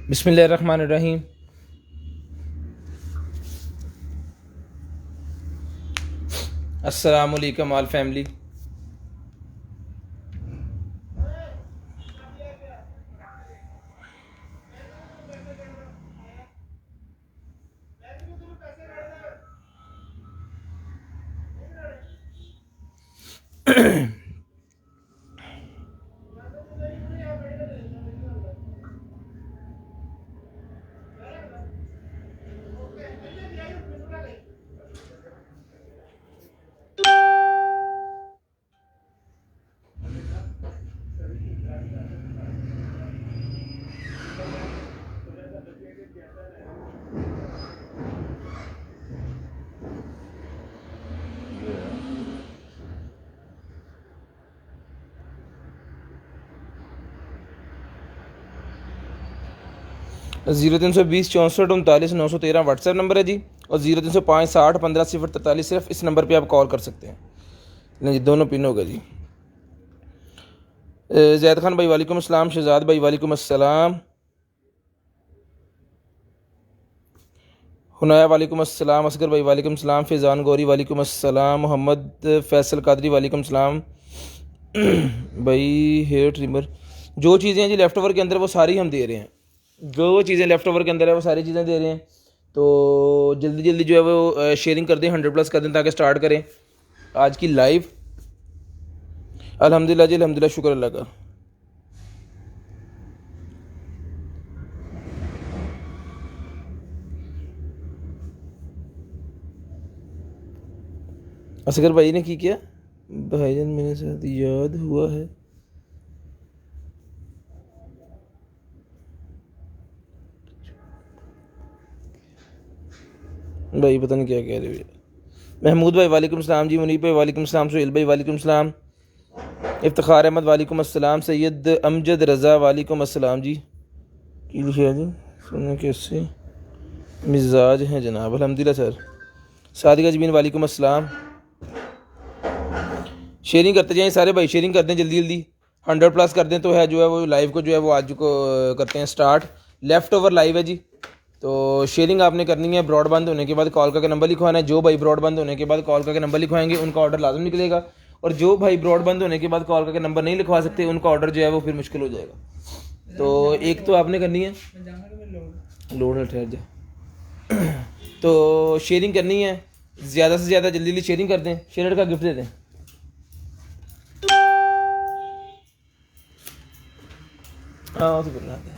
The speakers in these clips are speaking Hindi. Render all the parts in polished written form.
बिस्मिल्लाहिर्रहमानिर्रहीम। अस्सलामु अलैकुम all family. Zero 320 64 39 913 WhatsApp number है जी, और 0305 60 15 0 43 सिर्फ इस नंबर पे आप कॉल कर सकते हैं। नहीं, दोनों पिन हो गए जी। जैद खान भाई वालेकुम अस्सलाम। शहजाद भाई वालेकुम अस्सलाम। हुनाया वालेकुम अस्सलाम। असगर भाई वालेकुम अस्सलाम। फैज़ान गौरी वालेकुम अस्सलाम। मोहम्मद फैसल कादरी वालेकुम अस्सलाम। भाई हेयर ट्रिमर, जो चीज़ें हैं जी लेफ़्ट ओवर के अंदर वो सारी हम दे रहे हैं। जो चीज़ें लेफ़्ट ओवर के अंदर है वो सारी चीज़ें दे रहे हैं। तो जल्दी जल्दी जो है वो शेयरिंग कर दें, 100+ कर दें ताकि स्टार्ट करें आज की लाइव। अल्हम्दुलिल्लाह जी, अल्हम्दुलिल्लाह, शुक्र अल्लाह का। असगर भाई ने की किया भाईजान, मेरे साथ याद हुआ है। भाई पता नहीं क्या कह रहे हो। महमूद भाई वालेकुम सलाम जी। मुनीब भाई वालेकुम सलाम। सुहेल भाई वालेकुम सलाम। इफ्तिखार अहमद वालेकुम अस्सलाम। सैयद अमजद रज़ा वालेकुम अस्सलाम जी। की लिखा जी, सुनने कैसे मिजाज हैं जनाब? अल्हम्दुलिल्लाह सर। सादिका जमीन वालेकुम अस्सलाम। शेयरिंग करते जाएं सारे भाई, शेयरिंग कर दें जल्दी जल्दी, 100+ कर दें तो है जो है वो लाइव को जो है वो आज को करते हैं स्टार्ट। लेफ़्ट ओवर लाइव है जी, तो शेयरिंग आपने करनी है। ब्रॉडबैंड होने के बाद कॉल करके नंबर लिखवाना है। जो भाई ब्रॉडबैंड होने के बाद कॉल करके नंबर लिखवाएंगे उनका ऑर्डर लाजम निकलेगा, और जो भाई ब्रॉडबैंड होने के बाद कॉल करके नंबर नहीं लिखवा सकते उनका ऑर्डर जो है वो फिर मुश्किल हो जाएगा। तो एक तो आपने करनी है लोड है, ठहर जा। तो शेयरिंग करनी है, ज़्यादा से ज़्यादा जल्दी जल्दी शेयरिंग कर दें। शेयर का गिफ्ट दे दें। हाँ तो करना है।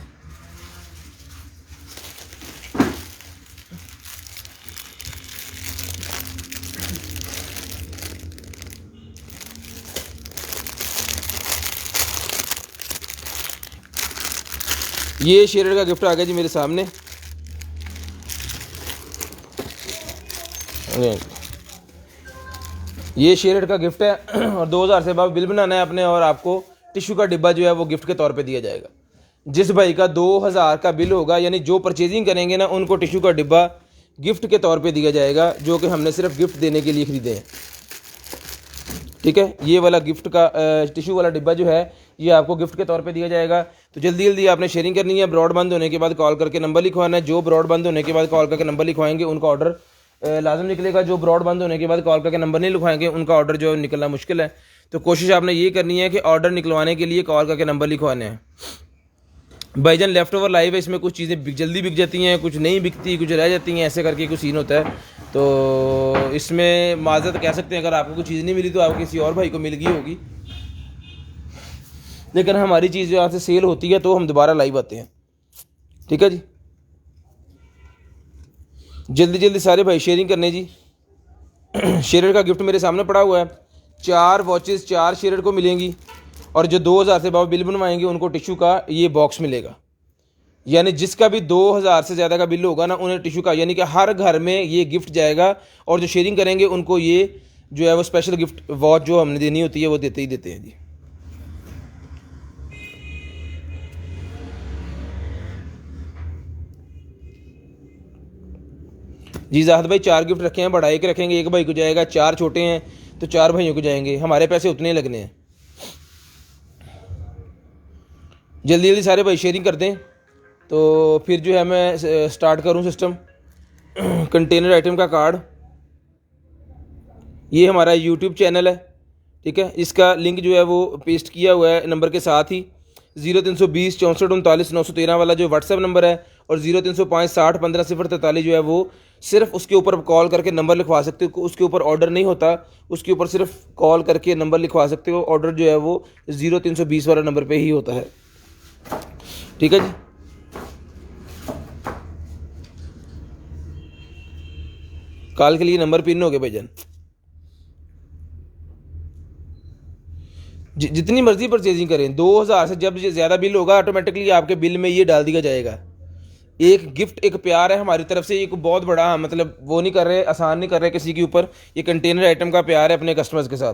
ये शेयर का गिफ्ट आ गया जी मेरे सामने। ये शेयर का गिफ्ट है, और 2000 से बाद बिल बनाना है अपने, और आपको टिश्यू का डिब्बा जो है वो गिफ्ट के तौर पे दिया जाएगा। जिस भाई का 2000 का बिल होगा, यानी जो परचेजिंग करेंगे ना, उनको टिश्यू का डिब्बा गिफ्ट के तौर पे दिया जाएगा, जो कि हमने सिर्फ गिफ्ट देने के लिए ख़रीदे हैं। ठीक है, ये वाला गिफ्ट का टिश्यू वाला डिब्बा जो है ये आपको गिफ्ट के तौर पे दिया जाएगा। तो जल्दी जल्दी आपने शेयरिंग करनी है। ब्रॉडबैंड होने के बाद कॉल करके नंबर लिखवाना है। जो ब्रॉडबैंड होने के बाद कॉल करके नंबर लिखवाएंगे उनका ऑर्डर लाजम निकलेगा। जो ब्रॉडबैंड होने के बाद कॉल करके नंबर नहीं लिखवाएंगे उनका ऑर्डर जो है निकलना मुश्किल है। तो कोशिश आपने ये करनी है कि ऑर्डर निकलवाने के लिए कॉल करके नंबर लिखवाने हैं। भाईजान लेफ़्ट ओवर लाइव है, इसमें कुछ चीज़ें जल्दी बिक जाती हैं, कुछ नहीं बिकती, कुछ रह जाती हैं, ऐसे करके कुछ सीन होता है। तो इसमें माजरत कह सकते हैं, अगर आपको कुछ चीज़ नहीं मिली तो आपको किसी और भाई को मिल गई होगी, लेकिन हमारी चीज़ जो यहाँ से सेल होती है तो हम दोबारा लाइव आते हैं। ठीक है जी, जल्दी जल्दी सारे भाई शेयरिंग करने जी। शेयर का गिफ्ट मेरे सामने पड़ा हुआ है। 4 वॉचेस 4 शेयर को मिलेंगी, और जो 2000 से बाबा बिल बनवाएंगे उनको टिश्यू का ये बॉक्स मिलेगा। यानी जिसका भी 2000 से ज़्यादा का बिल होगा ना, उन्हें टिश्यू का, यानी कि हर घर में ये गिफ्ट जाएगा। और जो शेयरिंग करेंगे उनको ये जो है वो स्पेशल गिफ्ट वॉच जो हमने देनी होती है वो देते ही देते हैं जी। जी जाहद भाई 4 गिफ्ट रखे हैं, बड़ा एक रखेंगे, एक भाई को जाएगा। 4 छोटे हैं तो 4 भाइयों को जाएंगे, हमारे पैसे उतने ही लगने हैं। जल्दी जल्दी सारे भाई शेयरिंग कर दें तो फिर जो है मैं स्टार्ट करूँ सिस्टम। कंटेनर आइटम का कार्ड, ये हमारा यूट्यूब चैनल है, ठीक है। इसका लिंक जो है वो पेस्ट किया हुआ है नंबर के साथ ही। 0320 64 39 913 वाला जो व्हाट्सएप नंबर है, और 0305 60 15 043 जो है वो सिर्फ उसके ऊपर कॉल करके नंबर लिखवा सकते हो। उसके ऊपर ऑर्डर नहीं होता, उसके ऊपर सिर्फ कॉल करके नंबर लिखवा सकते हो। ऑर्डर जो है वो 0320 वाला नंबर पे ही होता है, ठीक है जी। कॉल के लिए नंबर पिन हो गए भाईजान। जितनी मर्जी परचेजिंग करें, 2000 से जब ज़्यादा बिल होगा ऑटोमेटिकली आपके बिल में ये डाल दिया जाएगा। एक गिफ्ट, एक प्यार है हमारी तरफ से, एक बहुत बड़ा मतलब वो नहीं कर रहे, आसान नहीं कर रहे किसी के ऊपर। ये कंटेनर आइटम का प्यार है अपने कस्टमर्स के साथ,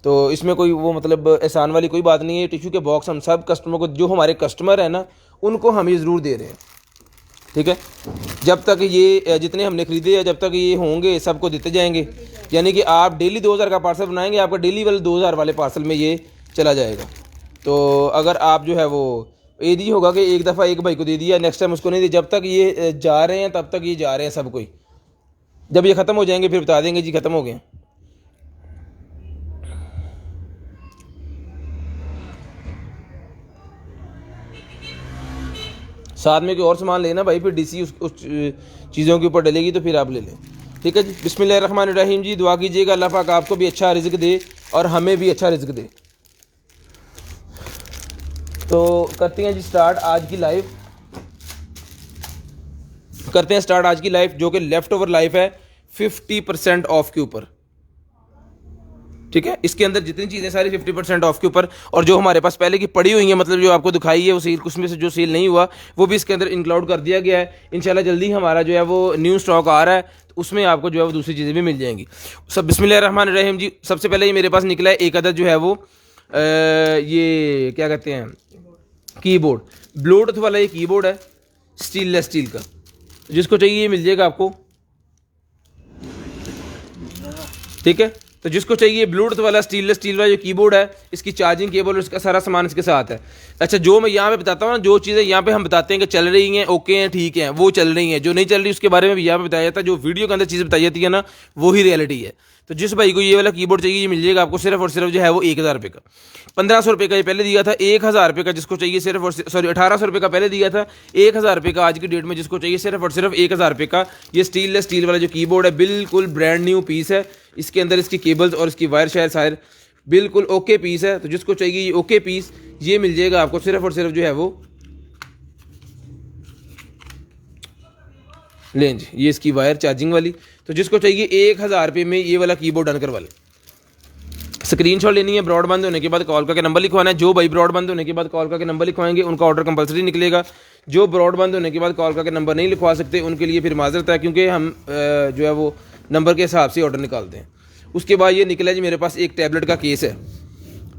तो इसमें कोई वो मतलब एहसान वाली कोई बात नहीं है। टिश्यू के बॉक्स हम सब कस्टमर को, जो हमारे कस्टमर है ना, उनको हम ये ज़रूर दे रहे हैं, ठीक है। जब तक ये जितने हमने ख़रीदे हैं, जब तक ये होंगे सबको देते जाएंगे। यानी कि आप डेली 2000 का पार्सल बनाएंगे, आपका डेली वाले 2000 वाले पार्सल में ये चला जाएगा। तो अगर आप जो है वो ये नहीं होगा कि एक दफ़ा एक भाई को दे दिया, नेक्स्ट टाइम उसको नहीं दिया, जब तक ये जा रहे हैं तब तक ये जा रहे हैं सब कोई। जब ये ख़त्म हो जाएंगे फिर बता देंगे जी ख़त्म हो गए। साथ में कोई और सामान लेना भाई, फिर डीसी उस चीज़ों के ऊपर डलेगी तो फिर आप ले लें, ठीक है जी। बिस्मिल्लाहिर्रहमानिर्रहीम जी। दुआ कीजिएगा अल्लाह पाक आपको भी अच्छा रिज़्क दे और हमें भी अच्छा रिज़्क दे। तो करते हैं जी स्टार्ट आज की लाइव, करते हैं स्टार्ट आज की लाइव, जो कि लेफ़्ट ओवर लाइफ है 50% ऑफ के ऊपर, ठीक है। इसके अंदर जितनी चीज़ें सारी 50% ऑफ के ऊपर, और जो हमारे पास पहले की पड़ी हुई हैं, मतलब जो आपको दिखाई है वो सेल, उसमें से जो सेल नहीं हुआ वो भी इसके अंदर इंक्लूड कर दिया गया है। इंशाल्लाह जल्दी हमारा जो है वो न्यू स्टॉक आ रहा है, तो उसमें आपको जो है वो दूसरी चीज़ें भी मिल जाएंगी। सब बिस्मिल्लाहिर्रहमानिर्रहीम जी। सबसे पहले ये मेरे पास निकला है एक अदद जो है वो ये क्या कहते हैं, कीबोर्ड, ब्लूटूथ वाला ये कीबोर्ड है, स्टीनलेस स्टील का। जिसको चाहिए ये मिल जाएगा आपको, ठीक है। तो जिसको चाहिए ब्लूटूथ वाला स्टीनलेस स्टील वाला जो कीबोर्ड है, इसकी चार्जिंग केबल और इसका सारा सामान इसके साथ है। अच्छा, जो मैं यहाँ पे बताता हूँ ना, जो चीज़ें यहाँ पे हम बताते हैं कि चल रही हैं, ओके हैं, ठीक हैं, वो चल रही हैं। जो नहीं चल रही उसके बारे में भी यहाँ पे बताया जाता है। जो वीडियो के अंदर चीज़ें बताई जाती है ना, वही रियलिटी है। तो जिस भाई को ये वाला कीबोर्ड चाहिए ये मिल जाएगा आपको सिर्फ और सिर्फ जो है वो 1000 रुपये का। 1500 रुपये का ये पहले दिया था, 1000 रुपये का जिसको चाहिए सिर्फ और सॉरी 1800 रुपये का पहले दिया था, 1000 रुपये का आज की डेट में जिसको चाहिए सिर्फ और सिर्फ 1000 रुपये का। ये स्टीनलेस स्टील वाला जो कीबोर्ड है बिल्कुल ब्रांड न्यू पीस है। इसके अंदर इसकी केबल्स और इसकी वायर शायर सारे बिल्कुल ओके पीस है। तो जिसको चाहिए ये ओके पीस ये मिल जाएगा आपको सिर्फ और सिर्फ जो है वो लें जी, ये इसकी वायर चार्जिंग वाली। तो जिसको चाहिए 1000 रुपये में ये वाला कीबोर्ड डन करवा लें। स्क्रीनशॉट लेनी है, ब्रॉडबैंड होने के बाद कॉल करके नंबर लिखवाना है। जो भाई ब्रॉडबैंड होने के बाद कॉल करके नंबर लिखवाएंगे उनका ऑर्डर कंपलसरी निकलेगा। जो ब्रॉडबैंड होने के बाद कॉल करके नंबर नहीं लिखवा सकते उनके लिए फिर माजरत है, क्योंकि हम जो है वो नंबर के हिसाब से ऑर्डर निकालते हैं। उसके बाद ये निकला जी मेरे पास एक टैबलेट का केस है।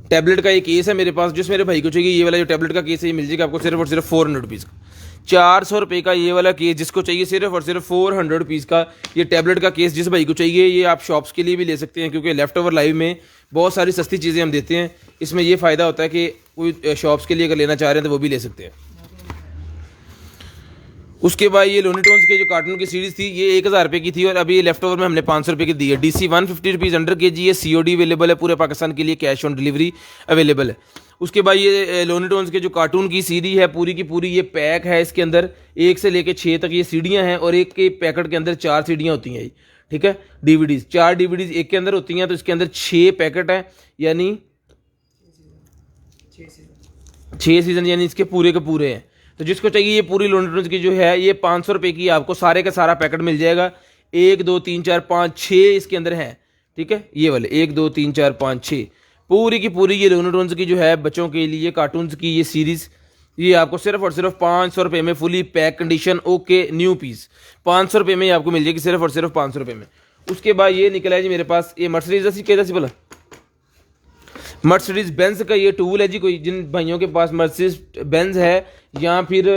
टैबलेट का ये केस है मेरे पास, जिस मेरे भाई को चाहिए ये वाला जो टैबलेट का केस है ये मिल जाएगा आपको सिर्फ और सिर्फ 400 रुपीज़ का। 400 रुपये का ये वाला केस जिसको चाहिए सिर्फ और सिर्फ 400 रुपीज़ का ये टैबलेट का केस जिस भाई को चाहिए। ये आप शॉप्स के लिए भी ले सकते हैं, क्योंकि लेफ्ट ओवर लाइव में बहुत सारी सस्ती चीज़ें हम देते हैं। इसमें ये फ़ायदा होता है कि कोई शॉप्स के लिए अगर लेना चाह रहे हैं तो वो भी ले सकते हैं। उसके बाद ये लोनी टोन्स के जो कार्टून की सीरीज़ थी ये 1000 रुपये की थी, और अभी लेफ्ट ओवर में हमने 500 रुपये की दी है। DC 150 रुपीज़ अंडर KG है, COD अवेलेबल है पूरे पाकिस्तान के लिए, कैश ऑन डिलीवरी अवेलेबल है। उसके बाद ये लोनी टोन्स के जो कार्टून की सीडी है पूरी की पूरी ये पैक है। इसके अंदर 1 से लेकर 6 तक ये सीडियाँ हैं, और एक के पैकेट के अंदर 4 सीडियाँ होती हैं, ठीक है। DVDs 4 DVDs एक के अंदर होती हैं, तो इसके अंदर 6 पैकेट हैं, यानी 6 सीज़न यानी इसके पूरे के पूरे हैं। तो जिसको चाहिए ये पूरी लोनी टोन्स की जो है ये 500 रुपये की आपको सारे का सारा पैकेट मिल जाएगा। 1 2 3 4 5 6 इसके अंदर हैं, ठीक है। ये वाले 1 2 3 4 5 6 पूरी की पूरी ये लोनी टोन्स की जो है बच्चों के लिए कार्टून्स की ये सीरीज़ ये आपको सिर्फ और सिर्फ 500 रुपये में fully pack condition okay new piece 500 रुपये में आपको मिल जाएगी सिर्फ और सिर्फ 500 रुपये में। उसके बाद ये निकला है जी मेरे पास ये मर्सिडीज कैसा बोला मर्सिडीज बेंज का ये टूल है जी। कोई जिन भाइयों के पास मर्सिडीज बेंज है या फिर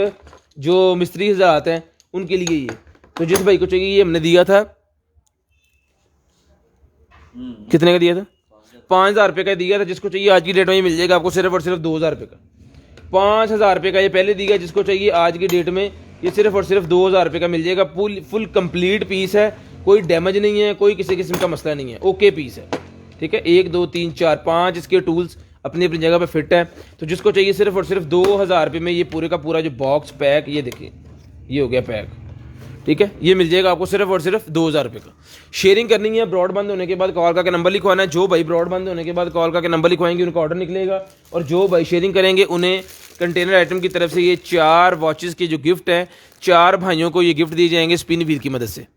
जो मिस्त्री हज़रात हैं उनके लिए ये, तो जिस भाई को चाहिए ये हमने दिया था, कितने का दिया था, 5000 रुपये का दिया था। जिसको चाहिए आज की डेट में ये मिल जाएगा आपको सिर्फ और सिर्फ 2000 रुपये का। 5,000 रुपये का ये पहले दी गया। जिसको चाहिए आज की डेट में ये सिर्फ और सिर्फ 2,000 रुपये का मिल जाएगा। फुल कंप्लीट पीस है, कोई डैमेज नहीं है, कोई किसी किस्म का मसला नहीं है, ओके पीस है। ठीक है, 1 2 3 4 5 इसके टूल्स अपनी अपनी जगह पे फिट है। तो जिसको चाहिए सिर्फ और सिर्फ 2,000 रुपये में ये पूरे का पूरा जो बॉक्स पैक, ये देखिए ये हो गया पैक। ठीक है, ये मिल जाएगा आपको सिर्फ और सिर्फ 2,000 रुपये का। शेयरिंग करनी है, ब्रॉडबैंड होने के बाद कॉल का नंबर लिखवाना है। जो भाई ब्रॉडबैंड होने के बाद कॉल का नंबर लिखवाएंगे उनका ऑर्डर निकलेगा, और जो भाई शेयरिंग करेंगे उन्हें कंटेनर आइटम की तरफ से ये 4 वॉचेस के जो गिफ्ट है, 4 भाइयों को ये गिफ्ट दिए जाएंगे स्पिन व्हील की मदद से।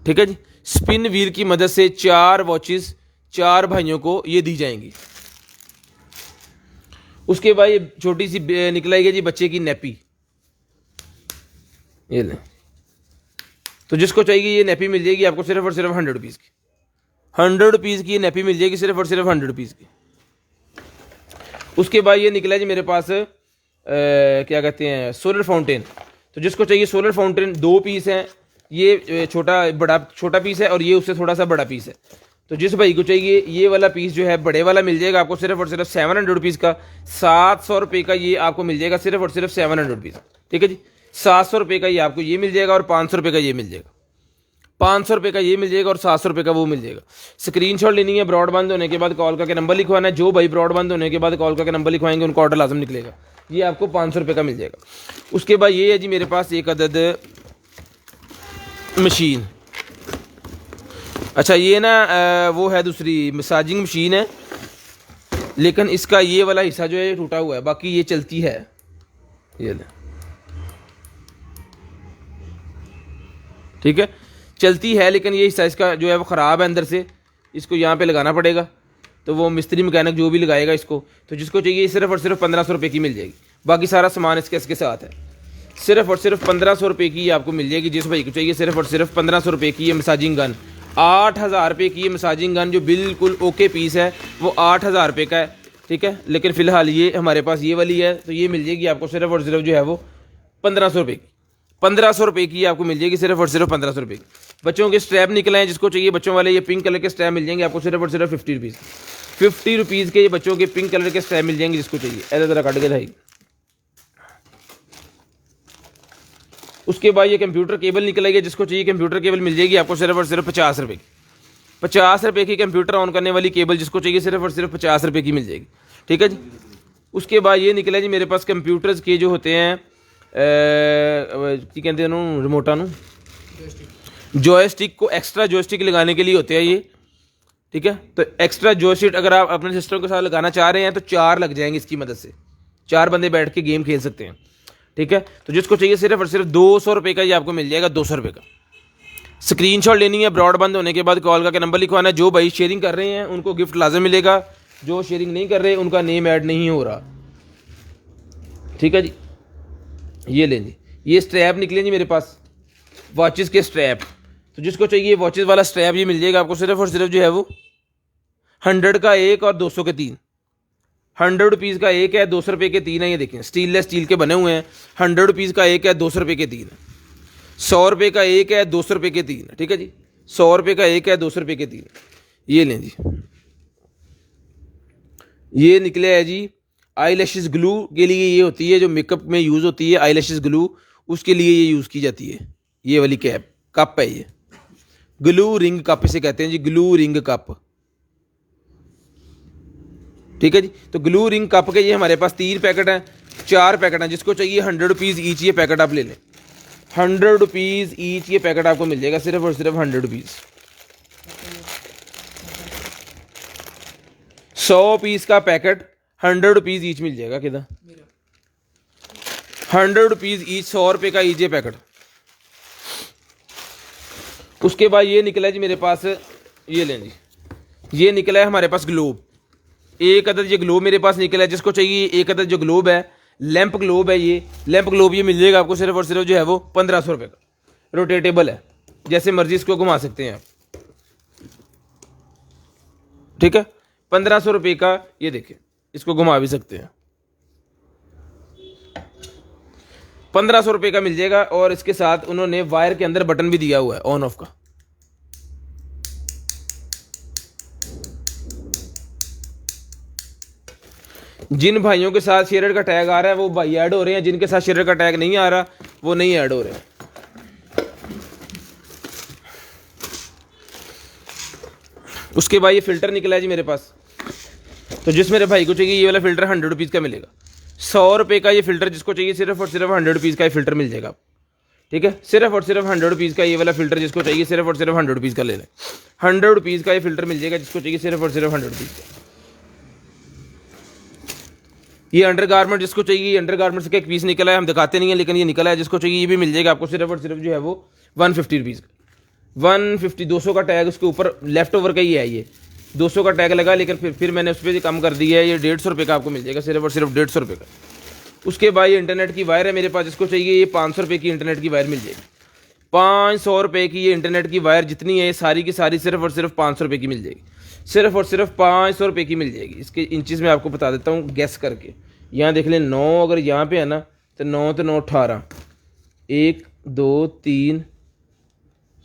ठीक है जी, स्पिन व्हील की मदद से 4 वॉचेस 4 भाइयों को ये दी जाएंगी। उसके बाद ये छोटी सी निकलाएगी जी बच्चे की नैपी, ये लें। तो जिसको चाहिए ये नैपी मिल जाएगी आपको सिर्फ और सिर्फ 100 रुपीज़ की। 100 रुपीज़ की ये नैपी मिल जाएगी सिर्फ और सिर्फ 100 रुपीज़ की। उसके बाद ये निकला जी मेरे पास क्या कहते हैं, सोलर फाउंटेन। तो जिसको चाहिए सोलर फाउंटेन, 2 पीस हैं, ये छोटा पीस है और ये उससे थोड़ा सा बड़ा पीस है। तो जिस भाई को चाहिए ये वाला पीस जो है बड़े वाला मिल जाएगा आपको सिर्फ और सिर्फ 700 रुपीज़ का। 700 रुपये का ये आपको मिल जाएगा सिर्फ और सिर्फ 700 रुपीज़। ठीक है जी, 700 रुपये का ये आपको ये मिल जाएगा और 500 रुपये का ये मिल जाएगा। 500 रुपये का ये मिल जाएगा और 700 रुपये का वो मिल जाएगा। स्क्रीनशॉट लेनी है, ब्रॉडबैंड होने के बाद कॉल का नंबर लिखवाना है। जो भाई ब्रॉडबैंड होने के बाद कॉल का नंबर लिखवाएंगे उनका ऑर्डर लाजम निकलेगा। ये आपको 500 रुपये का मिल जाएगा। उसके बाद ये है जी मेरे पास एक अदद मशीन। अच्छा, ये ना वो है दूसरी मसाजिंग मशीन है, लेकिन इसका ये वाला हिस्सा जो है टूटा हुआ है, बाकी ये चलती है। ये ले, ठीक है, चलती है, लेकिन ये हिस्सा इसका जो है वो ख़राब है अंदर से, इसको यहाँ पे लगाना पड़ेगा। तो वो मिस्त्री मैकेनिक जो भी लगाएगा इसको, तो जिसको चाहिए सिर्फ और सिर्फ 1500 रुपये की मिल जाएगी। बाकी सारा सामान इसके साथ है। सिर्फ और सिर्फ 1500 रुपये की आपको मिल जाएगी। जिस भाई को चाहिए सिर्फ और सिर्फ 1500 रुपये की ये मसाजिंग गन। 8,000 रुपये की ये मसाजिंग गन जो बिल्कुल ओके पीस है वो 8,000 रुपये का है। ठीक है, लेकिन फ़िलहाल ये हमारे पास ये वाली है, तो ये मिल जाएगी आपको सिर्फ और सिर्फ जो है वो 1500 रुपये की। 1500 रुपये की आपको मिल जाएगी सिर्फ और सिर्फ 1500 रुपये की। बच्चों के स्ट्रैप निकले हैं, जिसको चाहिए बच्चों वाले ये पिंक कलर के स्ट्रैप मिल जाएंगे आपको सिर्फ और सिर्फ 50 रुपीज़। 50 रुपीज़ के ये बच्चों के पिंक कलर के स्ट्रैप मिल जाएंगे जिसको चाहिए। ऐसा ज़रा काट के भाई। उसके बाद ये कंप्यूटर केबल निकलेगी, जिसको चाहिए कंप्यूटर केबल मिल जाएगी आपको सिर्फ और सिर्फ 50 रुपये की। 50 रुपये की कंप्यूटर ऑन करने वाली केबल जिसको चाहिए सिर्फ और सिर्फ 50 रुपये की मिल जाएगी। ठीक है जी। उसके बाद ये निकला जी मेरे पास कंप्यूटर्स के जो होते हैं कहते हैं रिमोटा जॉयस्टिक को एक्स्ट्रा जॉयस्टिक लगाने के लिए होते हैं ये। ठीक है, तो एक्स्ट्रा जॉयस्टिक अगर आप अपने सिस्टम के साथ लगाना चाह रहे हैं तो 4 लग जाएंगे इसकी मदद से। 4 बंदे बैठ के गेम खेल सकते हैं। ठीक है, तो जिसको चाहिए सिर्फ और सिर्फ 200 रुपये का ये आपको मिल जाएगा। 200 रुपये का। स्क्रीनशॉट लेनी है, ब्रॉडबैंड होने के बाद कॉल का नंबर लिखवाना है। जो भाई शेयरिंग कर रहे हैं उनको गिफ्ट लाजम मिलेगा, जो शेयरिंग नहीं कर रहे उनका नेम ऐड नहीं हो रहा। ठीक है जी, ये लें जी, ये स्ट्रैप निकले जी मेरे पास, वॉचेस के स्ट्रैप। तो जिसको चाहिए वॉचेस वाला स्ट्रैप ये मिल जाएगा आपको सिर्फ और सिर्फ जो है वो 100 का एक और 200 के 3। 100 रुपीज़ का एक है, 200 रुपये के 3 है। ये देखें स्टील के बने हुए हैं। 100 रुपीज़ का एक है, 200 रुपये के 3 है। 100 रुपये का एक है, 200 रुपये के 3 है। ठीक है जी, 100 रुपये का एक है, 200 रुपये के 3। ये लें जी, ये निकले है जी आई लैशेस ग्लू के लिए। ये होती है जो मेकअप में यूज़ होती है, आई लैशेस ग्लू, उसके लिए ये यूज़ की जाती है। ये वाली कप है, ये ग्लू रिंग कप इसे कहते हैं जी, ग्लू रिंग कप। ठीक है जी, तो ग्लू रिंग कप के ये हमारे पास 3 पैकेट हैं, 4 पैकेट हैं। जिसको चाहिए 100 रुपीज़ ईच ये पैकेट आप ले लें। 100 रुपीज़ ईच ये पैकेट आपको मिल जाएगा सिर्फ और सिर्फ 100 रुपीज़। 100 पीस का पैकेट 100 रुपीज़ ईच मिल जाएगा। कितना 100 रुपीज़ ईच, 100 रुपये का ईच ये पैकेट। उसके बाद ये निकला है जी मेरे पास, ये लें जी, ये निकला है हमारे पास ग्लोब। एक अदद ये ग्लोब मेरे पास निकला है। जिसको चाहिए एक अदद जो ग्लोब है, लैंप ग्लोब है, ये लैंप ग्लोब ये मिल जाएगा आपको सिर्फ और सिर्फ जो है वो 1500 रुपये का। रोटेटेबल है, जैसे मर्जी इसको घुमा सकते हैं आप। ठीक है, 1500 रुपये का ये देखिए, इसको घुमा भी सकते हैं। 1500 रुपये का मिल जाएगा। और इसके साथ उन्होंने वायर के अंदर बटन भी दिया हुआ है ऑन ऑफ का। जिन भाइयों के साथ शेयर का टैग आ रहा है वो भाई ऐड हो रहे हैं, जिनके साथ शेयर का टैग नहीं आ रहा वो नहीं ऐड हो रहे हैं। उसके बाद ये फ़िल्टर निकला है जी मेरे पास, तो जिस मेरे भाई को चाहिए ये वाला फ़िल्टर 100 रुपीज़ का मिलेगा। 100 रुपये का ये फ़िल्टर जिसको चाहिए सिर्फ और सिर्फ 100 रुपीज़ का ये फ़िल्टर मिल जाएगा। ठीक है, सिर्फ और सिर्फ 100 रुपीज़ का ये वाला फ़िल्टर जिसको चाहिए सिर्फ और सिर्फ 100 रुपीज़ का ले लें। 100 रुपीज़ का ये फ़िल्टर मिल जाएगा जिसको चाहिए सिर्फ और सिर्फ 100 रुपीज़ का। ये अंडर गारमेंट जिसको चाहिए, अंडर गारमेंट्स का एक पीस निकला है, हम दिखाते नहीं है लेकिन ये निकला है, जिसको चाहिए ये भी मिल जाएगा आपको सिर्फ और सिर्फ जो है वो 150 रुपीज़ का। 150 200 का टैग उसके ऊपर लेफ्ट ओवर का ही है, ये 200 का टैग लगा लेकिन फिर मैंने उस पर कम कर दिया है, ये 150 रुपये का आपको मिल जाएगा सिर्फ और सिर्फ 150 रुपये का। उसके बाद ये इंटरनेट की वायर है मेरे पास, जिसको चाहिए ये 500 रुपये की इंटरनेट की वायर मिल जाएगी। 500 रुपये की ये इंटरनेट की वायर जितनी है सारी की सारी सिर्फ और सिर्फ 500 रुपये की मिल जाएगी, सिर्फ और सिर्फ 500 रुपये की मिल जाएगी। इसके इंचज़ में आपको बता देता हूँ गैस करके, यहाँ देख लें 9 अगर यहाँ पे है ना तो 9 तो 9 18, 1 2 3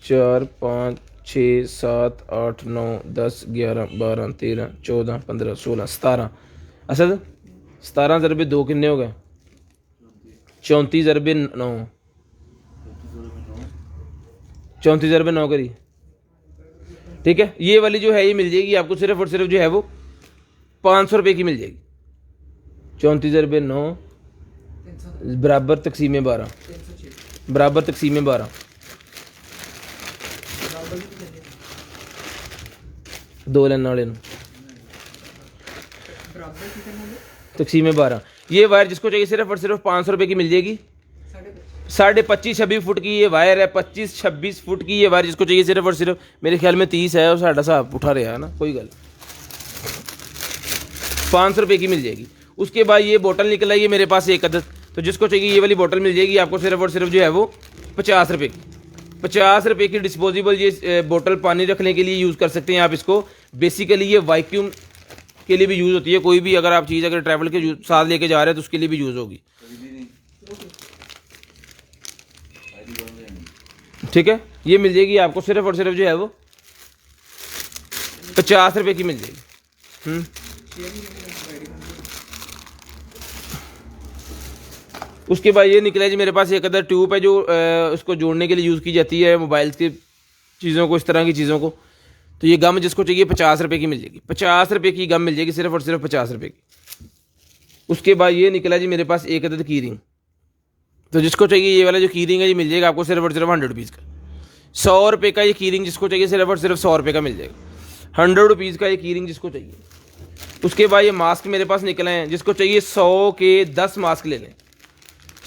4 5 6 7 8 9 10 11 12 13 14 15 16 17। असद 17 ज़रबे 2 कितने हो गए? 34 ज़रबे 9, 34 ज़रबे 9 करी। ठीक है, ये वाली जो है ये मिल जाएगी आपको सिर्फ और सिर्फ जो है वो 500 रुपये की मिल जाएगी। 34 ज़रबे 9 बराबर तकसीम 12, बराबर तकसीम 12, दो लाइन वाले तकसीम 12। ये वायर जिसको चाहिए सिर्फ और सिर्फ 500 रुपये की मिल जाएगी। 25-26 फुट की ये वायर है, 25-26 फुट की ये वायर जिसको चाहिए सिर्फ और सिर्फ, मेरे ख्याल में 30 है और साढ़ा सा उठा रहा है ना, कोई गल 500 रुपये की मिल जाएगी। उसके बाद ये बोतल निकल आई है मेरे पास एक अदद, तो जिसको चाहिए ये वाली बोतल मिल जाएगी आपको सिर्फ और सिर्फ जो है वो 50 रुपये की। 50 रुपये की डिस्पोजेबल ये बोतल पानी रखने के लिए यूज़ कर सकते हैं आप इसको। बेसिकली ये वैक्यूम के लिए भी यूज़ होती है, कोई भी अगर आप चीज़ अगर ट्रैवल के साथ लेके जा रहे हैं तो उसके लिए भी यूज़ होगी। ठीक है, ये मिल जाएगी आपको सिर्फ और सिर्फ जो है वो 50 रुपये की मिल जाएगी। उसके बाद ये निकला जी मेरे पास एक अदर ट्यूब है जो उसको जोड़ने के लिए यूज़ की जाती है मोबाइल की चीज़ों को, इस तरह की चीज़ों को। तो ये गम जिसको चाहिए 50 रुपये की मिल जाएगी, 50 रुपये की गम मिल जाएगी सिर्फ और सिर्फ 50 रुपये की। उसके बाद ये निकला जी मेरे पास एक अदद की रिंग, तो जिसको चाहिए ये वाला जो की रिंग है ये मिल जाएगा आपको सिर्फ और सिर्फ 100 रुपीज़ का। 100 रुपये का ये की रिंग जिसको चाहिए सिर्फ और सिर्फ 100 रुपये का मिल जाएगा। 100 रुपीज़ का ये की रिंग जिसको चाहिए। उसके बाद ये मास्क मेरे पास निकले हैं, जिसको चाहिए 100 के 10 मास्क ले लें,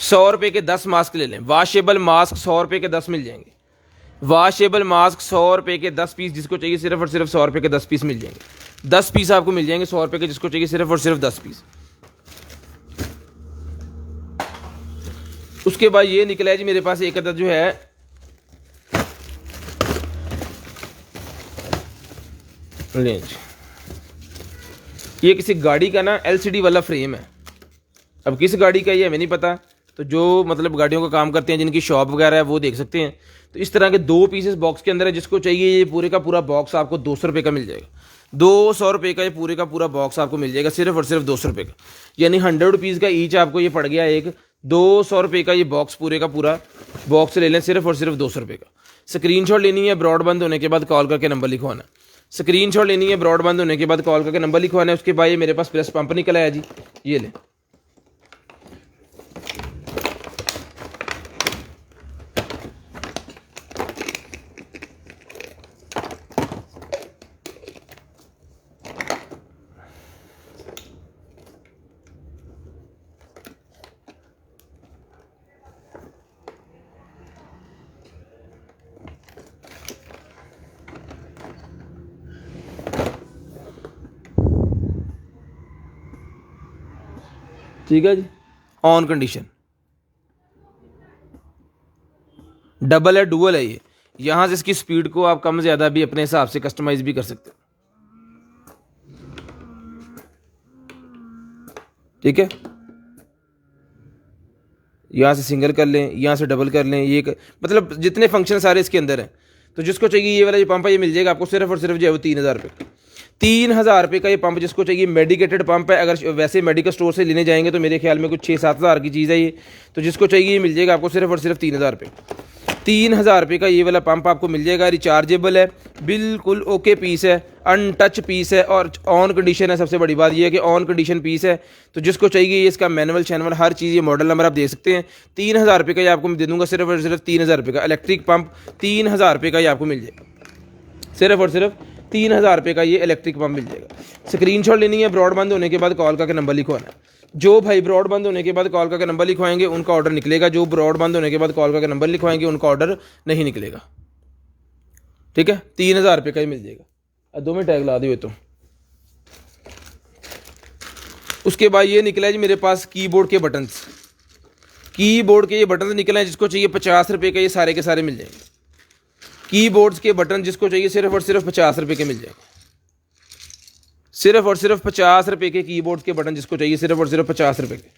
100 रुपये के 10 मास्क ले लें। वाशेबल मास्क 100 रुपये के 10 मिल जाएंगे। वाशेबल मास्क 100 रुपये के 10 पीस जिसको चाहिए सिर्फ और सिर्फ 100 रुपये के 10 पीस मिल जाएंगे। 10 पीस आपको मिल जाएंगे 100 रुपये के, जिसको चाहिए सिर्फ और सिर्फ 10 पीस। उसके बाद ये निकला है जी मेरे पास एक अदद जो है लेंज, ये किसी गाड़ी का ना LCD वाला फ्रेम है। अब किस गाड़ी का ये हमें नहीं पता, तो जो मतलब गाड़ियों का काम करते हैं जिनकी शॉप वगैरह है वो देख सकते हैं। तो इस तरह के 2 पीसेस बॉक्स के अंदर है, जिसको चाहिए ये पूरे का पूरा बॉक्स आपको 200 रुपये का मिल जाएगा। 200 रुपये का ये पूरे का पूरा बॉक्स आपको मिल जाएगा सिर्फ और सिर्फ 200 रुपये का, यानी 100 रुपीज़ का ईच आपको ये पड़ गया एक। 200 रुपये का ये बॉक्स पूरे का पूरा बॉक्स ले लें सिर्फ और सिर्फ 200 रुपये का। स्क्रीनशॉट लेनी है, ब्रॉडबैंड होने के बाद कॉल करके नंबर लिखवाना। स्क्रीनशॉट लेनी है, ब्रॉडबैंड होने के बाद कॉल करके नंबर लिखवाना है। उसके बाद ये मेरे पास प्रेस पंप निकला है जी, ये ले। ठीक है जी, ऑन कंडीशन। डबल है, डुअल है ये, यहाँ से इसकी स्पीड को आप कम ज़्यादा भी अपने हिसाब से कस्टमाइज भी कर सकते हैं। ठीक है, यहाँ से सिंगल कर लें, यहाँ से डबल कर लें, ये मतलब जितने फंक्शन सारे इसके अंदर हैं। तो जिसको चाहिए ये वाला जो पंप है ये मिल जाएगा आपको सिर्फ और सिर्फ जो है वो 3000 रुपये। ₹3000 का ये पंप जिसको चाहिए, मेडिकेटेड पंप है। अगर वैसे मेडिकल स्टोर से लेने जाएंगे तो मेरे ख्याल में कुछ 6-7 हज़ार की चीज़ है ये। तो जिसको चाहिए ये मिल जाएगा आपको सिर्फ और सिर्फ ₹3000। ₹3000 का ये वाला पंप आपको मिल जाएगा। रिचार्जेबल है, बिल्कुल ओके पीस है, अनटच पीस है और ऑन कंडीशन है। सबसे बड़ी बात ये है कि ऑन कंडीशन पीस है। तो जिसको चाहिए ये इसका मैनुअल शैनुअल हर चीज़, ये मॉडल नंबर आप दे सकते हैं। ₹3000 का ये आपको दे दूंगा सिर्फ और सिर्फ ₹3000 का इलेक्ट्रिक पंप। ₹3000 का ये आपको मिल जाएगा, सिर्फ और सिर्फ ₹3000 का ये इलेक्ट्रिक पंप मिल जाएगा। स्क्रीनशॉट लेनी है, ब्रॉडबैंड होने के बाद कॉल का नंबर लिखवाना है। जो भाई ब्रॉडबैंड होने के बाद कॉल का नंबर लिखवाएंगे उनका ऑर्डर निकलेगा। जो ब्रॉडबैंड होने के बाद कॉल का नंबर लिखवाएंगे उनका ऑर्डर नहीं निकलेगा। ठीक है, ₹3000 का ही मिल जाएगा। 2 में टैग ला दिए तो उसके बाद ये निकला है जी मेरे पास कीबोर्ड के बटन्स। कीबोर्ड के ये बटन निकले हैं, जिसको चाहिए ₹50 का ये सारे के सारे मिल जाएंगे। कीबोर्ड्स के बटन जिसको चाहिए सिर्फ और सिर्फ ₹50 के मिल जाएंगे। सिर्फ और सिर्फ ₹50 के कीबोर्ड्स के बटन जिसको चाहिए, सिर्फ और सिर्फ ₹50 के।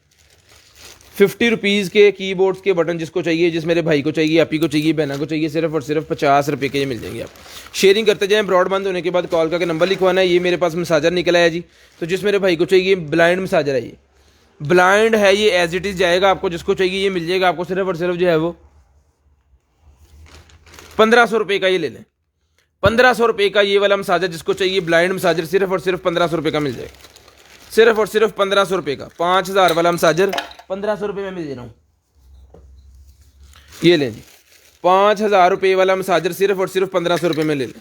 ₹50 के कीबोर्ड्स के बटन जिसको चाहिए, जिस मेरे भाई को चाहिए, आपी को चाहिए, बहना को चाहिए, सिर्फ और सिर्फ ₹50 के ये मिल जाएंगे। आप शेयरिंग करते जाएं। ब्रॉडबैंड होने के बाद कॉल का नंबर लिखवाना है। ये मेरे पास मसाजर निकला है जी। तो जिस मेरे भाई को चाहिए, ब्लाइंड मसाजर है, ये ब्लाइंड है, ये एज इट इज़ जाएगा आपको। जिसको चाहिए ये मिल जाएगा आपको सिर्फ और सिर्फ जो है वो ₹1500 का ये ले लें। ₹1500 का ये वाला मसाजर जिसको चाहिए, ब्लाइंड मसाजर, सिर्फ और सिर्फ ₹1500 का मिल जाएगा। सिर्फ और सिर्फ ₹1500 का 5000 वाला मसाजर ₹1500 में मिल दे रहा हूँ। ये लें जी, ₹5000 वाला मसाजर सिर्फ और सिर्फ ₹1500 में ले लें।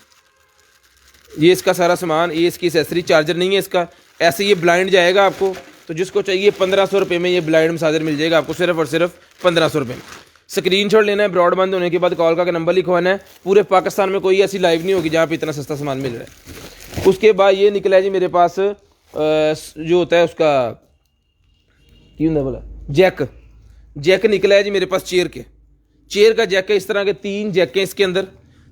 ये इसका सारा सामान, ये इसकी एसेसरी, चार्जर नहीं है इसका, ऐसे ये ब्लाइंड जाएगा आपको। तो जिसको चाहिए ₹1500 में ये ब्लाइंड मसाजर मिल जाएगा आपको सिर्फ और सिर्फ ₹1500 में। स्क्रीनशॉट लेना है, ब्रॉडबैंड होने के बाद कॉल का नंबर लिखवाना है। पूरे पाकिस्तान में कोई ऐसी लाइव नहीं होगी जहाँ पे इतना सस्ता सामान मिल रहा है। उसके बाद ये निकला है जी मेरे पास जो होता है उसका क्यों ना बोला जैक निकला है जी मेरे पास चेयर का जैक है। इस तरह के 3 जैक हैं इसके अंदर।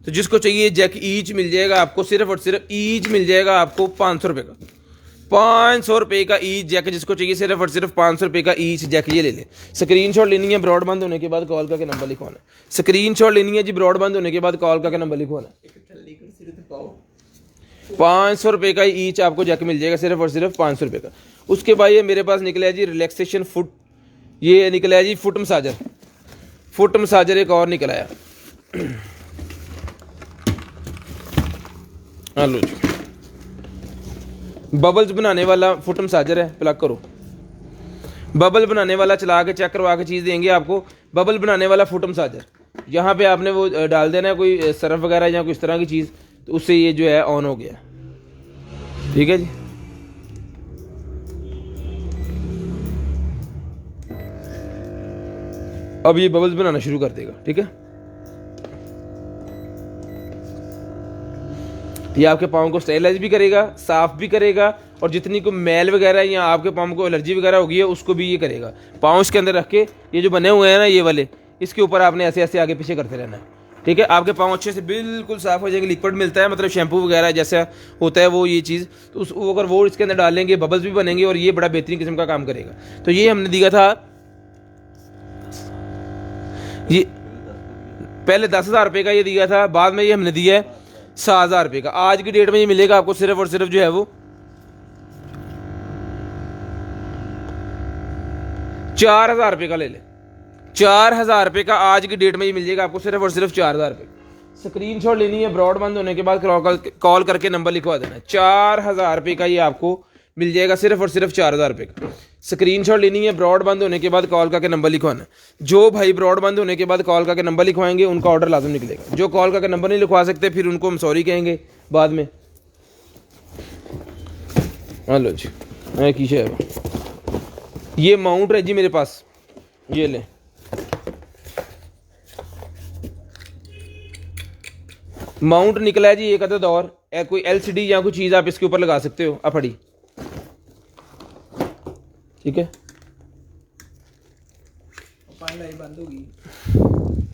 तो जिसको चाहिए जैक ईच मिल जाएगा आपको, सिर्फ और सिर्फ ईच मिल जाएगा आपको ₹500 का। ₹500 का ईच जैक जिसको चाहिए, सिर्फ और सिर्फ ₹500 का ईच जैक ये ले ले। स्क्रीनशॉट लेनी है, ब्रॉडबैंड होने के बाद कॉल का नंबर लिखवाना है। स्क्रीनशॉट लेनी है जी, ब्रॉडबैंड होने के बाद कॉल का नंबर लिखवाना है। ₹500 का ईच आपको जैक मिल जाएगा, सिर्फ और सिर्फ ₹500 का। उसके बाद ये मेरे पास निकला है जी रिलैक्सेशन फुट, ये निकला है जी फुट मसाजर एक और निकला है। लो जी, बबल्स बनाने वाला फुट मसाजर है। प्लग करो, बबल बनाने वाला चला के चेक करवा के चीज़ देंगे आपको। बबल बनाने वाला फुट मसाजर, यहाँ पे आपने वो डाल देना है कोई सर्फ वगैरह या कोई इस तरह की चीज़, तो उससे ये जो है ऑन हो गया। ठीक है जी, अब ये बबल्स बनाना शुरू कर देगा। ठीक है, ये आपके पाँव को स्टेरिलाइज भी करेगा, साफ भी करेगा, और जितनी को मैल वगैरह या आपके पाँव को एलर्जी वगैरह होगी है उसको भी ये करेगा। पाँव इसके अंदर रख के, ये जो बने हुए हैं ना ये वाले, इसके ऊपर आपने ऐसे ऐसे आगे पीछे करते रहना है। ठीक है, आपके पाँव अच्छे से बिल्कुल साफ हो जाएंगे। लिक्विड मिलता है, मतलब शैम्पू वगैरह जैसा होता है वो ये चीज़, तो उस अगर वो इसके अंदर डाल लेंगे बबल्स भी बनेंगे और ये बड़ा बेहतरीन किस्म का काम करेगा। तो ये हमने दिया था, ये पहले ₹10,000 का ये दिया था, बाद में ये हमने दिया है ₹7,000 का। आज की डेट में ये मिलेगा आपको सिर्फ और सिर्फ जो है वो ₹4,000 का ले ले। ₹4,000 का आज की डेट में ये मिल जाएगा आपको सिर्फ और सिर्फ ₹4,000। स्क्रीनशॉट लेनी है, ब्रॉडबैंड होने के बाद कॉल करके नंबर लिखवा देना है। ₹4,000 का ये आपको मिल जाएगा सिर्फ और सिर्फ ₹4,000 का। स्क्रीनशॉट लेनी है, ब्रॉडबैंड होने के बाद कॉल का नंबर लिखवाना। जो भाई ब्रॉडबैंड होने के बाद कॉल का नंबर लिखवाएंगे उनका ऑर्डर लाजम निकलेगा। जो कॉल का नंबर नहीं लिखवा सकते फिर उनको हम सॉरी कहेंगे बाद में। हेलो जी, कीशे है ये माउंट है जी मेरे पास, ये ले माउंट निकला है जी एक अदद और, कोई LCD या कोई चीज़ आप इसके ऊपर लगा सकते हो। अफड़ी ठीक है, बंद होगी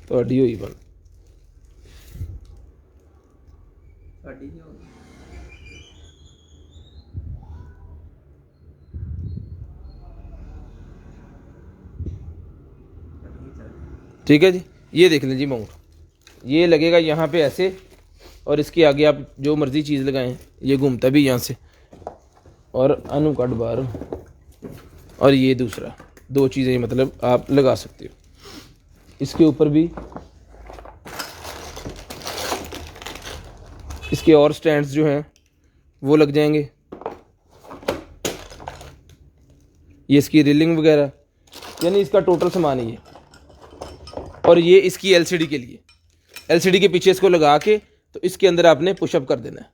तो हड्डी हुई बंद। ठीक है जी, ये देख लें जी माउंट, ये लगेगा यहाँ पे ऐसे और इसके आगे आप जो मर्ज़ी चीज़ लगाएं, ये घूमता भी यहाँ से, और अनु कट बार, और ये दूसरा, दो चीज़ें मतलब आप लगा सकते हो। इसके ऊपर भी इसके और स्टैंड्स जो हैं वो लग जाएंगे। ये इसकी रीलिंग वगैरह, यानी इसका टोटल सामान ही है। और ये इसकी एलसीडी के लिए, एलसीडी के पीछे इसको लगा के तो इसके अंदर आपने पुशअप कर देना है।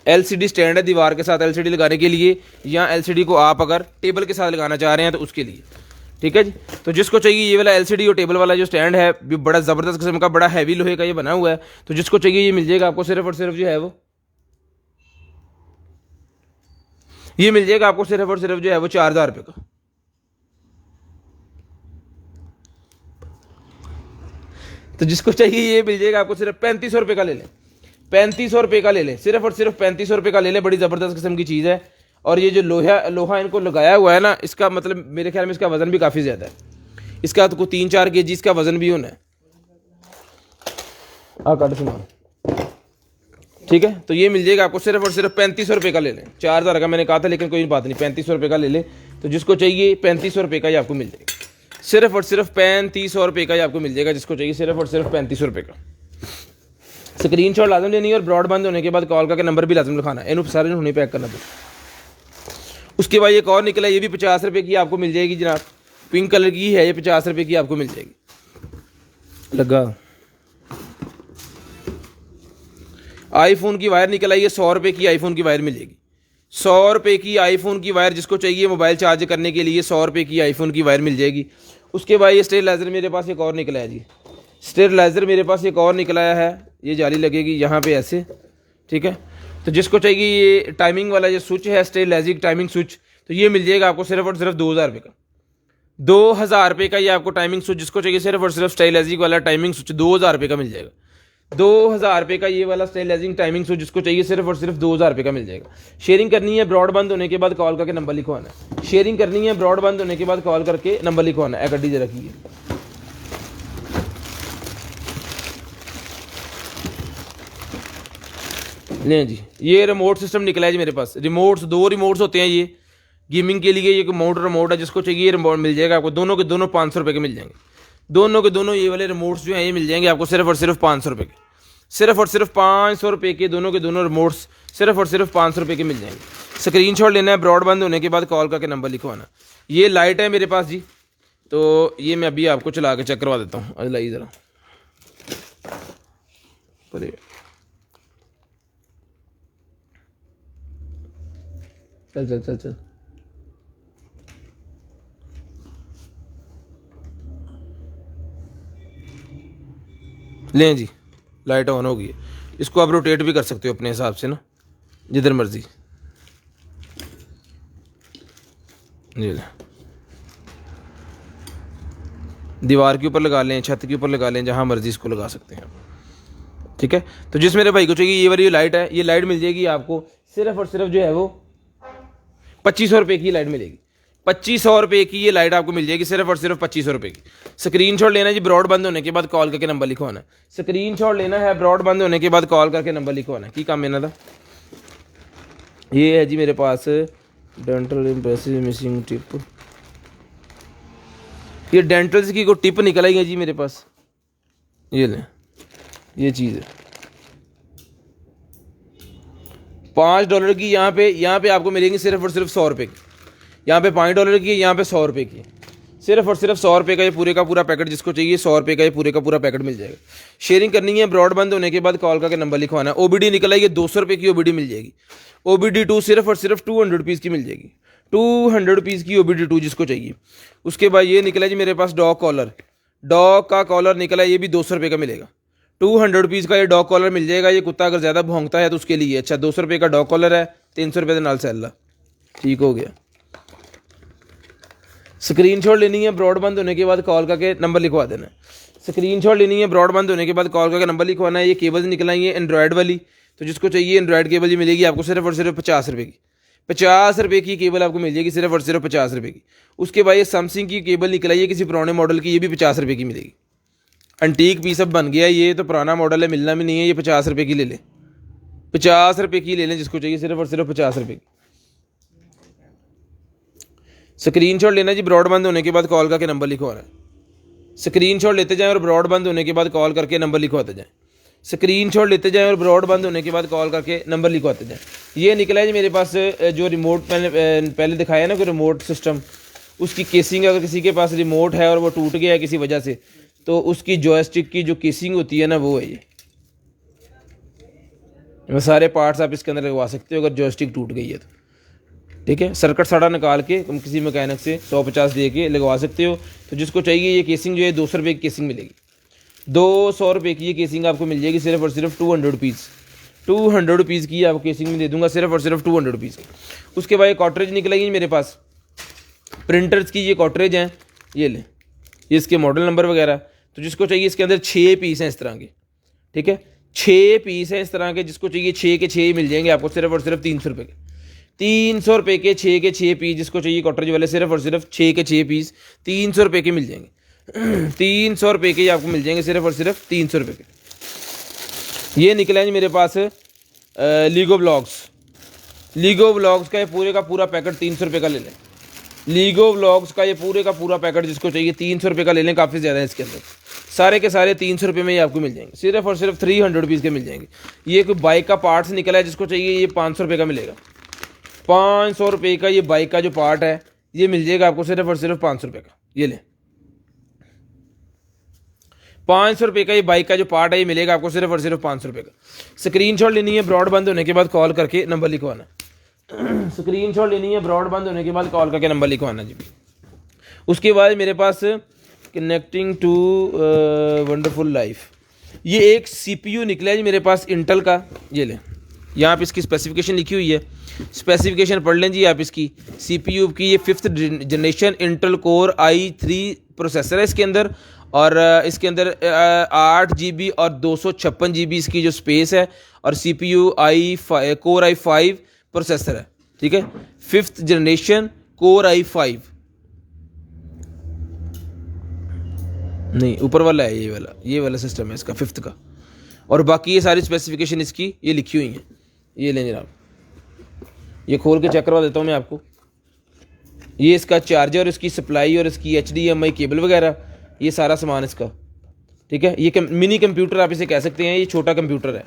एलसीडी स्टैंड है दीवार के साथ एलसीडी लगाने के लिए, या एलसीडी को आप अगर टेबल के साथ लगाना चाह रहे हैं तो उसके लिए, ठीक है जी। तो जिसको चाहिए ये वाला एलसीडी और टेबल वाला जो स्टैंड है, भी बड़ा ज़बरदस्त किस्म का, बड़ा हैवी लोहे का ये बना हुआ है, तो जिसको चाहिए ये मिल जाएगा आपको सिर्फ और सिर्फ जो है वो, ये मिल जाएगा आपको सिर्फ और सिर्फ जो है वो 4000 रुपये का। तो जिसको चाहिए ये मिल जाएगा आपको सिर्फ 3500 रुपये का ले लें, 3500 रुपये का ले लें, सिर्फ और सिर्फ 3500 रुपये का ले लें। बड़ी ज़बरदस्त किस्म की चीज़ है। और ये जो लोहा इनको लगाया हुआ है ना, इसका मतलब मेरे ख्याल में इसका वज़न भी काफ़ी ज़्यादा है, इसका तो 3-4 kg इसका वज़न भी होना है। काट सुना, ठीक है। तो ये मिल जाएगा आपको सिर्फ और सिर्फ 3500 रुपये का ले लें। 4000 का मैंने कहा था, लेकिन कोई बात नहीं, 3500 रुपये का ले लें। तो जिसको चाहिए 3500 रुपये का ही आपको मिल जाएगा, सिर्फ और सिर्फ 3500 रुपये का ही आपको मिल जाएगा, जिसको चाहिए सिर्फ और सिर्फ 3500 रुपये का। स्क्रीन शॉट लाजम लेनी है, और ब्रॉड बंद होने के बाद कॉल करके नंबर भी लाजम लिखाना है, इन्होंने सारे होने पैक करना था। उसके बाद एक और निकला, ये भी 50 रुपये की आपको मिल जाएगी जनाब, पिंक कलर की है, ये 50 रुपये की आपको मिल जाएगी। लगा आईफोन की वायर निकल आई है, 100 रुपये की आईफोन की वायर मिलेगी, 100 रुपये की आईफोन की वायर, जिसको चाहिए मोबाइल चार्ज करने के लिए 100 रुपये की आईफोन की वायर मिल जाएगी। उसके बाद ये स्टेरिलाइज़र मेरे पास एक और निकला है जी, स्टेरिलाइज़र मेरे पास एक और निकला है, ये जाली लगेगी यहाँ पे ऐसे, ठीक है। तो जिसको चाहिए ये टाइमिंग वाला जो स्विच है, स्टेरिलाइजिंग टाइमिंग स्विच, तो ये मिल जाएगा आपको सिर्फ और सिर्फ 2000 रुपये का, 2000 रुपये का ये आपको टाइमिंग स्विच, जिसको चाहिए सिर्फ और सिर्फ स्टेरिलाइजिंग वाला टाइमिंग स्विच 2000 रुपये का मिल जाएगा। 2000 रुपये का ये वाला स्टेरिलाइजिंग टाइमिंग स्विच, जिसको चाहिए सिर्फ और सिर्फ 2000 रुपये का मिल जाएगा। शेयरिंग करनी है, ब्रॉड बंद होने के बाद कॉल करके नंबर लिखवाना है। शेयरिंग करनी है, ब्रॉड बंद होने के बाद कॉल करके नंबर लिखवाना है। गड्डी जरा रखिए, लें जी। ये रिमोट सिस्टम निकला है जी मेरे पास, रिमोट्स 2 रिमोट्स होते हैं ये गेमिंग के लिए। ये माउंट रिमोट है, जिसको चाहिए रिमोट मिल जाएगा आपको, दोनों के दोनों 500 रुपये के मिल जाएंगे। दोनों के दोनों ये वाले रिमोट्स जो हैं ये मिल जाएंगे आपको सिर्फ और सिर्फ 500 रुपये के, सिर्फ और सिर्फ 500 रुपये के दोनों के दोनों रिमोट्स सिर्फ और सिर्फ 500 रुपये के मिल जाएंगे। स्क्रीनशॉट लेना है, ब्रॉड बंद होने के बाद कॉल करके नंबर लिखवाना। ये लाइट है मेरे पास जी, तो ये मैं अभी आपको चला के चेक करवा देता हूँ। अजलाई ज़रा चल चल चल चल, लें जी, लाइट ऑन हो गई है। इसको आप रोटेट भी कर सकते हो अपने हिसाब से ना, जिधर मर्जी। जी, दीवार के ऊपर लगा लें, छत के ऊपर लगा लें, जहाँ मर्जी इसको लगा सकते हैं, ठीक है। तो जिस मेरे भाई को चाहिए ये वाली लाइट है, ये लाइट मिल जाएगी आपको सिर्फ और सिर्फ जो है वो 2500 रुपये की लाइट मिलेगी। 2500 रुपये की ये लाइट आपको मिल जाएगी, सिर्फ और सिर्फ 2500 रुपये की। स्क्रीनशॉट लेना है जी, ब्रॉड बंद होने के बाद कॉल करके नंबर लिखवाना है। स्क्रीनशॉट लेना है, ब्रॉड बंद होने के बाद कॉल करके नंबर लिखवाना है। की काम लेना था, ये है जी मेरे पास डेंटल इम्प्रेसिव मिसिंग टिप, ये डेंटल्स की कोई टिप निकल आई है जी मेरे पास, ये लें, ये चीज़ है $5 की। यहाँ पे आपको मिलेंगी सिर्फ और सिर्फ 100 रुपये की। यहाँ पे $5 की है, यहाँ पे 100 रुपये की है। सिर्फ और सिर्फ 100 रुपये का ये पूरे का पूरा पैकेट, जिसको चाहिए 100 रुपये का ये पूरे का पूरा पैकेट मिल जाएगा। शेयरिंग करनी है, ब्रॉड बंद होने के बाद कॉल करके नंबर लिखवाना है। ओबीडी निकला है, ये 200 रुपये की ओबीडी मिल जाएगी। ओबीडी 2 सिर्फ और सिर्फ 200 रुपीज़ की मिल जाएगी, 200 रुपीज़ की ओबीडी 2 जिसको चाहिए। उसके बाद ये निकला है जी मेरे पास डॉग कॉलर, डॉग का कॉलर निकला है, ये भी 200 रुपये का मिलेगा। 200 रुपीज़ का ये डॉग कॉलर मिल जाएगा। ये कुत्ता अगर ज़्यादा भौंकता है तो उसके लिए अच्छा 200 रुपये का डॉग कॉलर है, 300 रुपये नाल सैला, ठीक हो गया। स्क्रीनशॉट लेनी है, ब्रॉड बंद होने के बाद कॉल करके नंबर लिखवा देना है। स्क्रीनशॉट लेनी है, ब्रॉड बंद होने के बाद कॉल करके नंबर लिखवाना है। ये केबल्स निकल आई है एंड्रॉयड वाली, तो जिसको चाहिए एंड्रॉयड केबल ये मिलेगी आपको सिर्फ और सिर्फ 50 रुपये की। ₹50 की केबल आपको मिल जाएगी सिर्फ और सिर्फ ₹50 की। उसके बाद ये सैमसंग की केबल निकल आई है किसी पुराने मॉडल की, ये भी ₹50 की मिलेगी। एंटीक पीस अब बन गया, ये तो पुराना मॉडल है, मिलना भी नहीं है, ये ₹50 की ले लें, ₹50 की ले लें जिसको चाहिए, सिर्फ और सिर्फ ₹50 की। स्क्रीनशॉट लेना जी, ब्रॉडबैंड होने के बाद कॉल करके नंबर लिखवाना है। स्क्रीनशॉट लेते जाएं और ब्रॉडबैंड होने के बाद कॉल करके नंबर लिखवाते जाएं। स्क्रीनशॉट लेते जाएं और ब्रॉडबैंड होने के बाद कॉल करके नंबर लिखवाते जाएं। ये निकला है जी मेरे पास जो रिमोट पहले दिखाया ना, कोई रिमोट सिस्टम, उसकी केसिंग, अगर किसी के पास रिमोट है और वो टूट गया है किसी वजह से, तो उसकी जॉयस्टिक की जो केसिंग होती है ना, वो है ये सारे पार्ट्स आप इसके अंदर लगवा सकते हो अगर जॉयस्टिक टूट गई है तो। ठीक है, सर्किट साड़ा निकाल के तुम किसी मैकेनिक से 150 दे के लगवा सकते हो। तो जिसको चाहिए ये केसिंग जो है ₹200 की केसिंग मिलेगी, ₹200 की ये केसिंग आपको मिल जाएगी सिर्फ और सिर्फ ₹200। ₹200 की आपको केसिंग में दे दूंगा सिर्फ और सिर्फ ₹200 की। उसके बाद ये कॉटरेज निकलेगी मेरे पास, प्रिंटर्स की ये कॉटरेज हैं, ये लें, ये इसके मॉडल नंबर वगैरह। तो जिसको चाहिए इसके अंदर 6 पीस हैं इस तरह के, ठीक है, 6 पीस हैं इस तरह के, जिसको चाहिए 6 के 6 मिल जाएंगे आपको सिर्फ और सिर्फ ₹300 के। ₹300 के 6 के 6 पीस, जिसको चाहिए कॉटरेज वाले, सिर्फ और सिर्फ 6 के 6 पीस ₹300 के मिल जाएंगे। ₹300 के आपको मिल जाएंगे सिर्फ और सिर्फ ₹300 के। ये निकला है जी मेरे पास लीगो ब्लॉग्स का ये पूरे का पूरा पैकेट ₹300 का ले लें। लीगो ब्लॉग्स का ये पूरे का पूरा पैकेट जिसको चाहिए ₹300 का ले लें, काफ़ी ज़्यादा है इसके अंदर, सारे के सारे ₹300 में ही आपको मिल जाएंगे, सिर्फ और सिर्फ ₹300 के मिल जाएंगे। ये कोई बाइक का पार्ट्स निकला है, जिसको चाहिए ये ₹500 का मिलेगा। ₹500 का ये बाइक का जो पार्ट है ये मिल जाएगा आपको सिर्फ और सिर्फ ₹500 का। ये ले, ₹500 का ये बाइक का जो पार्ट है ये मिलेगा आपको सिर्फ और सिर्फ ₹500 का। स्क्रीनशॉट लेनी है, ब्रॉडबैंड होने के बाद कॉल करके नंबर लिखवाना। स्क्रीनशॉट लेनी है, ब्रॉडबैंड होने के बाद कॉल करके नंबर लिखवाना जी। उसके बाद मेरे पास कनेक्टिंग टू वंडरफुल लाइफ, ये एक CPU निकला है जी मेरे पास इंटेल का। ये ले, यहाँ पे इसकी स्पेसिफिकेशन लिखी हुई है, स्पेसिफिकेशन पढ़ लें जी आप इसकी। CPU की ये 5th generation Intel core i3 processor है इसके अंदर, और इसके अंदर 8 GB और 256 GB इसकी जो स्पेस है, और CPU कोर i5 प्रोसेसर है, ठीक है, 5th जनरेशन कोर i5 नहीं, ऊपर वाला है, ये वाला सिस्टम है इसका 5th का। और बाकी ये सारी स्पेसिफिकेशन इसकी ये लिखी हुई हैं। ये लें जनाब, ये खोल के चेक करवा देता हूँ मैं आपको। ये इसका चार्जर, इसकी सप्लाई और इसकी HDMI केबल वगैरह, ये सारा सामान इसका, ठीक है। ये मिनी कंप्यूटर आप इसे कह सकते हैं, ये छोटा कंप्यूटर है।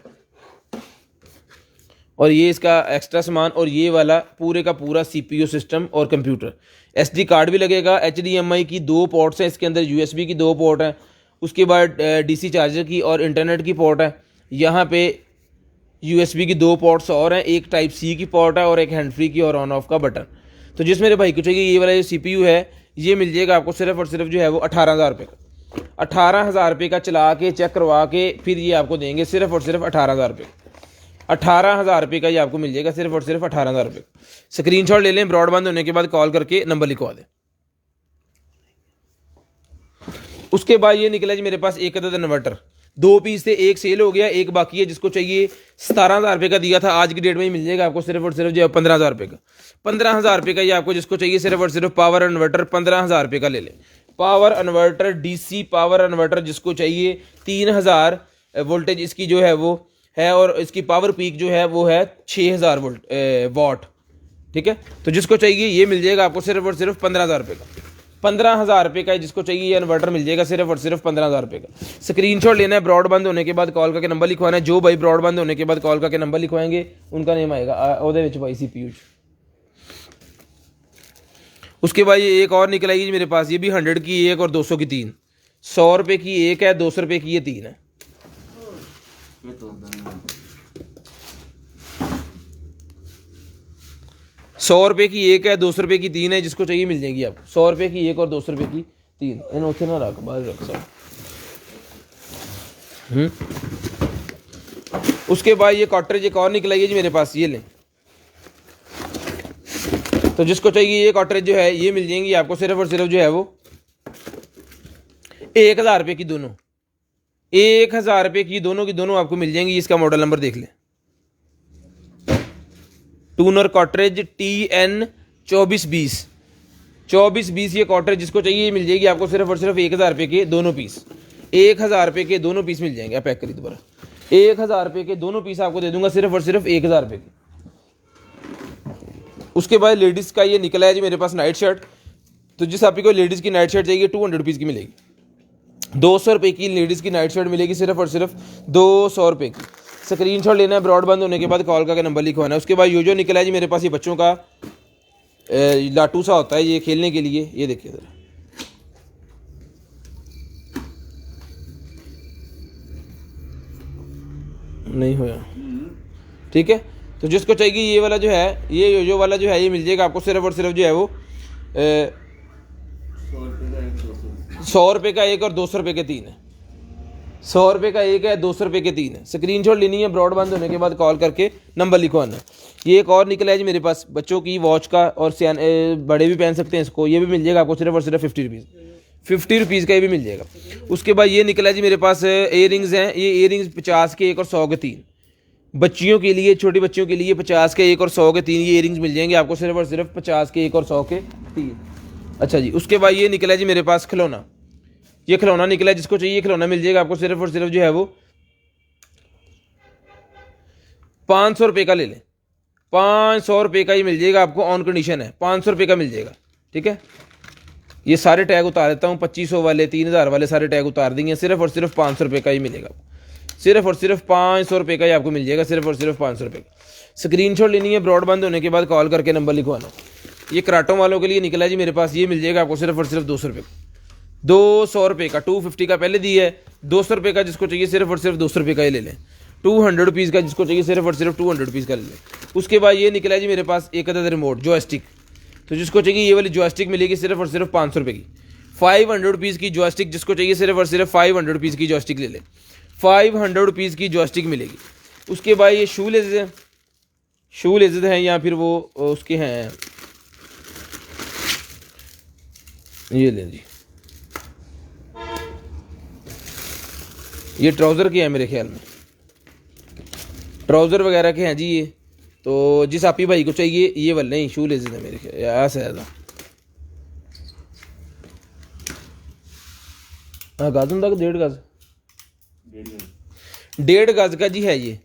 और ये इसका एक्स्ट्रा सामान, और ये वाला पूरे का पूरा CPU सिस्टम और कंप्यूटर। SD कार्ड भी लगेगा, HDMI की 2 पोर्ट्स हैं इसके अंदर, USB की 2 पोर्ट हैं, उसके बाद DC चार्जर की और इंटरनेट की पोर्ट है। यहाँ पे USB की 2 पोर्ट्स और हैं, एक टाइप C की पोर्ट है और एक हैंड फ्री की और ऑन ऑफ का बटन। तो जिस मेरे भाई को चाहिए ये वाला जो CPU है ये मिल जाएगा आपको सिर्फ और सिर्फ जो है वो 18,000 रुपये का। 18,000 रुपये का चला के चेक करवा के फिर ये आपको देंगे सिर्फ और सिर्फ 18,000 रुपये। 18,000 रुपये का ये आपको मिल जाएगा सिर्फ और सिर्फ 18,000 रुपये। स्क्रीनशॉट ले लें, ब्रॉडबैंड होने के बाद कॉल करके नंबर लिखवा दें। उसके बाद ये निकला जी मेरे पास एक अदद इन्वर्टर, 2 पीस थे, एक सेल हो गया, एक बाकी है। जिसको चाहिए 17,000 रुपये का दिया था, आज की डेट में ही मिल जाएगा आपको सिर्फ और सिर्फ जो है 15,000 रुपये का। 15,000 रुपये का ये आपको जिसको चाहिए सिर्फ और सिर्फ पावर इन्वर्टर 15,000 रुपये का ले लें। Power inverter, DC power inverter जिसको चाहिए 3,000 वोल्टेज इसकी जो है वो है, और इसकी पावर पीक जो है वो है 6,000 वाट, ठीक है। तो जिसको चाहिए ये मिल जाएगा आपको सिर्फ और सिर्फ 15,000 रुपये का। 15,000 रुपये का जिसको चाहिए ये इन्वर्टर मिल जाएगा सिर्फ और सिर्फ 15,000 रुपये का। स्क्रीनशॉट लेना है, ब्रॉडबैंड होने के बाद कॉल करके नंबर लिखवाना है। जो भाई ब्रॉडबैंड होने के बाद कॉल करके नंबर लिखवाएंगे उनका नेम आएगा ओदे विच भाई CPU। उसके बाद ये एक और निकल आएगी मेरे पास, ये भी 100 की एक और 200 की 3। 100 रुपये की एक है, 200 रुपये की ये 3 है। 100 रुपये की एक है, 200 रुपये की 3 है, जिसको चाहिए मिल जाएगी आपको। 100 रुपये की एक और 200 रुपये की 3। इन उसे ना रख, बाहर रख सब। उसके बाद ये कॉटरेज एक और निकल आएगी जी मेरे पास, ये लें। तो जिसको चाहिए ये कॉटरेज जो है ये मिल जाएंगी आपको सिर्फ और सिर्फ जो है वो 1,000 रुपये की दोनों। 1,000 रुपये की दोनों आपको मिल जाएंगी। इसका मॉडल नंबर देख लें, टूनर कॉटरेज TN 2420 ये कॉटरेज जिसको चाहिए ये मिल जाएगी आपको सिर्फ और सिर्फ 1000 रुपये के दोनों पीस। 1000 रुपये के दोनों पीस मिल जाएंगे। आप पैक करिए दोबारा। 1000 रुपये के दोनों पीस आपको दे दूंगा सिर्फ और सिर्फ 1000 रुपये के। उसके बाद लेडीज़ का ये निकला है जी मेरे पास नाइट शर्ट। तो जिस आपको लेडीज़ की नाइट शर्ट चाहिए 200 रुपीज़ की मिलेगी। 200 रुपये की लेडीज़ की नाइट शर्ट मिलेगी सिर्फ और सिर्फ 200 रुपये की। स्क्रीनशॉट लेना है, ब्रॉडबैंड होने के बाद कॉल करके नंबर लिखवाना है। उसके बाद जो निकला है जी मेरे पास ये बच्चों का लाटू सा होता है ये खेलने के लिए। ये देखिए ज़रा, नहीं होया, ठीक है। तो जिसको चाहिए ये वाला जो है, ये योजो वाला जो है ये मिल जाएगा आपको सिर्फ और सिर्फ जो है वो 100 रुपये का एक और 200 रुपये के 3 है। 100 रुपये का एक है, 200 रुपये के 3 है। स्क्रीनशॉट लेनी है, ब्रॉडबैंड होने के बाद कॉल करके नंबर लिखवाना। ये एक और निकला है जी मेरे पास बच्चों की वॉच का, और बड़े भी पहन सकते हैं इसको। ये भी मिल जाएगा आपको सिर्फ और सिर्फ 50 रुपीज़ का ये भी मिल जाएगा। उसके बाद ये निकला है जी मेरे पास इयर रिंग्स हैं। ये इयर रिंग्स 50 के एक और 100 के 3 बच्चियों के लिए, छोटी बच्चियों के लिए 50 के एक और 100 के 3 ये इयर रिंग्स मिल जाएंगे आपको सिर्फ और सिर्फ 50 के एक और 100 के 3। अच्छा जी, उसके बाद ये निकला है जी मेरे पास खिलौना। ये खिलौना निकला है, जिसको चाहिए खिलौना मिल जाएगा आपको सिर्फ और सिर्फ जो है वो 500 रुपये का ले लें। 500 रुपये का ही मिल जाएगा आपको, ऑन कंडीशन है 500 रुपये का मिल जाएगा, ठीक है। ये सारे टैग उतार देता हूँ, 2500 वाले 3000 वाले सारे टैग उतार देंगे। सिर्फ और सिर्फ 500 रुपये का ही मिलेगा, सिर्फ और सिर्फ 500 रुपये का ही आपको मिल जाएगा, सिर्फ और सिर्फ 500 रुपये का। स्क्रीनशॉट लेनी है, ब्रॉडबैंड होने के बाद कॉल करके नंबर लिखवाना। ये कराटों वालों के लिए निकला है जी मेरे पास। ये मिल जाएगा आपको सिर्फ और सिर्फ 200 रुपये का। 200 रुपये का, 250 का पहले दिया है। 200 रुपये का जिसको चाहिए सिर्फ और सिर्फ 200 रुपये का ही ले लें। 200 रुपीज़ का जिसको चाहिए सिर्फ और सिर्फ 200 रुपीज़ का ले लें। उसके बाद ये निकला है जी मेरे पास एक अदद रिमोट जॉयस्टिक। तो जिसको चाहिए ये वाली जॉयस्टिक मिलेगी सिर्फ और सिर्फ 500 रुपये की। 500 रुपीज़ की जॉयस्टिक जिसको चाहिए सिर्फ और सिर्फ 500 रुपीज़ की जॉयस्टिक ले लें। 500 रुपीज़ की जॉयस्टिक मिलेगी। उसके बाद ये शू लेजेस हैं या फिर वो उसके हैं, ये लें जी। ये ट्राउज़र के हैं मेरे ख्याल में, ट्राउज़र वगैरह के हैं जी ये। तो जिस आपी भाई को चाहिए ये वाले नहीं, शू लेजेस है मेरे ख्याल ऐसा है। हाँ गज होंगे 1.5 गज, 1.5 गज का जी है ये।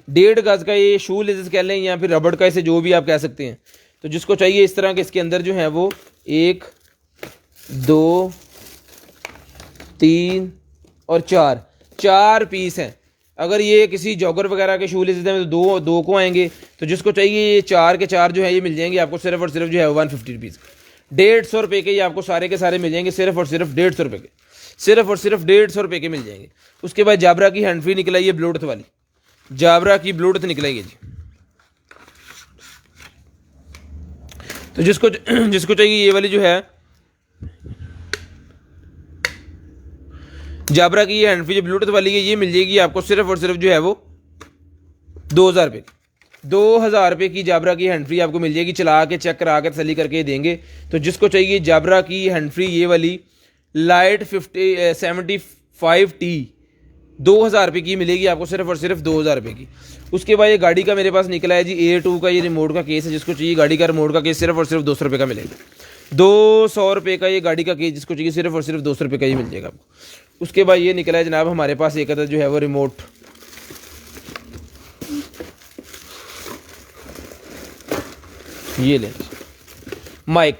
1.5 गज का ये शू लेजेस कह लें या फिर रबड़ का, इसे जो भी आप कह सकते हैं। तो जिसको चाहिए इस तरह के इसके अंदर जो है वो 1 2 3 और 4 पीस हैं। अगर ये किसी जॉगर वगैरह के शू लेजेस हैं तो दो को आएंगे। तो जिसको चाहिए ये 4 के 4 जो है ये मिल जाएंगे आपको सिर्फ और सिर्फ जो है 150 रुपीज़। 150 रुपये के ये आपको सारे के सारे मिल जाएंगे सिर्फ और सिर्फ 150 रुपये के, सिर्फ और सिर्फ 150 रुपये के मिल जाएंगे। उसके बाद जाबरा की हैंड फ्री निकलाई है, ब्लूटूथ वाली जाबरा की ब्लूटूथ निकलाई है जी। तो जिसको चाहिए ये वाली जो है जाबरा की ये हैंड फ्री जो ब्लूटूथ वाली है ये मिल जाएगी आपको सिर्फ और सिर्फ जो है वो 2000 रुपये की। 2000 रुपये की जाबरा की हैंड फ्री आपको मिल जाएगी। चला के चेक करा के तसल्ली करके देंगे। तो जिसको चाहिए जाबरा की हैंड फ्री ये वाली लाइट 75T 2000 रुपये की मिलेगी आपको सिर्फ और सिर्फ 2000 रुपये की। उसके बाद ये गाड़ी का मेरे पास निकला है जी A2 का ये रिमोट का केस है। जिसको चाहिए गाड़ी का रिमोट का केस सिर्फ और सिर्फ 200 रुपये का मिलेगा। 200 रुपये का ये गाड़ी का केस जिसको चाहिए सिर्फ और सिर्फ 200 रुपये का ही मिल जाएगा आपको। उसके बाद ये निकला है जनाब हमारे पास एक अदद जो है वो रिमोट, ये लें माइक।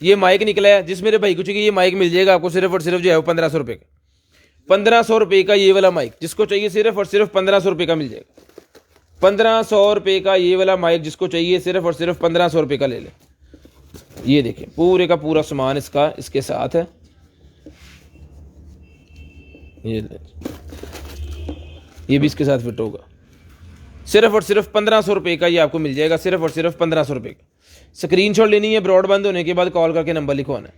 ये माइक निकला है, जिस मेरे भाई को चाहिए ये माइक मिल जाएगा आपको सिर्फ और सिर्फ जो है वो 1500 रुपये का। 1500 रुपये का ये वाला माइक जिसको चाहिए सिर्फ और सिर्फ 1500 रुपये का मिल जाएगा। 1500 रुपये का ये वाला माइक जिसको चाहिए सिर्फ और सिर्फ 1500 रुपये का ले लें। ये देखें पूरे का पूरा सामान इसका इसके साथ है। ये भी इसके साथ फिट होगा। सिर्फ और सिर्फ 1500 रुपये का ये आपको मिल जाएगा, सिर्फ और सिर्फ 1500 रुपये का। स्क्रीनशॉट लेनी है, ब्रॉडबैंड होने के बाद कॉल करके नंबर लिखवाना है।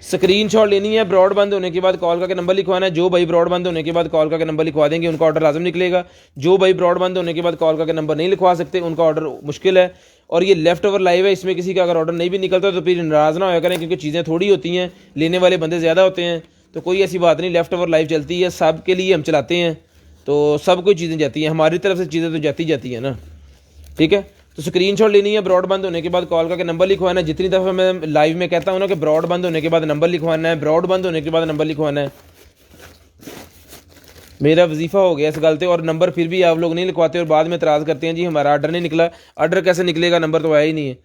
स्क्रीनशॉट लेनी है, ब्रॉडबैंड होने के बाद कॉल करके नंबर लिखवाना है। जो भाई ब्रॉडबैंड होने के बाद कॉल करके नंबर लिखवा देंगे उनका ऑर्डर लाजम निकलेगा। जो भाई ब्रॉडबैंड होने के बाद कॉल करके नंबर नहीं लिखवा सकते उनका ऑर्डर मुश्किल है। और ये लेफ्ट ओवर लाइव है, इसमें किसी का अगर ऑर्डर नहीं भी निकलता तो फिर नाराज़ ना होया करें, क्योंकि चीज़ें थोड़ी होती हैं, लेने वाले बंदे ज़्यादा होते हैं। तो कोई ऐसी बात नहीं, लेफ्ट ओवर लाइव चलती है, सब के लिए हम चलाते हैं। तो सब कोई चीज़ें जाती हैं, हमारी तरफ से चीज़ें तो जाती हैं ना, ठीक है। तो स्क्रीनशॉट लेनी है, ब्रॉड बंद होने के बाद कॉल करके नंबर लिखवाना है। जितनी दफ़ा मैं लाइव में कहता हूँ ना कि ब्रॉड बंद होने के बाद नंबर लिखवाना है, ब्रॉड बंद होने के बाद नंबर लिखवाना है, मेरा वजीफ़ा हो गया इस गलते। और नंबर फिर भी आप लोग नहीं लिखवाते और बाद में एतराज़ करते हैं जी हमारा आर्डर नहीं निकला। आर्डर कैसे निकलेगा, नंबर तो आया ही नहीं है।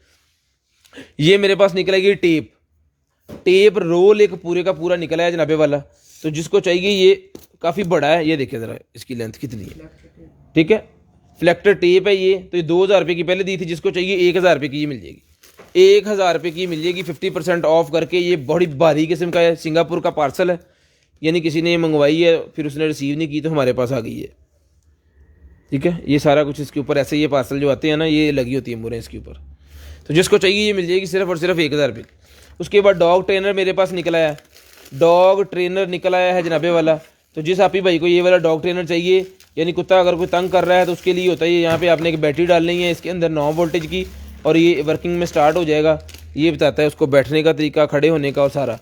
ये मेरे पास निकलेगी टेप रोल एक पूरे का पूरा निकला है जनाबे वाला। तो जिसको चाहिए, ये काफ़ी बड़ा है, ये देखिए ज़रा इसकी लेंथ कितनी है, ठीक है। फ्लेक्टर टेप है ये। तो ये 2000 रुपये की पहले दी थी, जिसको चाहिए 1000 रुपये की ये मिल जाएगी, 1000 रुपये की मिल जाएगी 50% ऑफ करके। ये बड़ी भारी किस्म का है, सिंगापुर का पार्सल है, यानी किसी ने मंगवाई है फिर उसने रिसीव नहीं की तो हमारे पास आ गई है, ठीक है। ये सारा कुछ इसके ऊपर ऐसे, ये पार्सल जो आते हैं ना ये लगी होती है मुहरें इसके ऊपर। तो जिसको चाहिए ये मिल जाएगी सिर्फ और सिर्फ 1000 रुपये। उसके बाद डॉग ट्रेनर मेरे पास निकला है, डॉग ट्रेनर निकल आया है जनाबे वाला। तो जिस आप ही भाई को ये वाला डॉग ट्रेनर चाहिए, यानी कुत्ता अगर कोई तंग कर रहा है तो उसके लिए होता है ये। यहाँ पे आपने एक बैटरी डालनी है इसके अंदर 9 वोल्टेज की, और ये वर्किंग में स्टार्ट हो जाएगा। ये बताता है उसको बैठने का तरीका, खड़े होने का और सारा,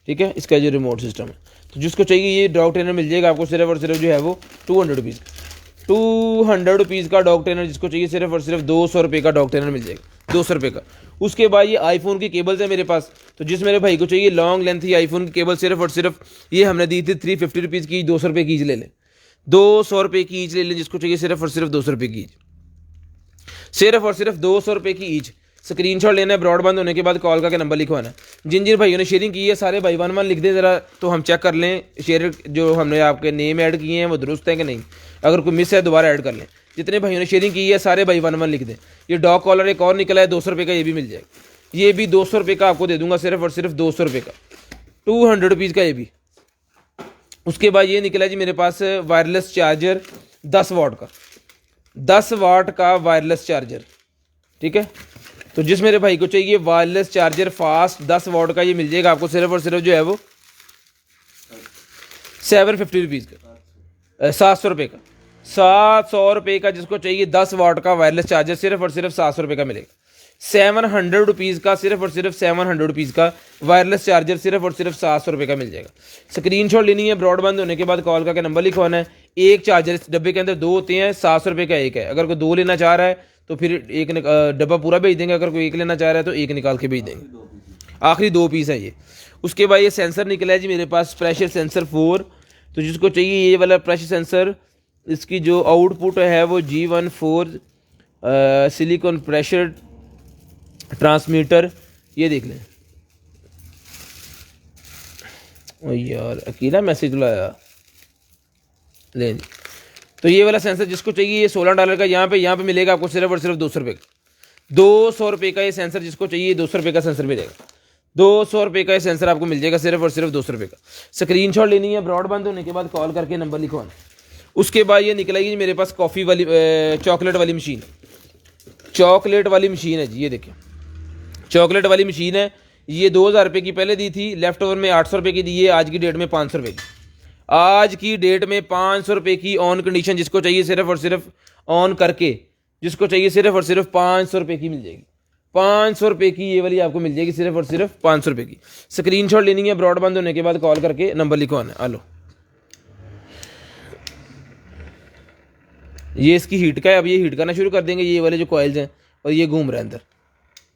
ठीक है। इसका जो रिमोट सिस्टम है। तो जिसको चाहिए ये डॉग ट्रेनर मिल जाएगा आपको सिर्फ और सिर्फ जो है वो 200 रुपीज़, 200 रुपीज़ का डॉग ट्रेनर। जिसको चाहिए सिर्फ और सिर्फ 200 रुपये का डॉग ट्रेनर मिल जाएगा, 200 रुपये का। उसके बाद ये आईफोन की केबल्स है मेरे पास। तो जिस मेरे भाई को चाहिए लॉन्ग लेंथ की आईफोन की केबल, सिर्फ और सिर्फ ये हमने दी थी 350 रुपीज़ की, 200 रुपये की ईच ले लें, 200 रुपये की ईच ले लें। जिसको चाहिए सिर्फ और सिर्फ 200 रुपये की ईच, सिर्फ और सिर्फ 200 रुपये की ईच। स्क्रीनशॉट लेना है, ब्रॉड बंद होने के बाद कॉल करके नंबर लिखवाना है। जिन जिन भाइयों ने शेयरिंग की है सारे भाई 1 1 लिख दें ज़रा, तो हम चेक कर लें शेयर जो हमने आपके नेम ऐड किए हैं वो दुरुस्त हैं कि नहीं। अगर कोई मिस है दोबारा ऐड कर लें। जितने भाइयों ने शेयरिंग की है सारे भाई 1 1 लिख दें। ये डॉग कॉलर एक और निकला है 200 रुपये का, ये भी मिल जाएगा। ये भी 200 रुपये का आपको दे दूंगा, सिर्फ और सिर्फ 200 रुपये का, 200 रुपीज़ का ये भी। उसके बाद ये निकला जी मेरे पास वायरलेस चार्जर 10 वाट का, 10 वाट का वायरलेस चार्जर, ठीक है। तो जिस मेरे भाई को चाहिए वायरलेस चार्जर फास्ट 10 वाट का, ये मिल जाएगा आपको सिर्फ और सिर्फ जो है वो 750 रुपीज़ का, 700 रुपये का, 700 रुपये का। जिसको चाहिए 10 वाट का वायरलेस चार्जर सिर्फ और सिर्फ 700 रुपये का मिलेगा। 700 रुपीज़ का, सिर्फ और सिर्फ 700 रुपीज़ का वायरलेस चार्जर सिर्फ और सिर्फ 700 रुपये का मिल जाएगा। स्क्रीनशॉट लेनी है, ब्रॉड बंद होने के बाद कॉल करके नंबर लिखवाना है। एक चार्जर इस डब्बे के अंदर 2 होते हैं, 700 रुपये का एक है। अगर कोई 2 लेना चाह रहा है तो फिर एक डब्बा पूरा भेज देंगे, अगर कोई एक लेना चाह रहा है तो एक निकाल के भेज देंगे। आखिरी 2 पीस है ये। उसके बाद ये सेंसर निकला है जी मेरे पास, प्रेशर सेंसर 4। तो जिसको चाहिए ये वाला प्रेशर सेंसर, इसकी जो आउटपुट है वो G14 सिलिकॉन प्रेशर ट्रांसमीटर, ये देख लें। ओ यार अकेला मैसेज लाया ले। तो ये वाला सेंसर जिसको चाहिए ये $16 का यहाँ पे मिलेगा आपको सिर्फ और सिर्फ 200 रुपये का, 200 रुपये का ये सेंसर। जिसको चाहिए 200 रुपये का सेंसर मिलेगा, 200 रुपये का ये सेंसर आपको मिल जाएगा सिर्फ और सिर्फ 200 रुपये का। स्क्रीनशॉट लेनी है, ब्रॉड बंद होने के बाद कॉल करके नंबर लिखवाना। उसके बाद ये निकलेगी मेरे पास कॉफ़ी वाली चॉकलेट वाली मशीन, चॉकलेट वाली मशीन है जी। ये देखिए चॉकलेट वाली मशीन है, ये 2000 रुपये की पहले दी थी, लेफ्ट ओवर में 800 रुपये की दी है, आज की डेट में 500 रुपये की, आज की डेट में 500 रुपये की ऑन कंडीशन। जिसको चाहिए सिर्फ और सिर्फ ऑन करके, जिसको चाहिए सिर्फ और सिर्फ 500 रुपये की मिल जाएगी, 500 रुपये की ये वाली आपको मिल जाएगी सिर्फ और सिर्फ 500 रुपये की। स्क्रीनशॉट लेनी है, ब्रॉड बंद होने के बाद कॉल करके नंबर लिखवाना है। आलो ये इसकी हीट का है, अब ये हीट करना शुरू कर देंगे ये वाले जो कॉइल्स हैं, और ये घूम रहा है अंदर,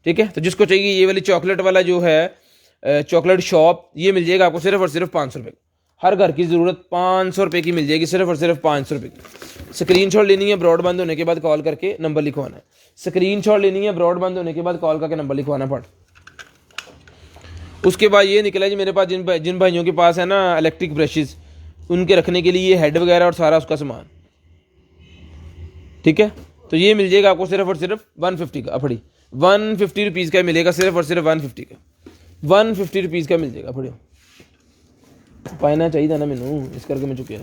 ठीक है। तो जिसको चाहिए ये वाली चॉकलेट वाला जो है चॉकलेट शॉप, ये मिल जाएगा आपको सिर्फ और सिर्फ 500 रुपये का। हर घर की ज़रूरत 500 रुपये की मिल जाएगी, सिर्फ और सिर्फ 500 रुपये की। स्क्रीनशॉट लेनी है, ब्रॉड बंद होने के बाद कॉल करके नंबर लिखवाना है। स्क्रीनशॉट लेनी है, ब्रॉड बंद होने के बाद कॉल करके नंबर लिखवाना पड़। उसके बाद ये निकला जी मेरे पास जिन भाइयों के पास है ना इलेक्ट्रिक ब्रशेज़, उनके रखने के लिए हेड वगैरह और सारा उसका सामान, ठीक है। तो ये मिल जाएगा आपको सिर्फ और सिर्फ 150 का, अफड़ी 150 रुपीज़ का मिलेगा, सिर्फ और सिर्फ 150 का, 150 रुपीज़ का मिल जाएगा। अफड़ी पाना चाहिए ना मैनू, इस करके मैं चुकिया।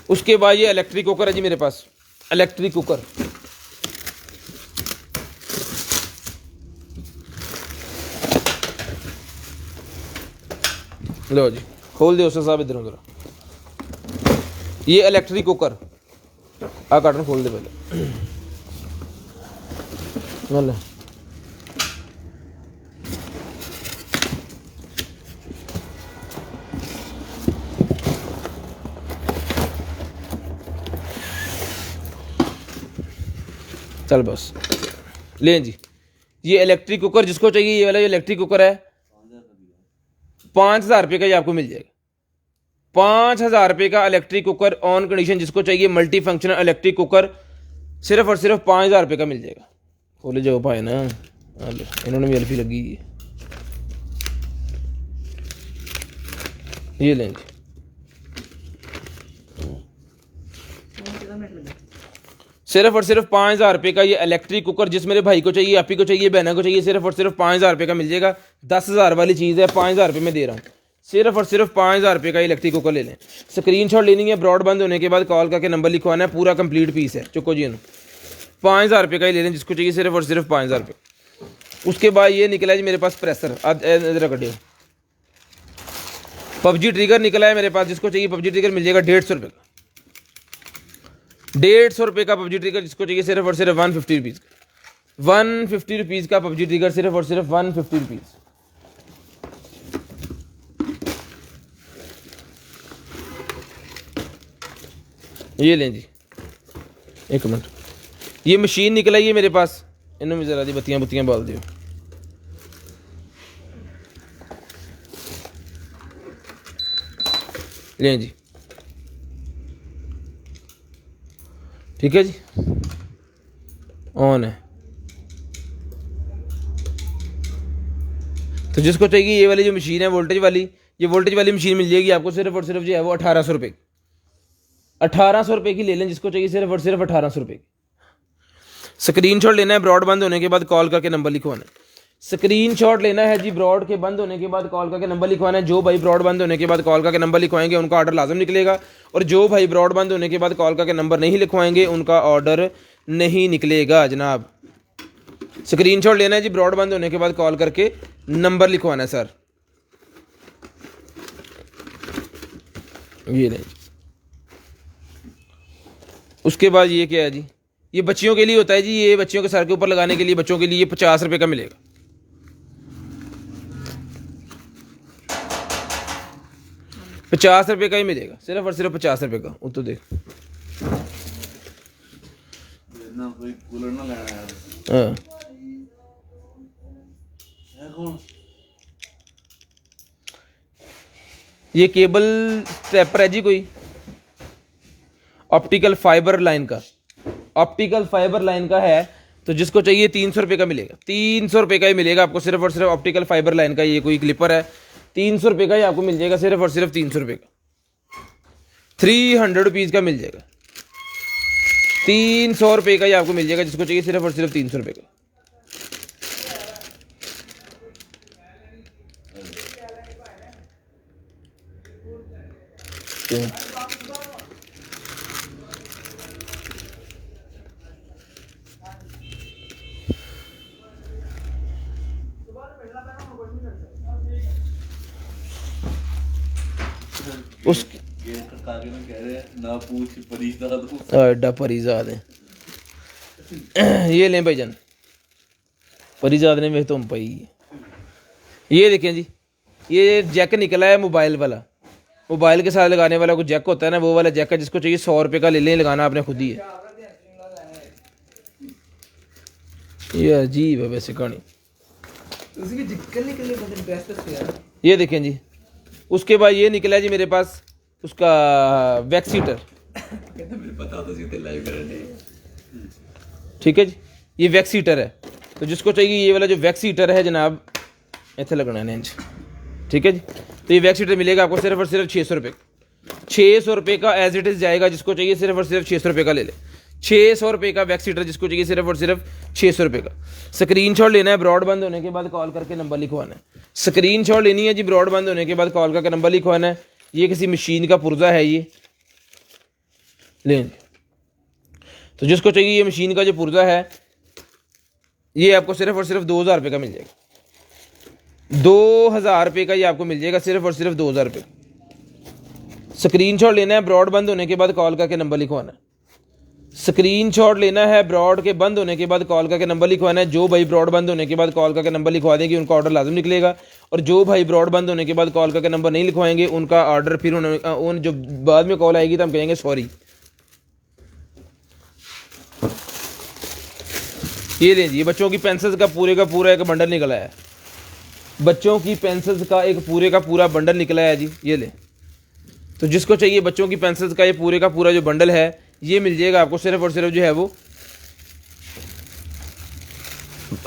उसके बाद ये इलेक्ट्रिक कुकर है जी मेरे पास, इलेक्ट्रिक कुकर, लो जी खोल दो साहब इधर उधर। ये इलेक्ट्रिक कुकर आ कार्टन खोल दे पहले। चल बस लें जी। ये इलेक्ट्रिक कुकर जिसको चाहिए, ये वाला जो इलेक्ट्रिक कुकर है 5,000 रुपये का ये आपको मिल जाएगा। 5,000 रुपये का इलेक्ट्रिक कुकर ऑन कंडीशन जिसको चाहिए, मल्टी फंक्शनल इलेक्ट्रिक कुकर सिर्फ और सिर्फ 5,000 रुपये का मिल जाएगा। खोले जाओ भाई ना, इन्होंने भी अल्फी लगी है। ये लेंगे सिर्फ और सिर्फ 5,000 रुपये का ये इलेक्ट्रिक कुकर, जिस मेरे भाई को चाहिए, आप ही को चाहिए, बहना को चाहिए, सिर्फ और सिर्फ 5,000 रुपये का मिल जाएगा। 10,000 वाली चीज़ है, 5,000 रुपये में दे रहा हूँ। सिर्फ और सिर्फ 5,000 रुपये का इलेक्ट्रिक कुकर ले लें। स्क्रीनशॉट लेनी है, ब्रॉड बंद होने के बाद कॉल करके नंबर लिखवाना है, पूरा कंप्लीट पीस है। चुको जी 5,000 रुपये का ही ले लें जिसको चाहिए, सिर्फ और सिर्फ 5,000 रुपये। उसके बाद ये निकला है जी मेरे पास प्रेसर, इधर कटियो पबजी ट्रिगर निकला है मेरे पास, जिसको चाहिए पबजी ट्रिगर मिल जाएगा 150 रुपये का। 150 रुपये का पबजी ट्रिगर जिसको चाहिए, सिर्फ और सिर्फ 150 रुपीज़ का। 150 रुपीज़ का पबजी ट्रिगर, सिर्फ और सिर्फ 150 रुपीज़। ये लें जी, एक मिनट। ये मशीन निकल आई है मेरे पास, इन्होंने ज़रा दी बत्तियाँ बुत्तियाँ बाल दियो। लें जी, ठीक है जी, ऑन है। तो जिसको चाहिए ये वाली जो मशीन है वोल्टेज वाली, ये वोल्टेज वाली मशीन मिल जाएगी आपको, सिर्फ और सिर्फ जो है वो 1,800 रुपये। 1,800 रुपये की ले लें जिसको चाहिए, सिर्फ और सिर्फ 1,800 रुपये की। स्क्रीनशॉट लेना है, ब्रॉड बंद होने के बाद कॉल करके नंबर लिखवाना है। स्क्रीनशॉट लेना है जी, ब्रॉड के बंद होने के बाद कॉल करके नंबर लिखवाना है। जो भाई ब्रॉड बंद होने के बाद कॉल करके नंबर लिखवाएंगे उनका ऑर्डर लाजम निकलेगा, और जो भाई ब्रॉड बंद होने के बाद कॉल करके नंबर नहीं लिखवाएंगे उनका ऑर्डर नहीं निकलेगा जनाब। स्क्रीनशॉट लेना है जी, ब्रॉड बंद होने के बाद कॉल करके नंबर लिखवाना है सर। ये नहीं, उसके बाद ये क्या है जी, ये बच्चियों के लिए होता है जी, ये बच्चियों के सर के ऊपर लगाने के लिए, बच्चों के लिए 50 रुपये का मिलेगा। 50 रुपये का ही मिलेगा, सिर्फ और सिर्फ 50 रुपये का। वो तो देख कोई कूलर ना लेना यार। हाँ ये केबल स्टेपर है जी, कोई ऑप्टिकल फाइबर लाइन का, ऑप्टिकल फाइबर लाइन का है। तो जिसको चाहिए 300 रुपये का मिलेगा, 300 रुपये का ही मिलेगा आपको, सिर्फ और सिर्फ ऑप्टिकल फाइबर लाइन का। ये कोई क्लिपर है, 300 रुपये का ही आपको मिल जाएगा, सिर्फ और सिर्फ 300 रुपये का। 300 रुपीज़ का मिल जाएगा, 300 रुपये का ही आपको मिल जाएगा जिसको चाहिए, सिर्फ और सिर्फ 300 रुपये का। उस एडा परीजाद है। ये लें भाईजान, परीजाद ने तुम पाई। ये देखें जी, ये जैक निकला है मोबाइल वाला, मोबाइल के साथ लगाने वाला कोई जैक होता है ना, वो वाला जैक है। जिसको चाहिए 100 रुपये का ले लें, लगाना आपने खुद ही है। ये अजीब है वैसे कहानी। ये देखें जी, उसके बाद ये निकला है जी मेरे पास उसका वैक्स हीटर। ठीक है जी, ये वैक्स हीटर है। तो जिसको चाहिए ये वाला जो वैक्स हीटर है जनाब, इतने लगना है इंच। ठीक है जी, तो ये वैक्स हीटर मिलेगा आपको सिर्फ और सिर्फ 600 रुपये। 600 रुपये का एज इट इज़ जाएगा। जिसको चाहिए सिर्फ और सिर्फ 600 रुपये का ले ले। 600 रुपये का वैक्स हीटर जिसको चाहिए, सिर्फ और सिर्फ 600 रुपये का। स्क्रीनशॉट लेना है, ब्रॉड बंद होने के बाद कॉल करके नंबर लिखवाना है। स्क्रीनशॉट लेनी है जी, ब्रॉड बंद होने के बाद कॉल करके नंबर लिखवाना है। ये किसी मशीन का पुर्जा है, ये लें। तो जिसको चाहिए ये मशीन का जो पुर्जा है, ये आपको सिर्फ और सिर्फ 2,000 रुपये का मिल जाएगा। 2,000 रुपये का ये आपको मिल जाएगा, सिर्फ और सिर्फ 2,000 रुपये। स्क्रीनशॉट लेना है, ब्रॉड बंद होने के बाद कॉल करके नंबर लिखवाना है। स्क्रीनशॉट लेना है, ब्रॉड के बंद होने के बाद कॉल करके नंबर लिखवाना है। जो भाई ब्रॉड बंद होने के बाद कॉल करके नंबर लिखवा देंगे उनका ऑर्डर लाजम निकलेगा, और जो भाई ब्रॉड बंद होने के बाद कॉल करके नंबर नहीं लिखवाएंगे उनका ऑर्डर फिर उन जो बाद में कॉल आएगी तो हम कहेंगे सॉरी। ये लीजिए, बच्चों की पेंसिल्स का पूरा एक बंडल निकला है। बच्चों की पेंसिल्स का एक पूरे का पूरा बंडल निकला है जी, ये ले। तो जिसको चाहिए बच्चों की पेंसिल्स का ये पूरे का पूरा जो बंडल है ये मिल जाएगा आपको सिर्फ और सिर्फ जो है वो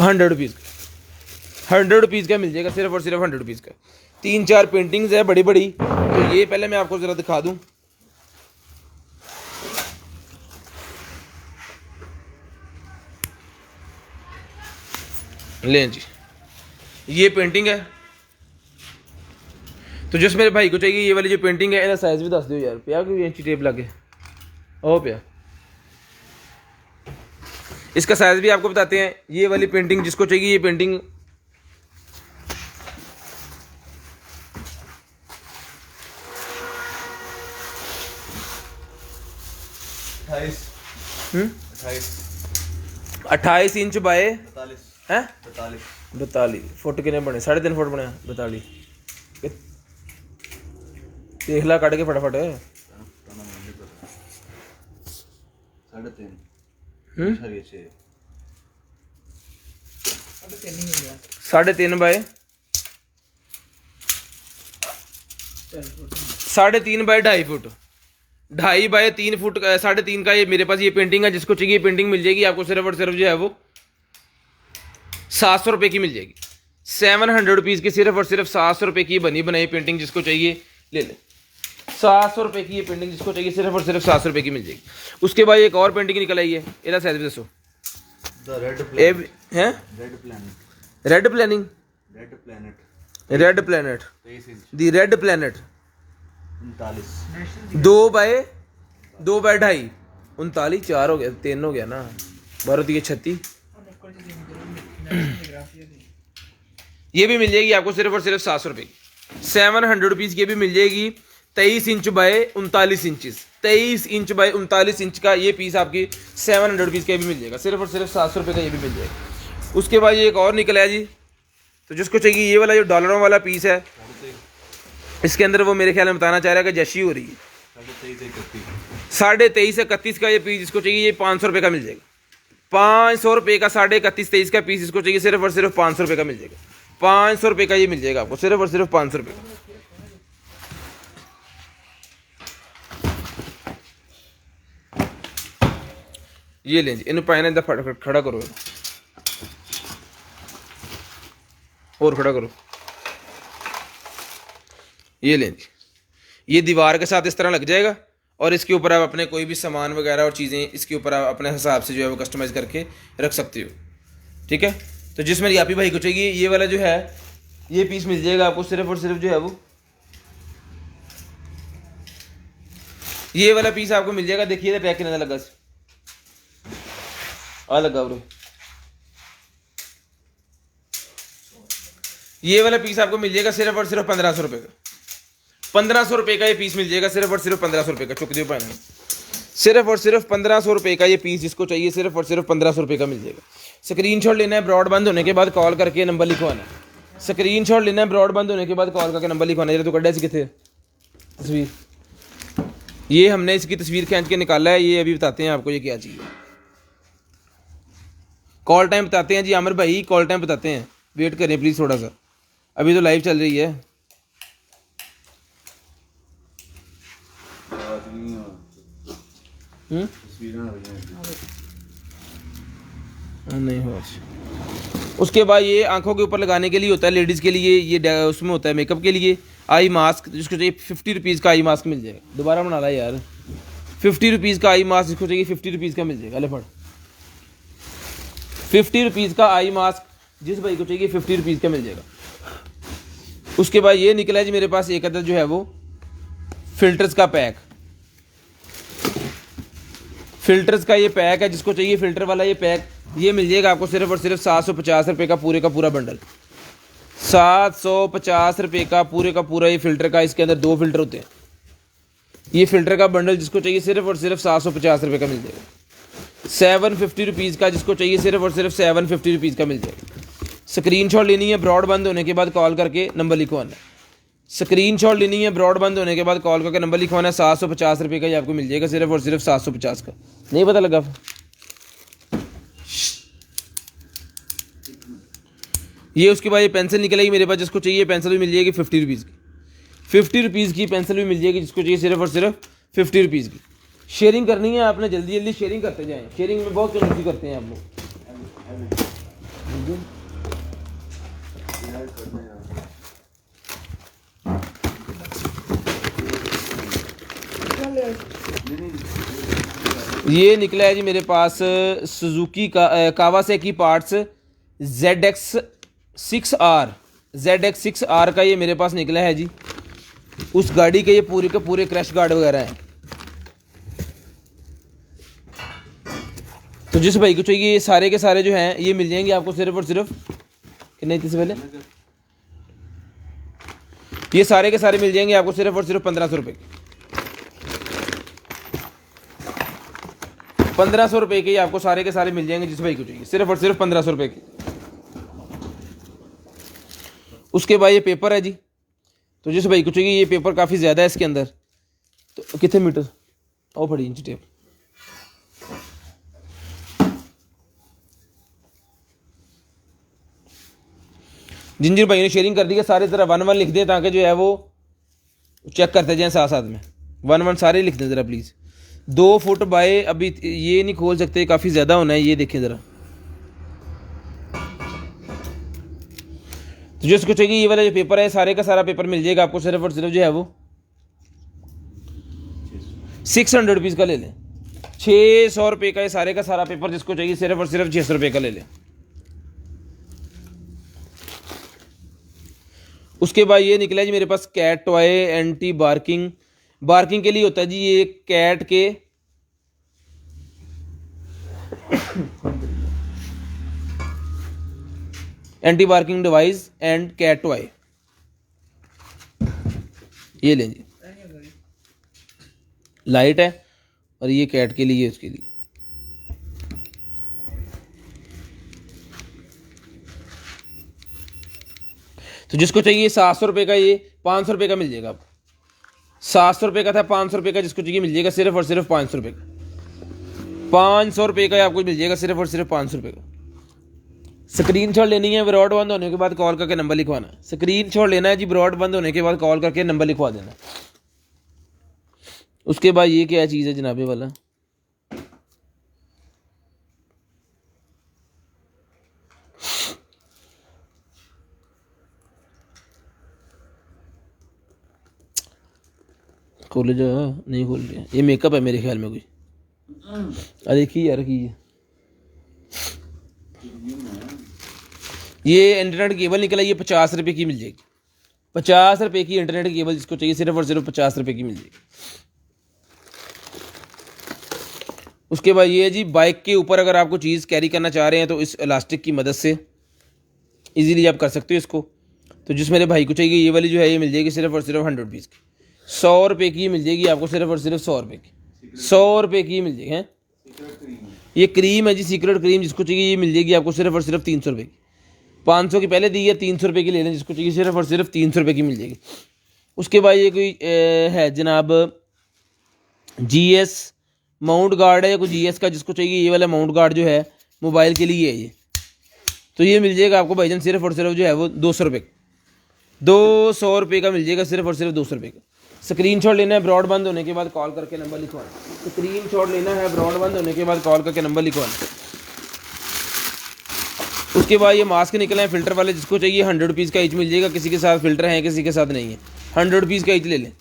100 रुपीज़ का। 100 रुपीज़ का मिल जाएगा, सिर्फ और सिर्फ 100 रुपीज़ का। 3-4 पेंटिंग्स है बड़ी बड़ी, तो ये पहले मैं आपको ज़रा दिखा दूँ। लें जी, ये पेंटिंग है। तो जिस मेरे भाई को चाहिए ये वाली जो पेंटिंग है, इन्हें साइज भी दस दो यार, पिया कोई इंची टेप लगे ओ पिया। इसका साइज भी आपको बताते हैं। ये वाली पेंटिंग जिसको चाहिए, ये पेंटिंग 28 इंच बाय 42 फुट कितने बने? 3.5 फुट बने 42। देख ला कट के फटाफट। 3.5 by 3.5 by 2.5 foot, 2.5 by 3 foot 3.5 का ये मेरे पास ये पेंटिंग है। जिसको चाहिए पेंटिंग मिल जाएगी आपको सिर्फ और सिर्फ जो है वो 700 रुपये की मिल जाएगी। 700 रुपीज़ की सिर्फ और सिर्फ 700 रुपये की बनी बनाई पेंटिंग जिसको चाहिए ले ले। 700 रुपये की ये पेंटिंग जिसको चाहिए सिर्फ और सिर्फ 700 रुपये की मिल जाएगी। उसके बाद एक और पेंटिंग निकल आई है, ਇਹਦਾ साइज भी दसो। रेड प्लैनेट दी रेड प्लैनेट 2 बाय 2.5 39 4 हो गया, 3 हो गया ना, 12 36। ये भी मिल जाएगी आपको सिर्फ और सिर्फ 700 रुपये की। 700 रुपीज़ की भी मिल जाएगी। 23 inch by 39 inches, 23 inch by 39 inch का ये पीस आपकी 700 रुपीज़ का भी मिल जाएगा, सिर्फ और सिर्फ 700 रुपये का ये भी मिल जाएगा। उसके बाद ये एक और निकला है जी, तो जिसको चाहिए ये वाला जो डॉलरों वाला पीस है, इसके अंदर वो मेरे ख्याल में बताना चाह रहा है कि जशी हो रही है। 23.5 से 31 का ये पीस जिसको चाहिए ये 500 रुपये का मिल जाएगा। 500 रुपये का 31.5-23 का पीस जिसको चाहिए सिर्फ और सिर्फ 500 रुपये का मिल जाएगा। 500 रुपये का ये मिल जाएगा आपको सिर्फ और सिर्फ 500 रुपये का। ये लें जी, इन पाए ना फटाफट खड़ा करो और खड़ा करो। ये लें जी, ये दीवार के साथ इस तरह लग जाएगा और इसके ऊपर आप अपने कोई भी सामान वगैरह और चीज़ें इसके ऊपर आप अपने हिसाब से जो है वो कस्टमाइज़ करके रख सकते हो। ठीक है, तो जिसमें यापी भाई को चाहिए ये वाला जो है ये पीस मिल जाएगा आपको सिर्फ और सिर्फ जो है वो ये वाला पीस आपको मिल जाएगा। देखिए पैक कितना लगा, आ लगा ब्रो। ये वाला पीस आपको मिल जाएगा सिर्फ और सिर्फ 1500 रुपये का। 1500 रुपये का ये पीस मिल जाएगा सिर्फ और सिर्फ 1500 रुपये का। चुक दियो पानी, सिर्फ और सिर्फ 1500 रुपये का ये पीस जिसको चाहिए सिर्फ और सिर्फ 1500 रुपये का मिल जाएगा। स्क्रीनशॉट लेना है, ब्रॉड बंद होने के बाद कॉल करके नंबर लिखवाना है। स्क्रीनशॉट लेना है, ब्रॉड बंद होने के बाद कॉल करके नंबर लिखवाना है। तो कड्डा सी कितने तस्वीर, ये हमने इसकी तस्वीर खींच के निकाला है। ये अभी बताते हैं आपको ये क्या चाहिए। कॉल टाइम बताते हैं जी आमिर भाई, कॉल टाइम बताते हैं। वेट करें प्लीज़ थोड़ा सा, अभी तो लाइव चल रही है। नहीं हो। उसके बाद ये आंखों के ऊपर लगाने के लिए होता है लेडीज़ के लिए, ये उसमें होता है मेकअप के लिए। आई मास्क जिसको चाहिए 50 रुपीज़ का आई मास्क मिल जाएगा। दोबारा बना ला यार, 50 रुपीज़ का आई मास्क जिसको चाहिए 50 रुपीज़ का मिल जाएगा। ले फट, 50 रुपीज़ का आई मास्क जिस भाई को चाहिए 50 रुपीज़ का मिल जाएगा। उसके बाद ये निकला है जी मेरे पास एक अदर जो है वो फिल्टर्स का पैक। फिल्टर्स का ये पैक है, जिसको चाहिए फिल्टर वाला ये पैक ये मिल जाएगा आपको सिर्फ और सिर्फ 750 रुपये का पूरा बंडल। 750 रुपये का पूरा ये फिल्टर का। इसके अंदर 2 फिल्टर होते हैं। ये फिल्टर का बंडल जिसको चाहिए सिर्फ और सिर्फ 750 रुपये का मिल जाएगा। 750 रुपीज़ का जिसको चाहिए सिर्फ और सिर्फ 750 रुपीज़ का मिल जाएगा। स्क्रीनशॉट लेनी है, ब्रॉड बंद होने के बाद कॉल करके नंबर लिखवाना है। स्क्रीनशॉट लेनी है, ब्रॉड बंद होने के बाद कॉल करके नंबर लिखवाना है। 750 रुपये का ये आपको मिल जाएगा सिर्फ और सिर्फ 750 का। नहीं पता लगा? ये उसके बाद ये पेंसिल निकलेगी मेरे पास, जिसको चाहिए पेंसिल भी मिल जाएगी 50 रुपीज़ की। 50 रुपीज़ की पेंसिल भी मिल जाएगी जिसको चाहिए सिर्फ और सिर्फ 50 रुपीज़ की। शेयरिंग करनी है आपने, जल्दी जल्दी शेयरिंग करते जाएं। शेयरिंग में बहुत कंजूसी करते हैं आप लोग। ये निकला है जी मेरे पास सुजुकी का कावासाकी पार्ट्स ZX6R का ये मेरे पास निकला है जी। उस गाड़ी के ये पूरे के पूरे क्रैश गार्ड वगैरह हैं। तो जिस भाई को चाहिए ये सारे के सारे जो हैं ये मिल जाएंगे आपको सिर्फ और सिर्फ कितने से पहले, ये सारे के सारे मिल जाएंगे आपको सिर्फ और सिर्फ 1500 रुपये के। 1500 रुपये के आपको सारे के सारे मिल जाएंगे जिस भाई को चाहिए सिर्फ और सिर्फ 1500 रुपये के। उसके बाद ये पेपर है जी। तो जिस भाई को चाहिए ये पेपर काफ़ी ज़्यादा है इसके अंदर। तो कितने मीटर और बड़ी इंच टेप, जिन भाई ने शेयरिंग कर दी है सारे तरह 1-1 लिख दें ताकि जो है वो चेक करते जाएं साथ साथ में। 1-1 सारे लिख दें ज़रा प्लीज़। 2 फुट बाय, अभी ये नहीं खोल सकते, काफ़ी ज़्यादा होना है, ये देखें ज़रा। तो जिसको चाहिए ये वाला जो पेपर है सारे का सारा पेपर मिल जाएगा आपको सिर्फ और सिर्फ जो है वो 600 रुपीज़ का ले लें। 600 रुपये का ये सारे का सारा पेपर जिसको चाहिए सिर्फ और सिर्फ 600 रुपये का ले लें। उसके बाद ये निकला जी मेरे पास cat toy anti barking. Barking के लिए होता है जी ये कैट के anti barking device and cat toy, ये लें जी। लाइट है और ये कैट के लिए, उसके लिए। तो जिसको चाहिए 700 रुपये का ये 500 रुपये का मिल जाएगा आपको। 700 रुपये का था, 500 रुपये का जिसको चाहिए मिल जाएगा सिर्फ और सिर्फ 500 रुपये का। 500 रुपये का आपको मिल जाएगा सिर्फ और सिर्फ 500 रुपये का। स्क्रीनशॉट लेनी है, ब्रॉड बंद होने के बाद कॉल करके नंबर लिखवाना है। स्क्रीनशॉट लेना है जी, ब्रॉड बंद होने के बाद कॉल करके नंबर लिखवा देना। उसके बाद ये क्या चीज़ है जनाबे वाला, खोले जा, नहीं खोल रहा। ये मेकअप है मेरे ख्याल में कोई। अरे देखिए यार की ये इंटरनेट केबल निकला, ये 50 रुपये की मिल जाएगी। 50 रुपये की इंटरनेट केबल जिसको चाहिए सिर्फ और सिर्फ 50 रुपये की मिल जाएगी। उसके बाद ये है जी बाइक के ऊपर अगर आपको चीज़ कैरी करना चाह रहे हैं तो इस इलास्टिक की मदद से इजीली आप कर सकते हो इसको। तो जिस मेरे भाई को चाहिए ये वाली जो है ये मिल जाएगी सिर्फ और सिर्फ 100 रुपीज़ की। 100 रुपये की मिल जाएगी आपको सिर्फ और सिर्फ 100 रुपये की। 100 रुपये की मिल जाएगी। हैं ये क्रीम है जी, सीक्रेट क्रीम, जिसको चाहिए ये मिल जाएगी आपको सिर्फ और सिर्फ 300 रुपये की। 500 की पहले दी है, 300 रुपये की ले लें, जिसको चाहिए सिर्फ और सिर्फ 300 रुपये की मिल जाएगी। उसके बाद ये कोई है जनाब GS माउंट गार्ड है या कोई GS का, जिसको चाहिए ये वाला माउंट गार्ड जो है मोबाइल के लिए है ये। तो ये मिल जाएगा आपको भाईजान सिर्फ और सिर्फ जो है वो 200 रुपये, 200 रुपये का मिल जाएगा सिर्फ और सिर्फ 200 रुपये का। स्क्रीनशॉट लेना है, ब्रॉड बंद होने के बाद कॉल करके नंबर लिखवाना। स्क्रीनशॉट लेना है, ब्रॉड बंद होने के बाद कॉल करके नंबर लिखवाना। उसके बाद ये मास्क निकले हैं फिल्टर वाले, जिसको चाहिए 100 रुपीज़ का ईच मिल जाएगा। किसी के साथ फिल्टर है, किसी के साथ नहीं है, 100 रुपीज़ का ईच ले लें।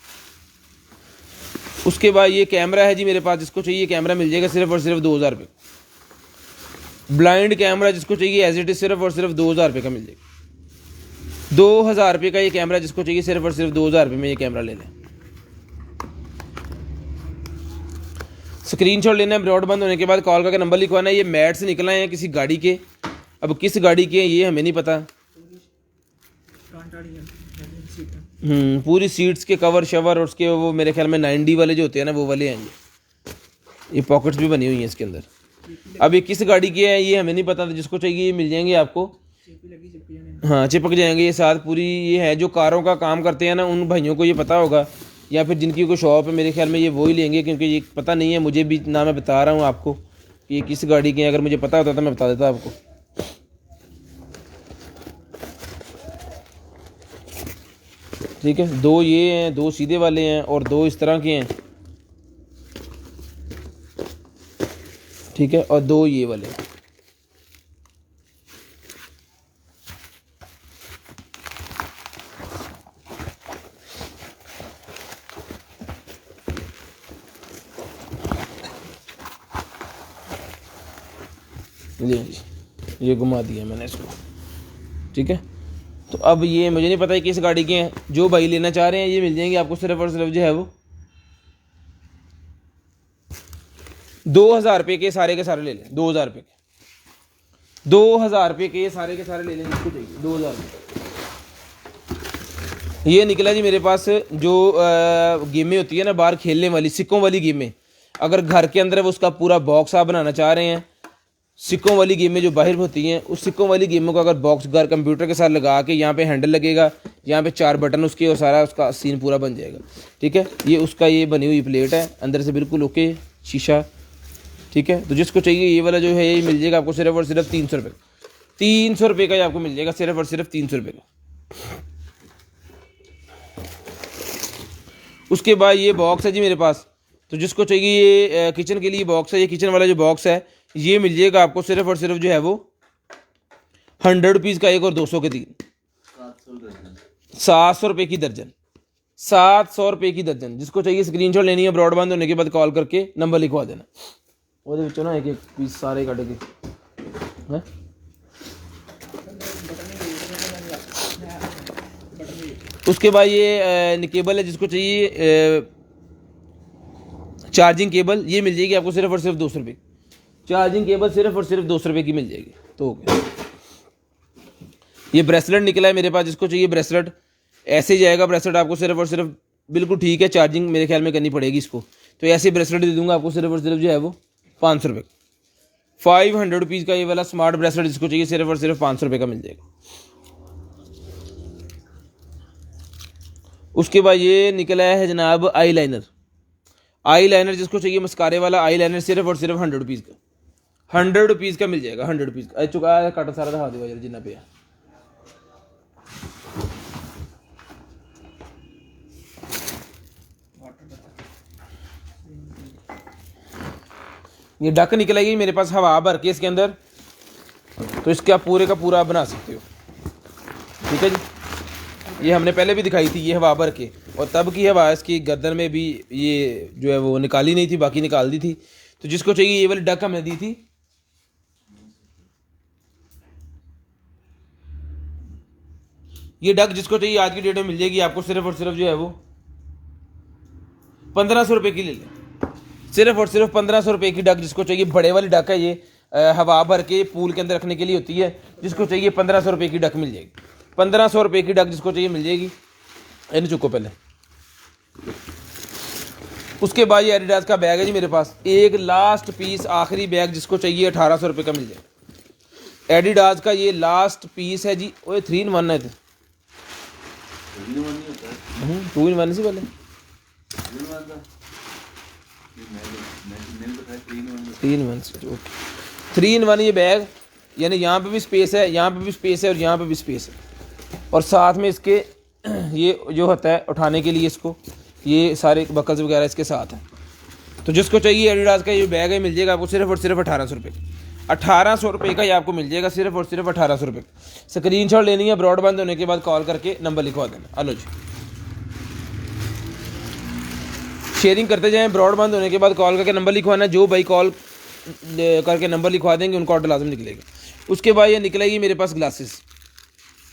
उसके बाद ये कैमरा है जी मेरे पास, जिसको चाहिए कैमरा मिल जाएगा सिर्फ और सिर्फ 2000 रुपये। ब्लाइंड कैमरा जिसको चाहिए एज इट इज सिर्फ और सिर्फ 2000 रुपये का मिल जाएगा। 2000 रुपये का ये कैमरा जिसको चाहिए सिर्फ और सिर्फ 2000 रुपये में ये कैमरा ले लें। स्क्रीनशॉट लेना है, ब्रॉड बंद होने के बाद कॉल करके नंबर लिखवाना है। ये मैट से निकला है किसी गाड़ी के, अब किस गाड़ी के ये हमें नहीं पता। पूरी सीट्स के कवर शवर और उसके वो मेरे ख्याल में 9D वाले जो होते हैं ना वो वाले हैं ये पॉकेट्स भी बनी हुई हैं इसके अंदर। अब ये किस गाड़ी के है ये हमें नहीं पता, जिसको चाहिए ये मिल जाएंगे आपको। हाँ चिपक जाएंगे ये साथ पूरी। ये है जो कारों का काम करते हैं ना उन भाइयों को ये पता होगा, या फिर जिनकी कोई शॉप है मेरे ख्याल में ये वो ही लेंगे, क्योंकि ये पता नहीं है मुझे भी ना, मैं बता रहा हूँ आपको कि ये किस गाड़ी के हैं। अगर मुझे पता होता तो मैं बता देता आपको। ठीक है, 2 ये हैं, 2 सीधे वाले हैं और 2 इस तरह के हैं, ठीक है, और 2 ये वाले हैं। ये घुमा दिया मैंने इसको, ठीक है। तो अब ये मुझे नहीं पता है किस गाड़ी के हैं, जो भाई लेना चाह रहे हैं ये मिल जाएंगे आपको सिर्फ और सिर्फ जो है वो 2000 रुपये के सारे के सारे ले लें। 2000 रुपये के, 2000 रुपये के सारे के सारे ले लें जिसको चाहिए। 2000 ये निकला जी मेरे पास जो गेमें होती है ना बाहर खेलने वाली, सिक्कों वाली गेमें, अगर घर के अंदर वो उसका पूरा बॉक्स आप बनाना चाह रहे हैं, सिक्कों वाली गेमें जो बाहर होती हैं, उस सिक्कों वाली गेमों को अगर बॉक्स घर कंप्यूटर के साथ लगा के यहाँ पे हैंडल लगेगा, यहाँ पे 4 बटन उसके और सारा उसका सीन पूरा बन जाएगा, ठीक है। ये उसका ये बनी हुई प्लेट है, अंदर से बिल्कुल ओके शीशा, ठीक है। तो जिसको चाहिए ये वाला जो है ये मिल जाएगा आपको सिर्फ और सिर्फ 300 रुपये, 300 रुपये का ये आपको मिल जाएगा सिर्फ और सिर्फ 300 रुपये का। उसके बाद ये बॉक्स है जी मेरे पास, तो जिसको चाहिए ये किचन के लिए बॉक्स है, ये किचन वाला जो बॉक्स है ये मिल जाएगा आपको सिर्फ और सिर्फ जो है वो 100 रुपीज़ का एक और 200 के 3, 700 रुपये की दर्जन, 700 रुपये की दर्जन। जिसको चाहिए स्क्रीनशॉट लेनी है ब्रॉडबैंड होने के बाद कॉल करके नंबर लिखवा देना। ਉਹਦੇ ਵਿੱਚੋਂ ना एक एक पीस सारे ਕੱਢ के हैं। उसके बाद ये केबल है जिसको चाहिए चार्जिंग केबल, ये मिल जाएगी आपको सिर्फ और सिर्फ 200 रुपये। चार्जिंग केबल सिर्फ और सिर्फ 200 रुपये की मिल जाएगी। तो हो गया। ये ब्रेसलेट निकला है मेरे पास, जिसको चाहिए ब्रेसलेट ऐसे ही जाएगा ब्रेसलेट आपको सिर्फ और सिर्फ, बिल्कुल ठीक है, चार्जिंग मेरे ख्याल में करनी पड़ेगी इसको, तो ऐसे ब्रेसलेट दे दूंगा आपको सिर्फ और सिर्फ जो है वो 500 रुपये, 500 रुपीज़ का ये वाला स्मार्ट ब्रेसलेट जिसको चाहिए सिर्फ और सिर्फ 500 रुपये का मिल जाएगा। उसके बाद ये निकला है जनाब आई लाइनर, आई लाइनर जिसको चाहिए मस्कारे वाला आई लाइनर सिर्फ और सिर्फ 100 रुपीज़ का, 100 रुपीज़ का मिल जाएगा, 100 रुपीज़ का। चुका है कट सारा दिखा दो यार जिन्ना पे। ये डक निकलेगी मेरे पास हवा भर के इसके अंदर, तो इसके आप पूरे का पूरा बना सकते हो, ठीक है जी। ये हमने पहले भी दिखाई थी ये हवा भर के, और तब की हवा इसकी गर्दन में भी ये जो है वो निकाली नहीं थी, बाकी निकाल दी थी। तो जिसको चाहिए ये वाली डक हमने दी थी, ये डक जिसको चाहिए आज की डेट में मिल जाएगी आपको सिर्फ और सिर्फ जो है वो 1500 रुपये की ले लें, सिर्फ और सिर्फ 1500 रुपये की डक जिसको चाहिए। बड़े वाली डक है ये, हवा भर के पूल के अंदर रखने के लिए होती है, जिसको चाहिए 1500 रुपये की डक मिल जाएगी, 1500 रुपये की डक जिसको चाहिए मिल जाएगी। इन चुको पहले। उसके बाद ये एडिडास का बैग है जी मेरे पास, एक लास्ट पीस आखिरी बैग जिसको चाहिए 1800 रुपये का मिल जाएगा। एडिडास का ये लास्ट पीस है जी, वो 3 in 1 है, 2 in 1 से पहले 3 in 1, 3 in 1 ये बैग, यानी यहाँ पे भी स्पेस है, यहाँ पे भी स्पेस है और यहाँ पे भी स्पेस है, और साथ में इसके ये जो होता है उठाने के लिए इसको, ये सारे बकल्स वगैरह इसके साथ हैं। तो जिसको चाहिए एडिडास का ये बैग है मिल जाएगा आपको सिर्फ और सिर्फ 1800 रुपये, 1800 रुपये का ये आपको मिल जाएगा सिर्फ और सिर्फ 1800 रुपये। स्क्रीनशॉट लेनी है ब्रॉडबैंड होने के बाद कॉल करके नंबर लिखवा देना। हेलो जी, शेयरिंग करते जाएं, ब्रॉडबैंड होने के बाद कॉल करके नंबर लिखवाना। जो भाई कॉल करके नंबर लिखवा देंगे उनको ऑर्डर लाजम निकलेगा। उसके बाद ये निकलेगी मेरे पास ग्लासेस,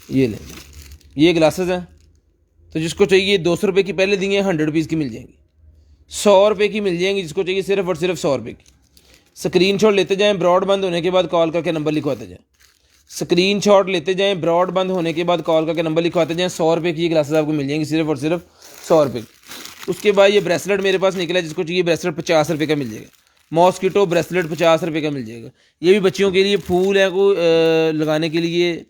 ये लें, ये ग्लासेस हैं। तो जिसको चाहिए 200 रुपये की पहले दी हैं, 100 रुपीज़ की मिल जाएंगी, 100 रुपये की मिल जाएंगी। जिसको चाहिए सिर्फ और सिर्फ 100 रुपये की। स्क्रीनशॉट लेते जाएं, ब्रॉडबैंड होने के बाद कॉल करके नंबर लिखवाते जाएं। स्क्रीनशॉट लेते जाएं, ब्रॉडबैंड होने के बाद कॉल करके नंबर लिखवाते जाएं। 100 रुपये की ये ग्लासेस आपको मिल जाएंगी सिर्फ और सिर्फ 100 रुपये की। उसके बाद ये ब्रेसलेट मेरे पास निकला है, जिसको चाहिए ब्रेसलेट 50 रुपये का मिल जाएगा। मॉस्किटो ब्रेसलेट 50 रुपये का मिल जाएगा। ये भी बच्चियों के लिए फूल है को लगाने के लिए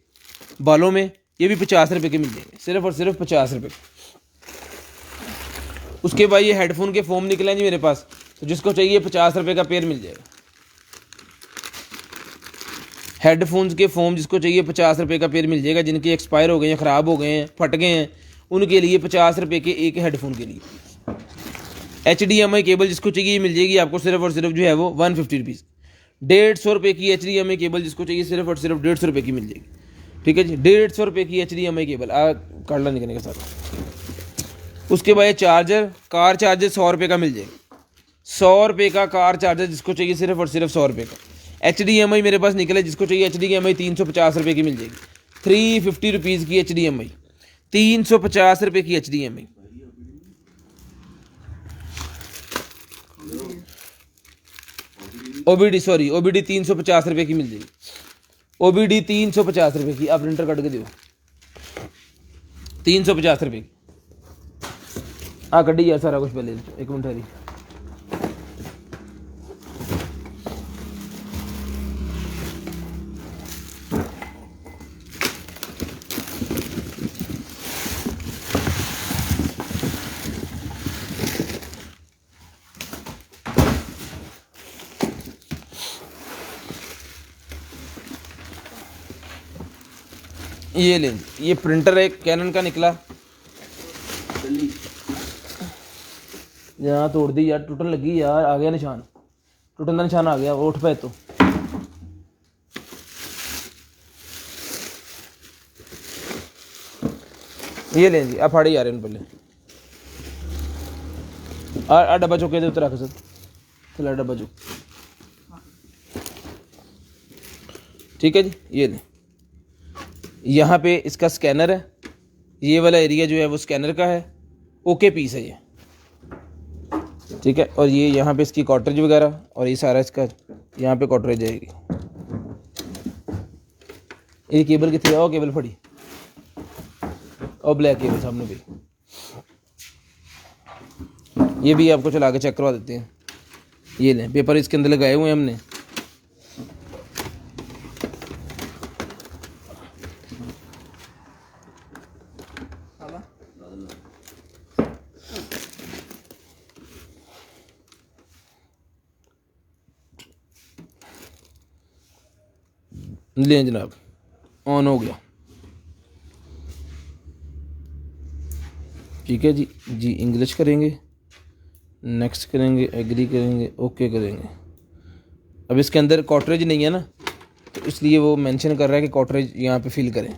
बालों में, ये भी 50 रुपये के मिल जाएंगे सिर्फ और सिर्फ 50 रुपये। उसके बाद ये हेडफोन के फोम निकले हैं जी मेरे पास, तो जिसको चाहिए 50 रुपये का पेयर मिल जाएगा। हेडफोन्स के फोम जिसको चाहिए 50 रुपये का पेयर मिल जाएगा। जिनके एक्सपायर हो गए हैं, ख़राब हो गए हैं, फट गए हैं, उनके लिए 50 रुपये के एक हेडफोन के लिए। HDMI केबल जिसको चाहिए ये मिल जाएगी आपको सिर्फ और सिर्फ जो है वो 150 रुपीज़। 150 रुपये की HDMI केबल जिसको चाहिए सिर्फ और सिर्फ 150 रुपये की मिल जाएगी। ठीक है जी, 150 रुपये की HDMI केबल काटला निकलने के साथ। उसके बाद चार्जर, कार चार्जर 100 रुपये का मिल जाएगा। 100 रुपये का कार चार्जर जिसको चाहिए सिर्फ और सिर्फ 100 रुपये का। HDMI मेरे पास निकले जिसको चाहिए HDMI 350 रुपये की मिल जाएगी। 350 रुपीज़ की HDMI, 350 रुपये की HDMI। OBD 350 रुपये की मिल जाएगी। OBD 350 रुपये की। आप प्रिंटर कट के दो 350 रुपये की। कटी यार सारा कुछ पहले, एक मिनट हरी। ये लें, ये प्रिंटर एक कैनन का निकला। यहाँ तोड़ दी यार, टूटने लगी यार, आ गया निशान, टूटने का निशान आ गया। उठ पे तो ये लें जी, आप फाड़ी जा रहे हैं पहले। डब्बा चुके थे उतर रख सर, चला डब्बा चुक। ठीक है जी, ये लें। यहाँ पे इसका स्कैनर है, ये वाला एरिया जो है वो स्कैनर का है। ओके पीस है ये, ठीक है। और ये यहाँ पे इसकी कॉटरेज वगैरह, और ये सारा इसका यहाँ पे कॉटरेज जाएगी। ये केबल कितनी है? वो केबल फड़ी और ब्लैक केबल सामने भी। ये भी आपको चला के चेक करवा देते हैं। ये लें, पेपर इसके अंदर लगाए हुए हैं हमने। लें जनाब, ऑन हो गया। ठीक है जी, इंग्लिश करेंगे, नेक्स्ट करेंगे, एग्री करेंगे, ओके करेंगे। अब इसके अंदर कॉटरेज नहीं है ना, तो इसलिए वो मेंशन कर रहा है कि कॉटरेज यहाँ पे फिल करें।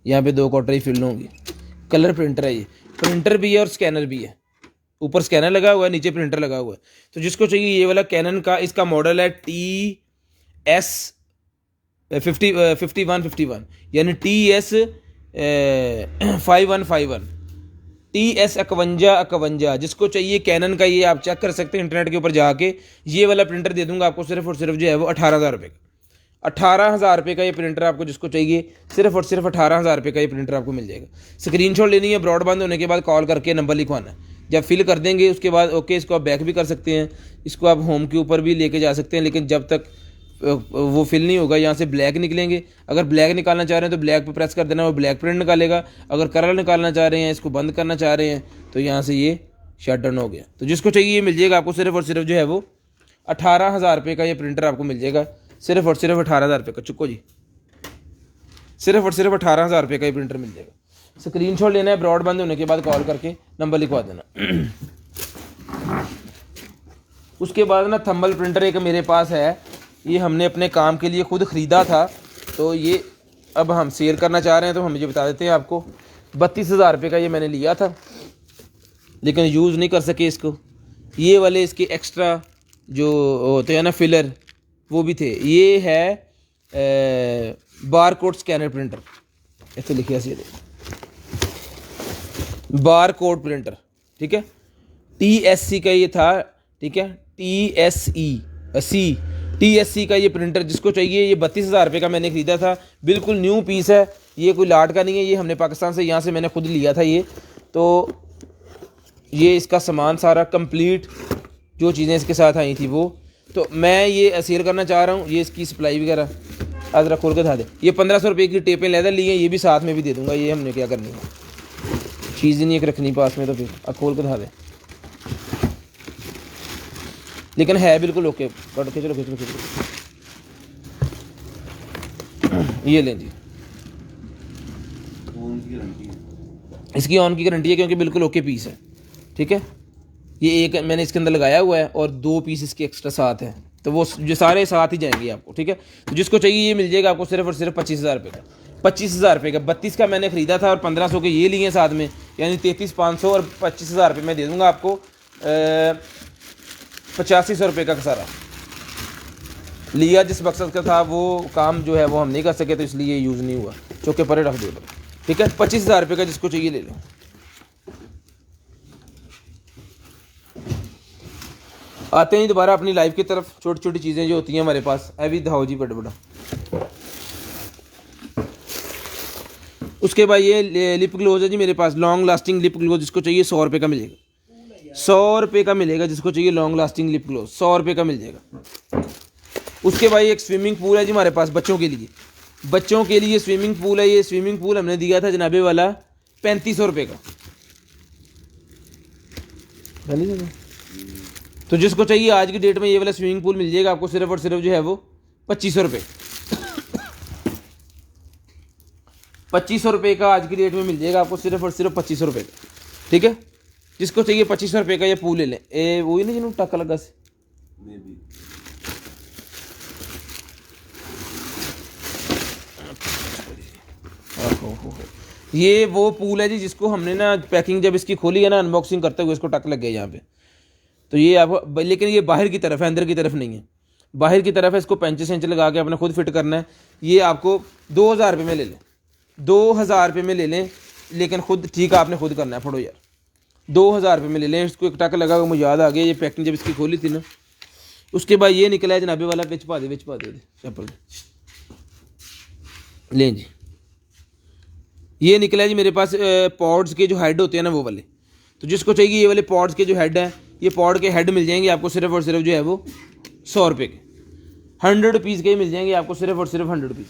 यहाँ पे 2 कॉटरेज फिल होंगी। कलर प्रिंटर है ये, प्रिंटर भी है और स्कैनर भी है। ऊपर स्कैनर लगा हुआ है, नीचे प्रिंटर लगा हुआ है। तो जिसको चाहिए ये वाला कैनन का, इसका मॉडल है TS 5151 यानी TS 5151, TS 5151। जिसको चाहिए कैनन का, ये आप चेक कर सकते हैं इंटरनेट के ऊपर जाके। ये वाला प्रिंटर दे दूंगा आपको सिर्फ और सिर्फ जो है वो 18,000 रुपये का। 18,000 रुपये का ये प्रिंटर आपको, जिसको चाहिए सिर्फ और सिर्फ 18,000 रुपये का ये प्रिंटर आपको मिल जाएगा। स्क्रीनशॉट लेनी है, ब्रॉडबैंड होने के बाद कॉल करके नंबर लिखवाना है। जब फिल कर देंगे उसके बाद ओके, इसको आप बैक भी कर सकते हैं, इसको आप होम के ऊपर भी लेके जा सकते हैं। लेकिन जब तक वो फिल नहीं होगा, यहाँ से ब्लैक निकलेंगे। अगर ब्लैक निकालना चाह रहे हैं तो ब्लैक पे प्रेस कर देना, वो ब्लैक प्रिंट निकालेगा। अगर कलर निकालना चाह रहे हैं, इसको बंद करना चाह रहे हैं, तो यहाँ से ये शट डाउन हो गया। तो जिसको चाहिए ये मिल जाएगा आपको सिर्फ और सिर्फ जो है वो 18,000 रुपये का ये प्रिंटर आपको मिल जाएगा। सिर्फ और सिर्फ 18,000 रुपये का। चुको जी, सिर्फ और सिर्फ 18,000 रुपये का ये प्रिंटर मिल जाएगा। स्क्रीनशॉट लेना है, ब्रॉडबैंड होने के बाद कॉल करके नंबर लिखवा देना। उसके बाद ना थंबल प्रिंटर एक मेरे पास है, ये हमने अपने काम के लिए खुद ख़रीदा था, तो ये अब हम सेल करना चाह रहे हैं, तो हम ये बता देते हैं आपको। 32,000 रुपये का ये मैंने लिया था, लेकिन यूज़ नहीं कर सके इसको। ये वाले इसके एक्स्ट्रा जो होते हैं ना फिलर, वो भी थे। ये है बारकोड स्कैनर प्रिंटर, ऐसे लिखिए सीधे बारकोड प्रिंटर, ठीक है। TSC का ये था, ठीक है, TSC का ये प्रिंटर जिसको चाहिए, ये 32,000 रुपये का मैंने ख़रीदा था। बिल्कुल न्यू पीस है, ये कोई लाट का नहीं है, ये हमने पाकिस्तान से, यहाँ से मैंने खुद लिया था ये। तो ये इसका सामान सारा कंप्लीट, जो चीज़ें इसके साथ आई थी वो, तो मैं ये सेल करना चाह रहा हूँ। ये इसकी सप्लाई वगैरह आज रख खोल के था दे। ये 1500 रुपये की टेपें लेदर ली हैं, ये भी साथ में भी दे दूँगा। ये हमने क्या करनी है, चीज़ ही नहीं एक रखनी पास में, तो फिर अब खोल के था दे। लेकिन है बिल्कुल ओके। कट के चलो, खींच लो। ये लें जी, इसकी ऑन की गारंटी है क्योंकि बिल्कुल ओके पीस है, ठीक है। ये एक मैंने इसके अंदर लगाया हुआ है और 2 पीस इसके एक्स्ट्रा साथ हैं, तो वो जो सारे साथ ही जाएंगे आपको, ठीक है। तो जिसको चाहिए ये मिल जाएगा आपको सिर्फ और सिर्फ 25,000 रुपये का। 25,000 रुपये का 32 का मैंने ख़रीदा था और 1500 के ये लिए साथ में, यानी 33,500 और 25,000 रुपये मैं दे दूँगा आपको। 8500 रुपये का सारा लिया, जिस मकसद का था वो काम जो है वो हम नहीं कर सके, तो इसलिए यूज़ नहीं हुआ। चौके पर रख दो, ठीक है। 25,000 रुपये का जिसको चाहिए ले लो। आते हैं दोबारा अपनी लाइफ की तरफ। छोटी छोटी चीज़ें जो होती हैं हमारे पास, अभी दिखाओ जी बड़ा बड़ा। उसके बाद ये लिप ग्लोज है जी मेरे पास, लॉन्ग लास्टिंग लिप ग्लोज, जिसको चाहिए 100 रुपये का मिलेगा। 100 रुपये का मिलेगा जिसको चाहिए लॉन्ग लास्टिंग लिप ग्लोज, 100 रुपये का मिल जाएगा। उसके बाद एक स्विमिंग पूल है जी हमारे पास बच्चों के लिए। बच्चों के लिए स्विमिंग पूल है। ये स्विमिंग पूल हमने दिया था जनाबे वाला 3500 रुपये का। तो जिसको चाहिए आज की डेट में ये वाला स्विमिंग पूल मिल जाएगा आपको सिर्फ और सिर्फ जो है वो 2500 रुपये। 2500 रुपये का आज की डेट में मिल जाएगा आपको सिर्फ और सिर्फ 2500 रुपये का, ठीक है। जिसको चाहिए 2500 रुपये का ये पूल ले लें। वही नहीं जिन्होंने टक्का लगा से ये वो पूल है जी, जिसको हमने ना पैकिंग जब इसकी खोली है ना, अनबॉक्सिंग करते हुए इसको टक लग गया यहाँ पे। तो ये आपको, लेकिन ये बाहर की तरफ है, अंदर की तरफ नहीं है, बाहर की तरफ है। इसको पेंच सेंच लगा के अपने खुद फिट करना है। ये आपको 2000 रुपये में ले लें, 2000 रुपये में ले लें, लेकिन खुद ठीक है आपने खुद करना है। फोड़ो यार, 2000 रुपये में ले लें। इसको एक टक लगा, मुझे याद आ गया, ये पैकिंग जब इसकी खोली थी ना, उसके बाद ये निकला है जनाबे वाला। बिच पा दे चप्पल लें जी। ये निकला है जी मेरे पास पॉड्स के जो हेड होते हैं ना वो वाले। तो जिसको चाहिए ये वाले पॉड्स के जो हेड हैं, ये पॉड के हेड मिल जाएंगे आपको सिर्फ और सिर्फ जो है वो 100 रुपये के। 100 रुपीज़ के ही मिल जाएंगे आपको सिर्फ और सिर्फ 100 रुपीज़,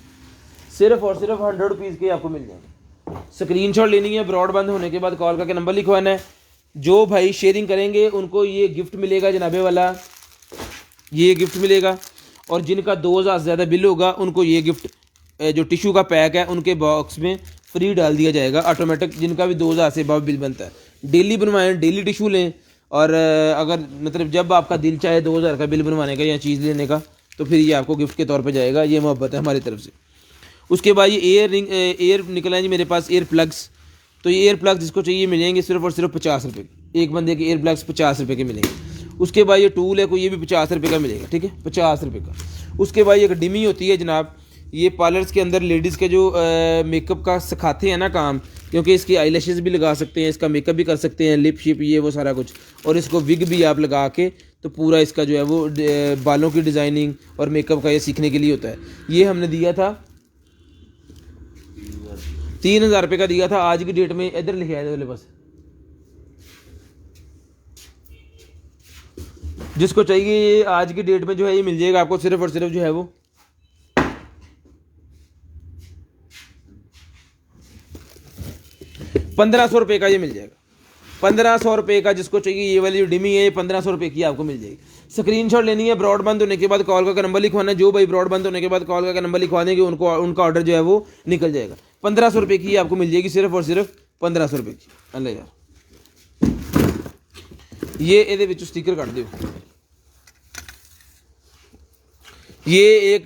सिर्फ और सिर्फ 100 रुपीज़ के आपको मिल जाएंगे। स्क्रीनशॉट लेनी है, ब्रॉडबैंड होने के बाद कॉल करके नंबर लिखवाना है। जो भाई शेयरिंग करेंगे उनको ये गिफ्ट मिलेगा जनाबे वाला, ये गिफ्ट मिलेगा। और जिनका 2000 से ज़्यादा बिल होगा उनको ये गिफ्ट जो टिश्यू का पैक है उनके बॉक्स में फ्री डाल दिया जाएगा ऑटोमेटिक। जिनका भी 2000 से अबव बिल बनता है, डेली बनवाएं, डेली टिश्यू लें। और अगर मतलब जब आपका दिल चाहे 2000 का बिल बनवाने का या चीज़ लेने का, तो फिर ये आपको गिफ्ट के तौर पे जाएगा। ये मोहब्बत है हमारी तरफ से। उसके बाद ये एयर निकला है जी मेरे पास, एयर प्लग्स। तो ये एयर प्लग्स जिसको चाहिए मिलेंगे सिर्फ और सिर्फ 50 रुपये के। एक बंदे के एयर प्लग्स 50 रुपये के मिलेंगे। उसके बाद ये टूल है कोई, ये भी 50 रुपये का मिलेगा, ठीक है, 50 रुपये का। उसके बाद एक डिमी होती है जनाब, ये पार्लर्स के अंदर लेडीज़ के जो मेकअप का सिखाते हैं ना काम, क्योंकि इसकी आईलैशेस भी लगा सकते हैं, इसका मेकअप भी कर सकते हैं, लिप शिप ये वो सारा कुछ। और इसको विग भी आप लगा के, तो पूरा इसका जो है वो बालों की डिज़ाइनिंग और मेकअप का ये सीखने के लिए होता है। ये हमने दिया था 3000 रुपये का दिया था। आज की डेट में इधर लिखे आए वाले बस, जिसको चाहिए आज की डेट में जो है ये मिल जाएगा आपको सिर्फ और सिर्फ जो है वो 1500 रुपये का ये मिल जाएगा। 1500 रुपये का जिसको चाहिए ये वाली जो डिमी है, ये 1500 रुपये की आपको मिल जाएगी। स्क्रीनशॉट लेनी है, ब्रॉडबैंड होने के बाद कॉल का नंबर लिखवाना है। जो भाई ब्रॉडबैंड होने के बाद कॉल का नंबर लिखवा देंगे उनको उनका ऑर्डर जो है वो निकल जाएगा। 1500 रुपये की आपको मिल जाएगी, सिर्फ और सिर्फ 1500 रुपये की। अल्लाह यार, ये स्टिकर काट दो। ये एक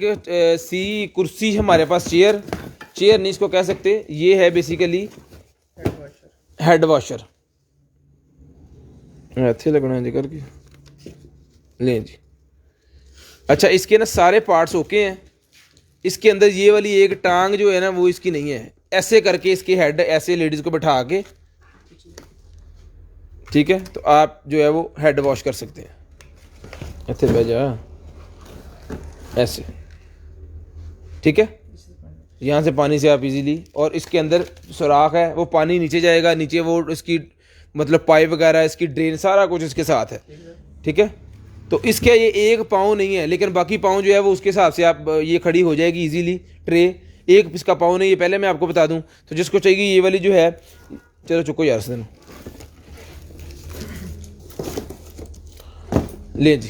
सी कुर्सी हमारे पास, चेयर नहीं इसको कह सकते, ये है बेसिकली हेड वॉशर। अच्छे लगना है जी करके लें जी। अच्छा, इसके ना सारे पार्ट्स ओके हैं। इसके अंदर ये वाली एक टांग जो है ना वो इसकी नहीं है। ऐसे करके इसकी हेड ऐसे लेडीज़ को बैठा के, ठीक है, तो आप जो है वो हेड वॉश कर सकते हैं। ऐसे भेजा ऐसे, ठीक है, यहाँ से पानी से आप इजीली। और इसके अंदर सुराख है, वो पानी नीचे जाएगा, नीचे वो इसकी मतलब पाइप वगैरह, इसकी ड्रेन, सारा कुछ इसके साथ है, ठीक है। तो इसके ये एक पाँव नहीं है, लेकिन बाकी पाँव जो है वो उसके हिसाब से आप ये खड़ी हो जाएगी इजीली ट्रे। एक इसका पाँव नहीं है, पहले मैं आपको बता दूं। तो जिसको चाहिए ये वाली जो है, चलो चुको यार से ले जी।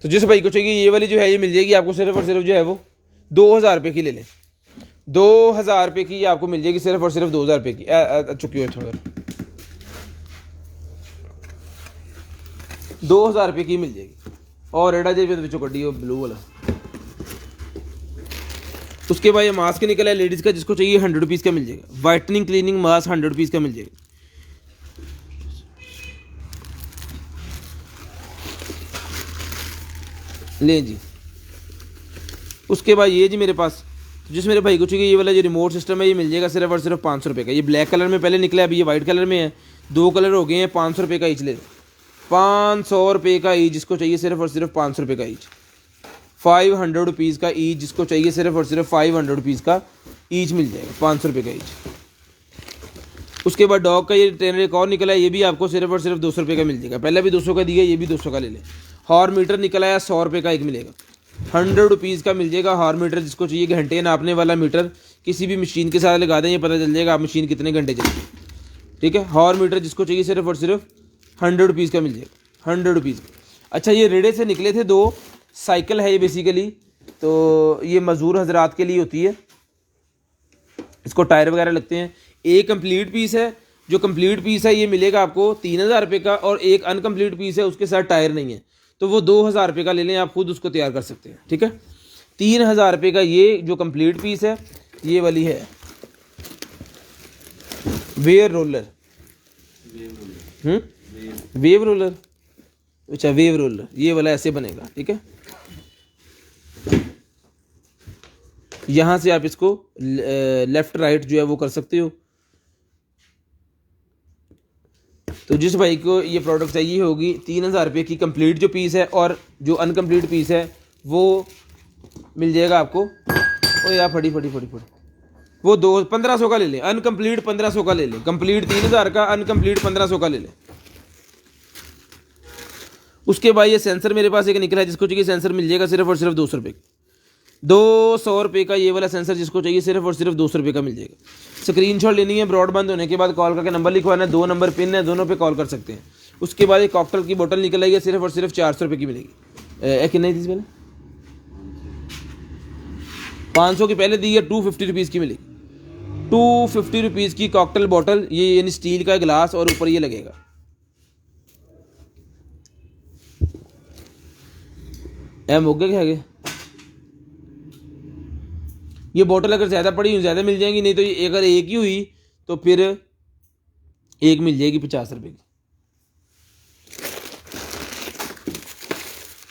तो जिस भाई को चाहिए ये वाली जो है ये मिल जाएगी आपको सिर्फ और सिर्फ जो है वो 2000 रुपये की ले लें। 2,000 रुपये की ये आपको मिल जाएगी सिर्फ और सिर्फ 2,000 रुपये की। चुकी हुई थोड़ा 2,000 रुपये की मिल जाएगी। और रेडा जे बिचों कड्डी हो ब्लू वाला। उसके बाद ये मास्क निकला है लेडीज़ का, जिसको चाहिए 100 रुपीज़ का मिल जाएगा। वाइटनिंग क्लीनिंग मास्क 100 रुपीज़ का मिल जाएगा। ले जी। उसके बाद ये जी मेरे पास जिस मेरे भाई को चाहिए ये वाला जो रिमोट सिस्टम है ये मिल जाएगा सिर्फ और सिर्फ 500 रुपये का। ये ब्लैक कलर में पहले निकला है, अभी ये वाइट कलर में है। 2 कलर हो गए हैं। 500 रुपये का ईच ले 500 रुपये का ईच जिसको चाहिए सिर्फ और सिर्फ 500 रुपये का ईच। 500 रुपीज़ का ईच जिसको चाहिए सिर्फ और सिर्फ 500 रुपीज़ का ईच मिल जाएगा। 500 रुपये का ईच। उसके बाद डॉग का ये ट्रेनर एक और निकला है, ये भी आपको सिर्फ और सिर्फ 200 रुपये का मिल जाएगा। पहले भी 200 का दिया, ये भी 200 का ले लें। हॉर मीटर निकला है 100 रुपये का एक मिलेगा। 100 रुपीज़ का मिल जाएगा हॉर मीटर जिसको चाहिए। घंटे नापने वाला मीटर किसी भी मशीन के साथ लगा दें, ये पता चल जाएगा आप मशीन कितने घंटे चलेगी। ठीक है, हॉर मीटर जिसको चाहिए सिर्फ और सिर्फ 100 रुपीज़ का मिल जाएगा। 100 रुपीज़। अच्छा, ये रेड़े से निकले थे 2 साइकिल है ये बेसिकली, तो ये मज़दूर हजरात के लिए होती है। इसको टायर वगैरह लगते हैं। एक कंप्लीट पीस है, जो कंप्लीट पीस है ये मिलेगा आपको 3,000 रुपये का, और एक अनकम्प्लीट पीस है उसके साथ टायर नहीं है तो वो 2,000 रुपये का ले लें, आप खुद उसको तैयार कर सकते हैं। ठीक है, 3,000 रुपये का ये जो कंप्लीट पीस है ये वाली है वेयर रोलर। Wave roller. अच्छा, वेव रोलर ये वाला ऐसे बनेगा। ठीक है, यहाँ से आप इसको लेफ्ट राइट जो है वो कर सकते हो। तो जिस भाई को ये प्रोडक्ट चाहिए होगी 3,000 रुपये की कंप्लीट जो पीस है, और जो अनकम्प्लीट पीस है वो मिल जाएगा आपको। ओ यार फटी वो 1500 का ले लें। अनकम्प्लीट 1500 का ले लें। कंप्लीट 3,000 का, अनकम्प्लीट 1500 का ले लें। उसके बाद ये सेंसर मेरे पास एक निकला है, जिसको चाहिए सेंसर मिल जाएगा सिर्फ और सिर्फ 200 रुपये। 200 रुपये का ये वाला सेंसर जिसको चाहिए सिर्फ और सिर्फ 200 रुपये का मिल जाएगा। स्क्रीनशॉट लेनी है, ब्रॉडबैंड होने के बाद कॉल करके नंबर लिखवाना है। 2 नंबर पिन है, दोनों पे कॉल कर सकते हैं। उसके बाद एक कॉकटेल की बोतल निकल आई है, सिर्फ और सिर्फ 400 रुपये की मिलेगी। कितनी थी मैंने 500 की पहले दी है, 250 रुपीज़ की मिलेगी। 250 रुपीज़ की कॉकटेल बोतल, ये यानी स्टील का गिलास और ऊपर ये लगेगा। हो गया क्या है? ये बोतल अगर ज़्यादा पड़ी ज़्यादा मिल जाएंगी, नहीं तो ये अगर एक ही हुई तो फिर एक मिल जाएगी 50 रुपये की।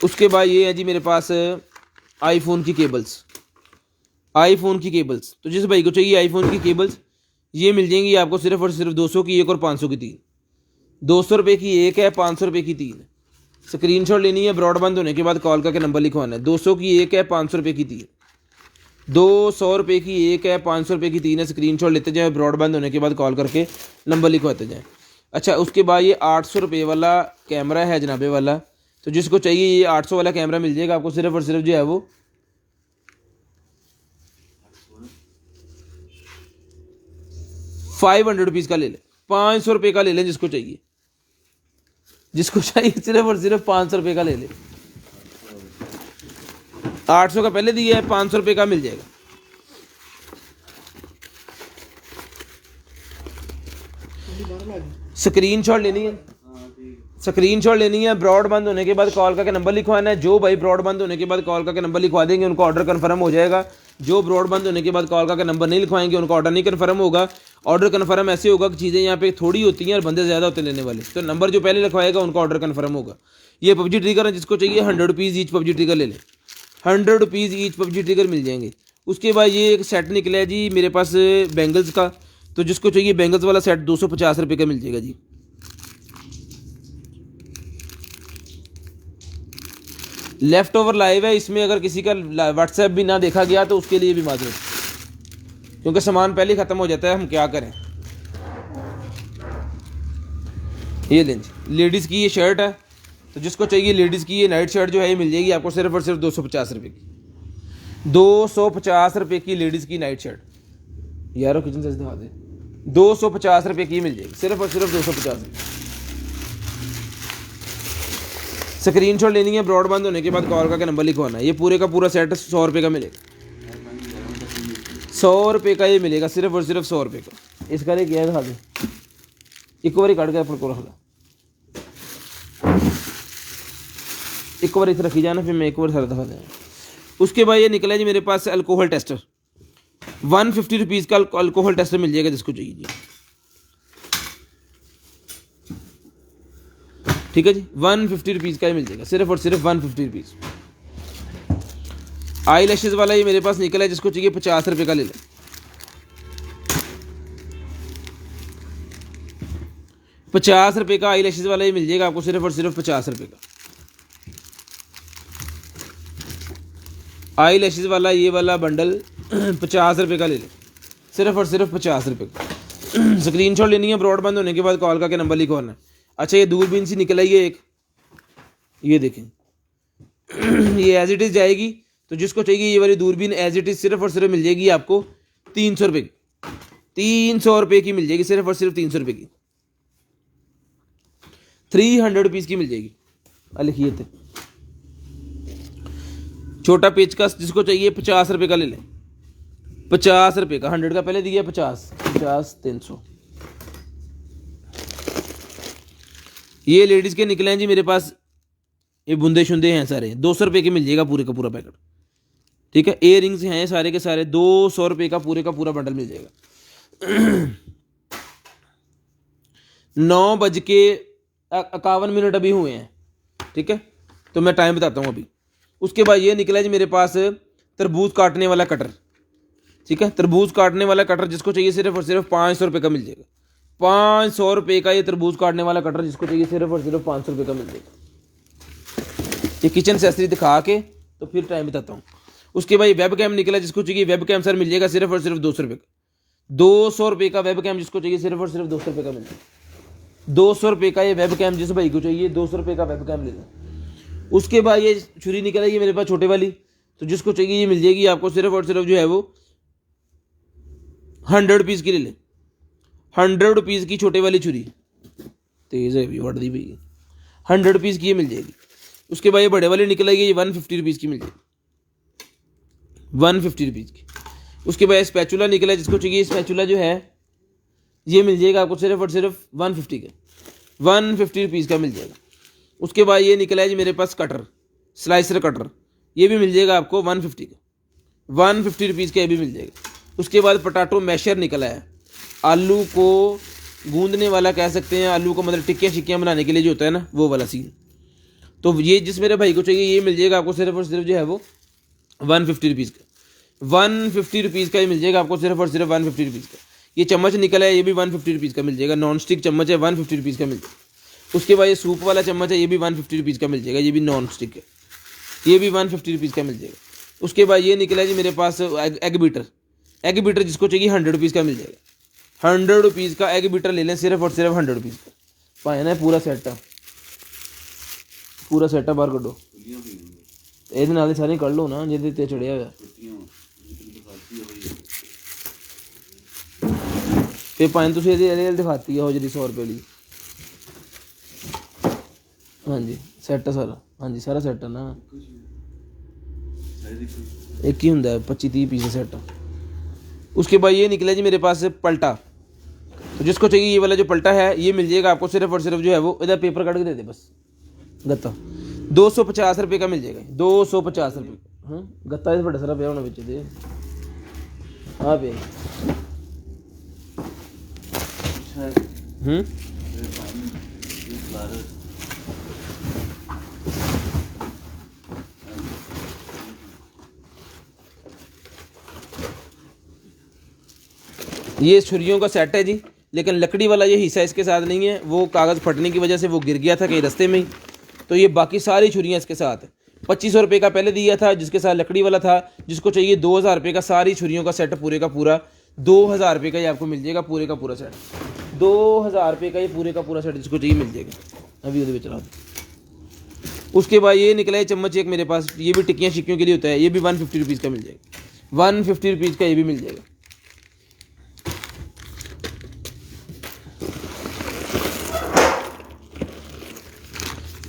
उसके बाद ये है जी मेरे पास आईफोन की केबल्स। आईफोन की केबल्स, तो जिस भाई को चाहिए आईफोन की केबल्स ये मिल जाएंगी आपको सिर्फ और सिर्फ 200 की एक और 500 की 3। 200 रुपये की एक है, 500 रुपये की 3। स्क्रीनशॉट लेनी है, ब्रॉडबैंड होने के बाद कॉल करके नंबर लिखवाना है। 200 की एक है, 500 रुपये की 3। 200 रुपये की एक है, 500 रुपये की 3 है। स्क्रीनशॉट लेते जाए, ब्रॉडबैंड होने के बाद कॉल करके नंबर लिखवाते जाएँ। अच्छा, उसके बाद ये 800 रुपये वाला कैमरा है जनाबे वाला, तो जिसको चाहिए ये 800 वाला कैमरा मिल जाएगा आपको सिर्फ और सिर्फ जो है वो 500 रुपीज़ का ले लें। 500 रुपये का ले लें जिसको चाहिए। जिसको चाहिए सिर्फ और सिर्फ 500 रुपये का ले लें। 800 का पहले दिया है, 500 रुपये का मिल जाएगा। स्क्रीनशॉट लेनी है, स्क्रीनशॉट लेनी है, ब्रॉडबैंड होने के बाद कॉल करके नंबर लिखवाना है। जो भाई ब्रॉडबैंड होने के बाद कॉल करके नंबर लिखवा देंगे उनको ऑर्डर कन्फर्म हो जाएगा। जो ब्रॉडबैंड होने के बाद कॉल करके नंबर नहीं लिखवाएंगे उनका ऑर्डर नहीं कन्फर्म होगा। ऑर्डर कन्फर्म ऐसे होगा कि चीज़ें यहाँ पे थोड़ी होती हैं और बंदे ज़्यादा होते लेने वाले, तो नंबर जो पहले लिखवाएगा उनका ऑर्डर कन्फर्म होगा। ये पबजी ट्रिगर है, जिसको चाहिए 100 रुपीज़ ईच पबजी ट्रिगर ले लें। 100 रुपीज़ ईच पबजी ट्रिगर मिल जाएंगे। उसके बाद ये एक सेट निकला है जी मेरे पास बैंगल्स का, तो जिसको चाहिए बैंगल्स वाला सेट 250 रुपये का मिल जाएगा जी। लेफ़्ट ओवर लाइव है, इसमें अगर किसी का व्हाट्सएप भी ना देखा गया तो उसके लिए भी माजूर, क्योंकि सामान पहले ही ख़त्म हो जाता है, हम क्या करें। ये लें जी, लेडीज़ की ये शर्ट है, तो जिसको चाहिए लेडीज़ की ये नाइट शर्ट जो है ये मिल जाएगी आपको सिर्फ और सिर्फ 250 रुपये की। 250 रुपये की लेडीज़ की नाइट शर्ट यारो किचन से दिखा दे। 250 रुपये की मिल जाएगी सिर्फ और सिर्फ 250 रुपये। स्क्रीनशॉट लेनी है, ब्रॉडबैंड होने के बाद कॉल करके नंबर लिखवाना है। ये पूरे का पूरा सेट 100 रुपये का मिलेगा। ₹100 का ये मिलेगा, सिर्फ और सिर्फ ₹100 का। इसका रेट क्या है दिखा दे, एक बार कट के अपन को रख ला, एक बार इसे रखी जाना, फिर मैं एक बार सारा दिखा दें। उसके बाद ये निकला जी मेरे पास से अल्कोहल टेस्टर, ₹150 का अल्कोहल टेस्टर मिल जाएगा जिसको चाहिए जी। ठीक है जी, ₹150 का ही मिल जाएगा, सिर्फ और सिर्फ ₹150। आई लैशेज वाला ये मेरे पास निकला है, जिसको चाहिए ₹50 का ले लें। ₹50 का आई लैशेज वाला ये मिल जाएगा आपको, सिर्फ और सिर्फ ₹50 का। आई लैशेज वाला ये वाला बंडल ₹50 का ले लें, सिर्फ और सिर्फ ₹50 का। स्क्रीनशॉट लेनी है, ब्रॉडबैंड होने के बाद कॉल करके नंबर लिखवाना है। अच्छा, ये दूरबीन सी निकल आई है एक, ये देखें ये एज इट इज़ जाएगी, तो जिसको चाहिए ये वाली दूरबीन एज इट इज़ सिर्फ और सिर्फ मिल जाएगी आपको ₹300 की, ₹300 की मिल जाएगी, सिर्फ और सिर्फ ₹300 की, ₹300 की मिल जाएगी। लिखिए थे छोटा पेचकस जिसको चाहिए ₹50 का ले लें, ₹50 का, 100 का पहले दिया, 50 50 300। ये लेडीज़ के निकले हैं जी मेरे पास, ये बुंदे शुंदे हैं सारे, ₹200 के मिल जाएगा पूरे का पूरा पैकेट। ठीक है, इयर रिंग्स हैं सारे के सारे, ₹200 का पूरे पूरा बंडल मिल जाएगा। 9:51 अभी हुए हैं। ठीक है, तो मैं टाइम बताता हूँ अभी। उसके बाद ये निकला है जी मेरे पास तरबूज काटने वाला कटर। ठीक है, तरबूज काटने वाला कटर जिसको चाहिए सिर्फ और सिर्फ ₹500 का मिल जाएगा, ₹500 का ये तरबूज काटने वाला कटर जिसको चाहिए सिर्फ और सिर्फ ₹500 का मिल जाएगा। ये किचन एक्सेसरी दिखा के तो फिर टाइम बताता हूँ। उसके बाद वेब कैम निकला, जिसको चाहिए वेब कैम सर मिल जाएगा सिर्फ और सिर्फ ₹200 का, ₹200 का वेब कैम जिसको चाहिए सिर्फ और सिर्फ ₹200 का मिल जाएगा। ₹200 का ये वेब कैम जिस भाई को चाहिए, ₹200 का वेब कैम ले लें। उसके बाद ये छुरी निकलेगी मेरे पास छोटे वाली, तो जिसको चाहिए ये मिल जाएगी आपको सिर्फ और सिर्फ जो है वो ₹100 की ले लें, ₹100 की छोटे वाली छुरी, तेज़ है भी बढ़ दी भाई, ₹100 की ये मिल जाएगी। उसके बाद ये बड़े वाली निकलेगी, ये ₹150 की मिल जाएगी, ₹150 की। उसके बाद स्पैचुला निकला है, जिसको चाहिए स्पैचुला जो है ये मिल जाएगा आपको सिर्फ और सिर्फ ₹150 का, ₹150 का मिल जाएगा। उसके बाद ये निकला है जी मेरे पास कटर, स्लाइसर कटर, ये भी मिल जाएगा आपको ₹150 का, ₹150 का ये भी मिल जाएगा। उसके बाद पोटैटो मैशर निकला है, आलू को गूंदने वाला कह सकते हैं, आलू को मतलब टिक्कियाँ शिक्कियाँ बनाने के लिए जो होता है ना, वो वाला सीन। तो ये जिस मेरे भाई को चाहिए ये मिल जाएगा आपको सिर्फ और सिर्फ जो है वो ₹150 का, ₹150 का ये मिल जाएगा आपको सिर्फ और सिर्फ ₹150 का। ये चम्मच निकला है, ये भी ₹150 का मिल जाएगा, नॉन स्टिक चम्मच है, ₹150 का मिल जाएगा। उसके बाद ये सूप वाला चम्मच है, ये भी ₹150 का मिल जाएगा, ये भी नॉन स्टिक है, ये भी ₹150 का मिल जाएगा। उसके बाद ये निकला है जी मेरे पास एग बीटर, एग बीटर जिसको चाहिए ₹100 का मिल जाएगा, ₹100 का एग बीटर ले लें, सिर्फ और सिर्फ ₹100 का। पाए ना पूरा सेटअप, पूरा सेटअप बाहर कड्डो, ਇਹਦੇ ਨਾਲ ਸਾਰੇ ਕੱਢ ਲਓ ਨਾ ਜਿਹਦੇ ਤੇ ਚੜਿਆ ਹੋਇਆ ਤੇ ਪਾਣ ਤੁਸੀਂ ਇਹਦੇ ਦਿਖਾਤੀ ਹੋ ਜਿਹੜੀ ₹100 ਵਾਲੀ। ਹਾਂਜੀ ਸੈੱਟ ਸਾਰਾ, ਹਾਂਜੀ ਸਾਰਾ ਸੈੱਟ ਹੈ ਨਾ, एक ही ਹੁੰਦਾ 25-30 पीस सेट। उसके बाद ये निकला जी मेरे पास पलटा, तो जिसको चाहिए ये वाला जो पलटा है ये मिल जाएगा आपको सिर्फ और सिर्फ जो है वो इधर पेपर काट के दे दे बस, गत्ता ₹250 का मिल जाएगा, ₹250। हाँ गत्ता इस बड़ा सारा पे होना बच्चे दे, हाँ पे ये छुरियों का सेट है जी, लेकिन लकड़ी वाला ये हिस्सा इसके साथ नहीं है, वो कागज़ फटने की वजह से वो गिर गया था कहीं रास्ते में ही, तो ये बाकी सारी छुरियाँ इसके साथ है। ₹2500 का पहले दिया था जिसके साथ लकड़ी वाला था, जिसको चाहिए ₹2000 का सारी छुरियों का सेट पूरे का पूरा ₹2000 का ये आपको मिल जाएगा, पूरे का पूरा सेट ₹2000 का ये पूरे का पूरा सेट जिसको चाहिए मिल जाएगा। अभी उधर चला। उसके बाद ये निकला है चम्मच एक मेरे पास, ये भी टिक्कियाँ शिक्कियों के लिए होता है, ये भी ₹150 का मिल जाएगा, ₹150 का ये भी मिल जाएगा।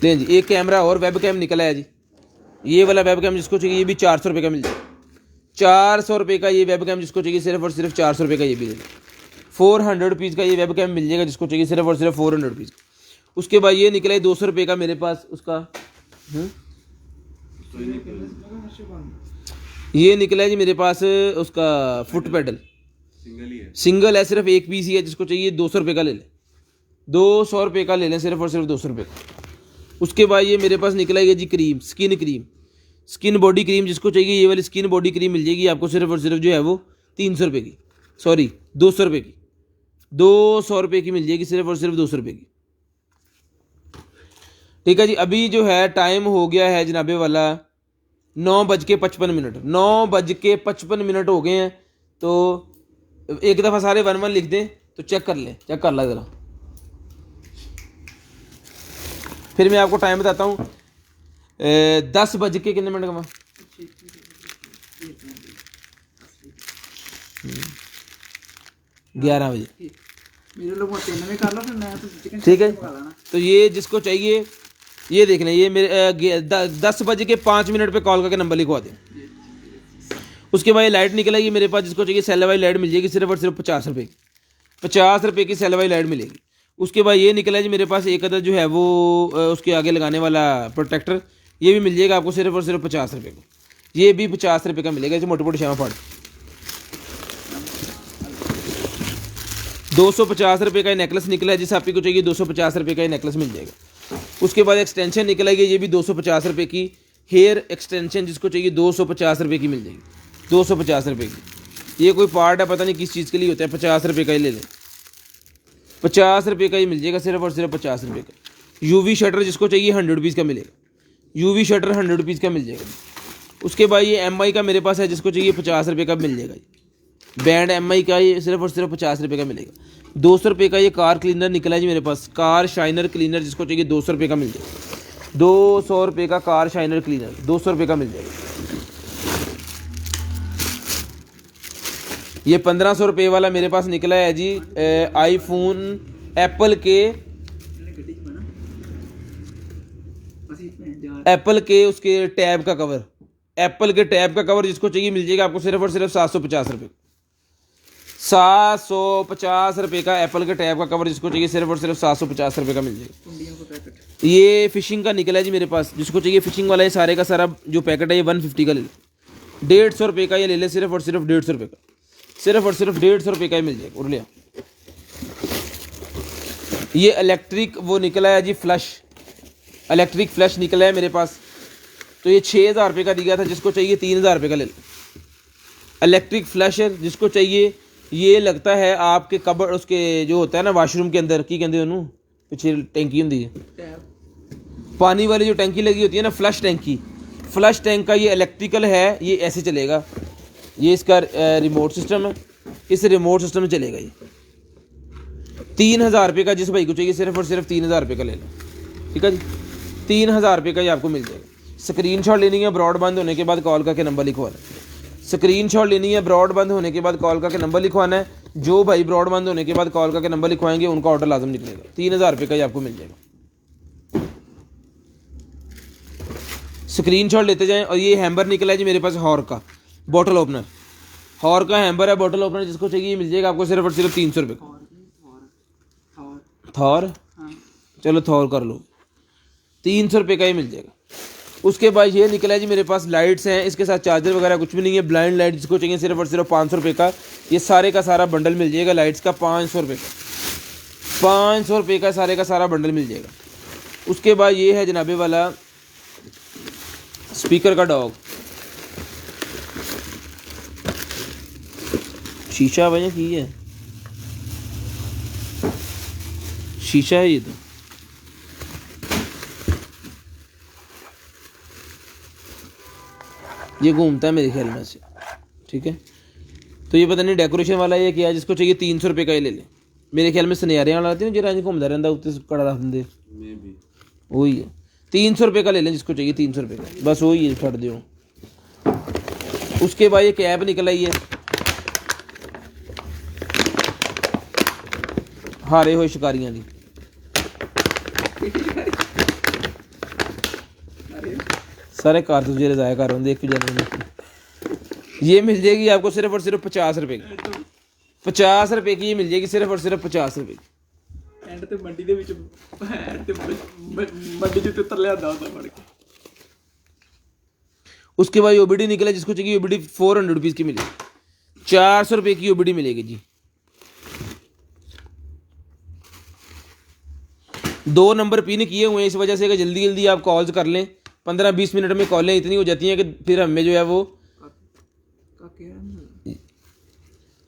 ले जी एक कैमरा और वेब कैम निकला है जी, ये वाला वेब कैम जिसको चाहिए ये भी ₹400 का मिल जाएगा, 400 रुपये का ये वेब कैम जिसको चाहिए सिर्फ और सिर्फ 400 रुपये का ये भी ले लें। 400 रुपीज़ का ये वेब कैम मिल जाएगा जिसको चाहिए सिर्फ और सिर्फ 400 रुपीज़। उसके बाद ये निकला है 200 रुपये का मेरे पास उसका ये निकला है जी मेरे पास उसका फुट पेडल, सिंगल है, सिर्फ एक पीस ही है, जिसको चाहिए 200 रुपये का ले लें, 200 रुपये का ले लें सिर्फ और सिर्फ 200 रुपये का। उसके बाद ये मेरे पास निकला है जी क्रीम, स्किन बॉडी क्रीम, जिसको चाहिए ये वाली स्किन बॉडी क्रीम मिल जाएगी आपको सिर्फ और सिर्फ जो है वो 300 रुपये की, सॉरी 200 रुपये की, 200 रुपये की मिल जाएगी सिर्फ और सिर्फ 200 रुपये की। ठीक है जी। अभी जो है टाइम हो गया है जनाबे वाला 9:55, 9:55 हो गए हैं। तो एक दफ़ा सारे 1-1 लिख दें तो चेक कर लें, चेक कर ला ज़रा, फिर मैं आपको टाइम बताता हूँ। 10 बज के कितने मिनट का 11 बजे, ठीक है। तो ये जिसको चाहिए ये देख लें, ये मेरे 10:05 पे कॉल करके नंबर लिखवा दें। उसके बाद ये लाइट निकलेगी मेरे पास, जिसको चाहिए सेल वाली लाइट मिल जाएगी सिर्फ और सिर्फ 50 रुपये की, 50 रुपये की सेल वाली लाइट मिलेगी। उसके बाद ये निकला है जी मेरे पास एक अदर जो है वो उसके आगे लगाने वाला प्रोटेक्टर, ये भी मिल जाएगा आपको सिर्फ और सिर्फ 50 रुपये का, ये भी 50 रुपये का मिलेगा जो मोटे मोटे श्यामा फाड़। 250 रुपये का नेकलेस निकला है, जिस आपको चाहिए 250 रुपये का नेकलेस मिल जाएगा। उसके बाद एक्सटेंशन निकल आएगी, ये भी 250 रुपये की हेयर एक्सटेंशन, जिसको चाहिए 250 रुपये की मिल जाएगी, 250 रुपये की। ये कोई पार्ट है, पता नहीं किस चीज़ के लिए होता है, 50 रुपये का ही ले लें, 50 रुपये का ही मिल जाएगा सिर्फ और सिर्फ 50 रुपये का। यूवी शटर जिसको चाहिए 100 रुपीज़ का मिलेगा, यूवी शटर 100 रुपीज़ का मिल जाएगा। उसके बाद ये MI का मेरे पास है, जिसको चाहिए 50 रुपये का मिल जाएगा। बैंड MI का ये सिर्फ और सिर्फ 50 रुपये का मिलेगा। 200 रुपये का ये कार क्लीनर निकला है जी मेरे पास, कार शाइनर क्लीनर, जिसको चाहिए 200 रुपये का मिल जाएगा। 200 रुपये का कार शाइनर क्लीनर 200 रुपये का मिल जाएगा। ये 1500 रुपये वाला मेरे पास निकला है जी आईफोन एप्पल के उसके टैब का कवर, एप्पल के टैब का कवर, जिसको चाहिए मिल जाएगा आपको सिर्फ और सिर्फ 750 रुपये, 750 रुपये का एप्पल के टैब का कवर, जिसको चाहिए सिर्फ और सिर्फ 750 रुपये का मिल जाएगा। ये फिशिंग का निकला है जी मेरे पास, जिसको चाहिए फिशिंग वाला, ये सारे का सारा जो पैकेट है ये 150 का ले ले, 150 रुपये का ये ले ले, सिर्फ और सिर्फ 150 रुपये का, सिर्फ और सिर्फ 150 रुपये का ही मिल जाएगा। और लिया ये इलेक्ट्रिक वो निकला है जी फ्लश, इलेक्ट्रिक फ्लश निकला है मेरे पास, तो ये 6000 रुपये का दिया था, जिसको चाहिए 3000 रुपये का ले ले। इलेक्ट्रिक फ्लैशर जिसको चाहिए, ये लगता है आपके कबर्ड उसके जो होता है ना वाशरूम के अंदर, की कहते हैं पीछे टैंकी होती है पानी वाली जो टैंकी लगी होती है ना, फ्लश टैंकी, फ्लश टैंक का ये इलेक्ट्रिकल है, ये ऐसे चलेगा, ये इसका रिमोट सिस्टम है, इस रिमोट सिस्टम में चलेगा। ये 3000 रुपये का, जिस भाई को चाहिए सिर्फ और सिर्फ 3000 रुपये का ले लो, ठीक है जी। 3000 रुपये का ये आपको मिल जाएगा। स्क्रीनशॉट लेनी है ब्रॉडबैंड होने के बाद कॉल करके नंबर लिखवाना है, स्क्रीनशॉट लेनी है ब्रॉडबैंड होने के बाद कॉल करके नंबर लिखवाना है। जो भाई ब्रॉडबैंड होने के बाद कॉल करके नंबर लिखवाएंगे उनका ऑर्डर लाजम निकलेगा। 3000 रुपये का ये आपको मिल जाएगा। स्क्रीनशॉट लेते जाएं। और ये हैम्बर निकला है जी मेरे पास हॉर का बॉटल ओपनर, हॉर का हैम्बर है बॉटल ओपनर, जिसको चाहिए मिल जाएगा आपको सिर्फ और सिर्फ 300 रुपये का। थॉर, चलो थॉर कर लो, 300 रुपये का ही मिल जाएगा। उसके बाद ये निकला है जी मेरे पास लाइट्स हैं, इसके साथ चार्जर वगैरह कुछ भी नहीं है, ब्लाइंड लाइट जिसको चाहिए सिर्फ और सिर्फ 500 रुपये का ये सारे का सारा बंडल मिल जाएगा लाइट्स का, 500 रुपये का, 500 रुपये का सारे का सारा बंडल मिल जाएगा। उसके बाद ये है जनाबे वाला स्पीकर का डॉग, शीशा भैया की है, शीशा है ये तो, ये घूमता है मेरे ख्याल में से, ठीक है। तो ये पता नहीं डेकोरेशन वाला ये क्या है, जिसको चाहिए 300 रुपये का ही ले ले। मेरे ख्याल में सनियारे वाला आते हैं जो राज घूमता रहता उत्ते कड़ा रख देंगे, वही है। 300 रुपये का ले लें जिसको चाहिए 300 रुपये का, बस वही है, छड़ दो। उसके बाद ये कैप निकल आई है हारे हुए शिकारियाँ की, सारे कारतूस जेरे ज़ाया कर रहे हैं, देख के जाने ये मिल जाएगी आपको सिर्फ और सिर्फ 50 रुपए की। 50 रुपए की ये मिल जाएगी सिर्फ और सिर्फ 50 रुपए की। ਐਂਡ ਤੇ ਮੰਡੀ ਦੇ ਵਿੱਚ ਤੇ ਮੰਡੀ ਚ ਤਿੱਤਰ ਲਿਆਂਦਾ ਹੁੰਦਾ ਫੜ ਕੇ। उसके बाद ओबीडी निकला, जिसको चाहिए ओबीडी 400 रुपीज़ की मिलेगी। 400 रुपये की ओबीडी मिलेगी जी। 2 नंबर पिन किए हुए हैं, इस वजह से कि जल्दी जल्दी आप कॉल्स कर लें। 15-20 मिनट में कॉलें इतनी हो जाती हैं कि फिर हमें जो है वो,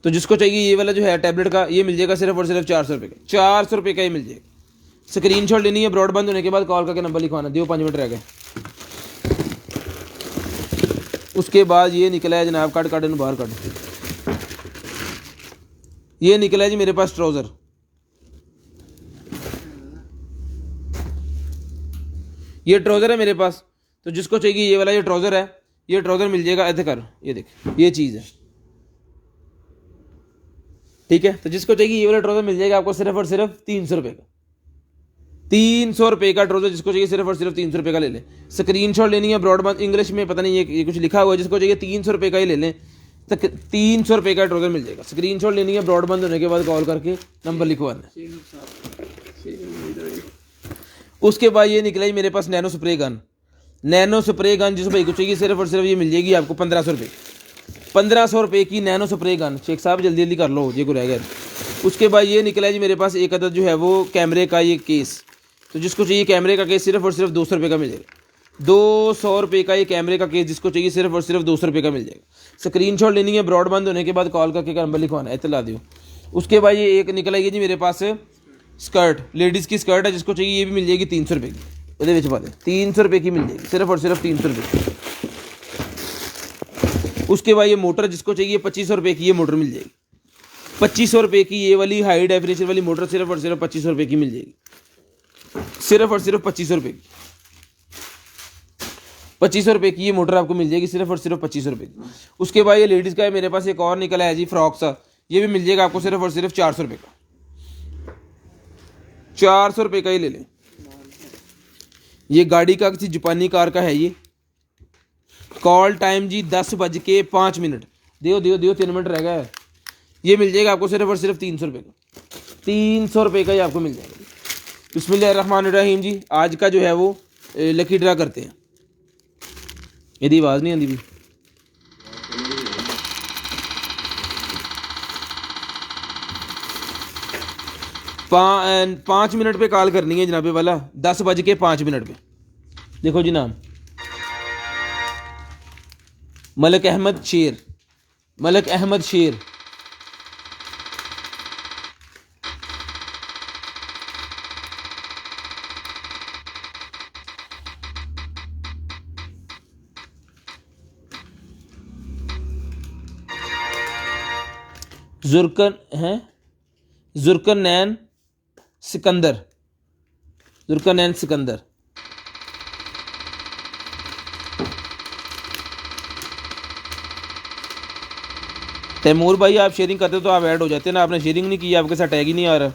तो जिसको चाहिए ये वाला जो है टैबलेट का, ये मिल जाएगा सिर्फ और सिर्फ 400 रुपये का। 400 रुपये का ही मिल जाएगा। स्क्रीनशॉट लेनी है, ब्रॉड बंद होने के बाद कॉल करके नंबर लिखवाना। दियो 5 मिनट रह गए। उसके बाद ये निकला है जनाब, काट बाहर काट, ये निकला है जी मेरे पास ट्राउज़र। ये ट्राउज़र है मेरे पास, तो जिसको चाहिए ये वाला ये ट्राउज़र है, ये ट्राउज़र मिल जाएगा। ऐसे कर, ये देख, ये चीज़ है, ठीक है। तो जिसको चाहिए ये वाला ट्राउज़र मिल जाएगा आपको सिर्फ और सिर्फ 300 रुपये का। 300 रुपये का ट्राउज़र, जिसको चाहिए सिर्फ और सिर्फ 300 रुपये का ले लें। स्क्रीनशॉट लेनी है, ब्रॉडबैंड इंग्लिश में पता नहीं ये कुछ लिखा हुआ है, जिसको चाहिए 300 रुपये का ही ले लें। तो 300 रुपये का ट्राउज़र मिल जाएगा। स्क्रीनशॉट लेनी है, ब्रॉडबैंड होने के बाद कॉल करके नंबर लिखवाना है। उसके बाद ये निकला ही मेरे पास nano spray gun. Nano spray gun जिस भाई को चाहिए सिर्फ और सिर्फ ये मिल जाएगी आपको 1500 रुपये। 1500 रुपये की नैनो स्प्रे गन। शेख साहब जल्दी जल्दी कर लो, ये को रह गया। उसके बाद ये निकला है जी मेरे पास एक अदद जो है वो कैमरे का ये केस। तो जिसको चाहिए कैमरे का केस सिर्फ और सिर्फ 200 रुपये का मिल जाएगा। 200 रुपये का ये कैमरे का केस, जिसको चाहिए सिर्फ और सिर्फ 200 रुपये का मिल जाएगा। स्क्रीनशॉट लेनी है, ब्रॉडबैंड होने के बाद कॉल करके नंबर लिखवाना है, इतला दियो। उसके बाद ये एक निकल आएगी जी मेरे पास स्कर्ट, लेडीज़ की स्कर्ट है, जिसको चाहिए ये भी मिल जाएगी 300 रुपये की। ये बेच पा 300 रुपये की मिल जाएगी, सिर्फ और सिर्फ 300 रुपये की। उसके बाद ये मोटर, जिसको चाहिए 2500 रुपये की ये मोटर मिल जाएगी। 2500 रुपये की ये वाली हाई डेफिनेशन वाली मोटर सिर्फ और सिर्फ 2500 रुपये की मिल जाएगी। सिर्फ और सिर्फ 2500 रुपये की। 2500 रुपये की ये मोटर आपको मिल जाएगी सिर्फ और सिर्फ 2500 रुपये की। उसके बाद ये लेडीज़ का है मेरे पास एक और निकला है जी फ्रॉक सा, ये भी मिल जाएगा आपको सिर्फ और सिर्फ 400 रुपये का। 400 रुपये का ही ले लें। ये गाड़ी का किसी जापानी कार का है ये। कॉल टाइम जी 10:05। दियो 3 मिनट रह गया है। ये मिल जाएगा आपको सिर्फ और सिर्फ 300 रुपये का। 300 रुपये का ही आपको मिल जाएगा। बिस्मिल्लाहिर्रहमानिर्रहीम जी। आज का जो है वो लकी ड्रा करते हैं। यदि आवाज़ नहीं आती भी 5 मिनट पे कॉल करनी है जनाबे वाला। 10:05 पे। देखो जी नाम मलिक अहमद शेर। मलिक अहमद शेर। जुर्कनैन सिकंदर। जुर्कनैन सिकंदर। तैमूर भाई आप शेयरिंग करते तो आप ऐड हो जाते ना, आपने शेयरिंग नहीं की, आपके साथ टैग ही नहीं आ रहा।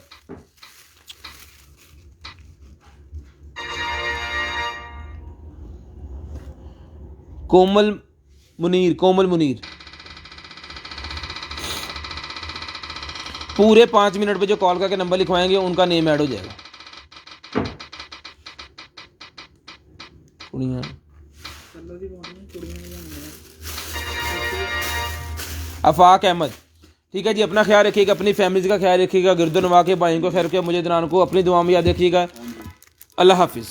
कोमल मुनीर। पूरे 5 मिनट पे जो कॉल करके नंबर लिखवाएंगे उनका नेम ऐड हो जाएगा। आफाक अहमद। ठीक है जी, अपना ख्याल रखिएगा, अपनी फैमिली का ख्याल रखिएगा, गिरदो नवा के भाइयों को खैर के, मुझे दरान को अपनी दुआ में याद रखिएगा। अल्लाह हाफिज़।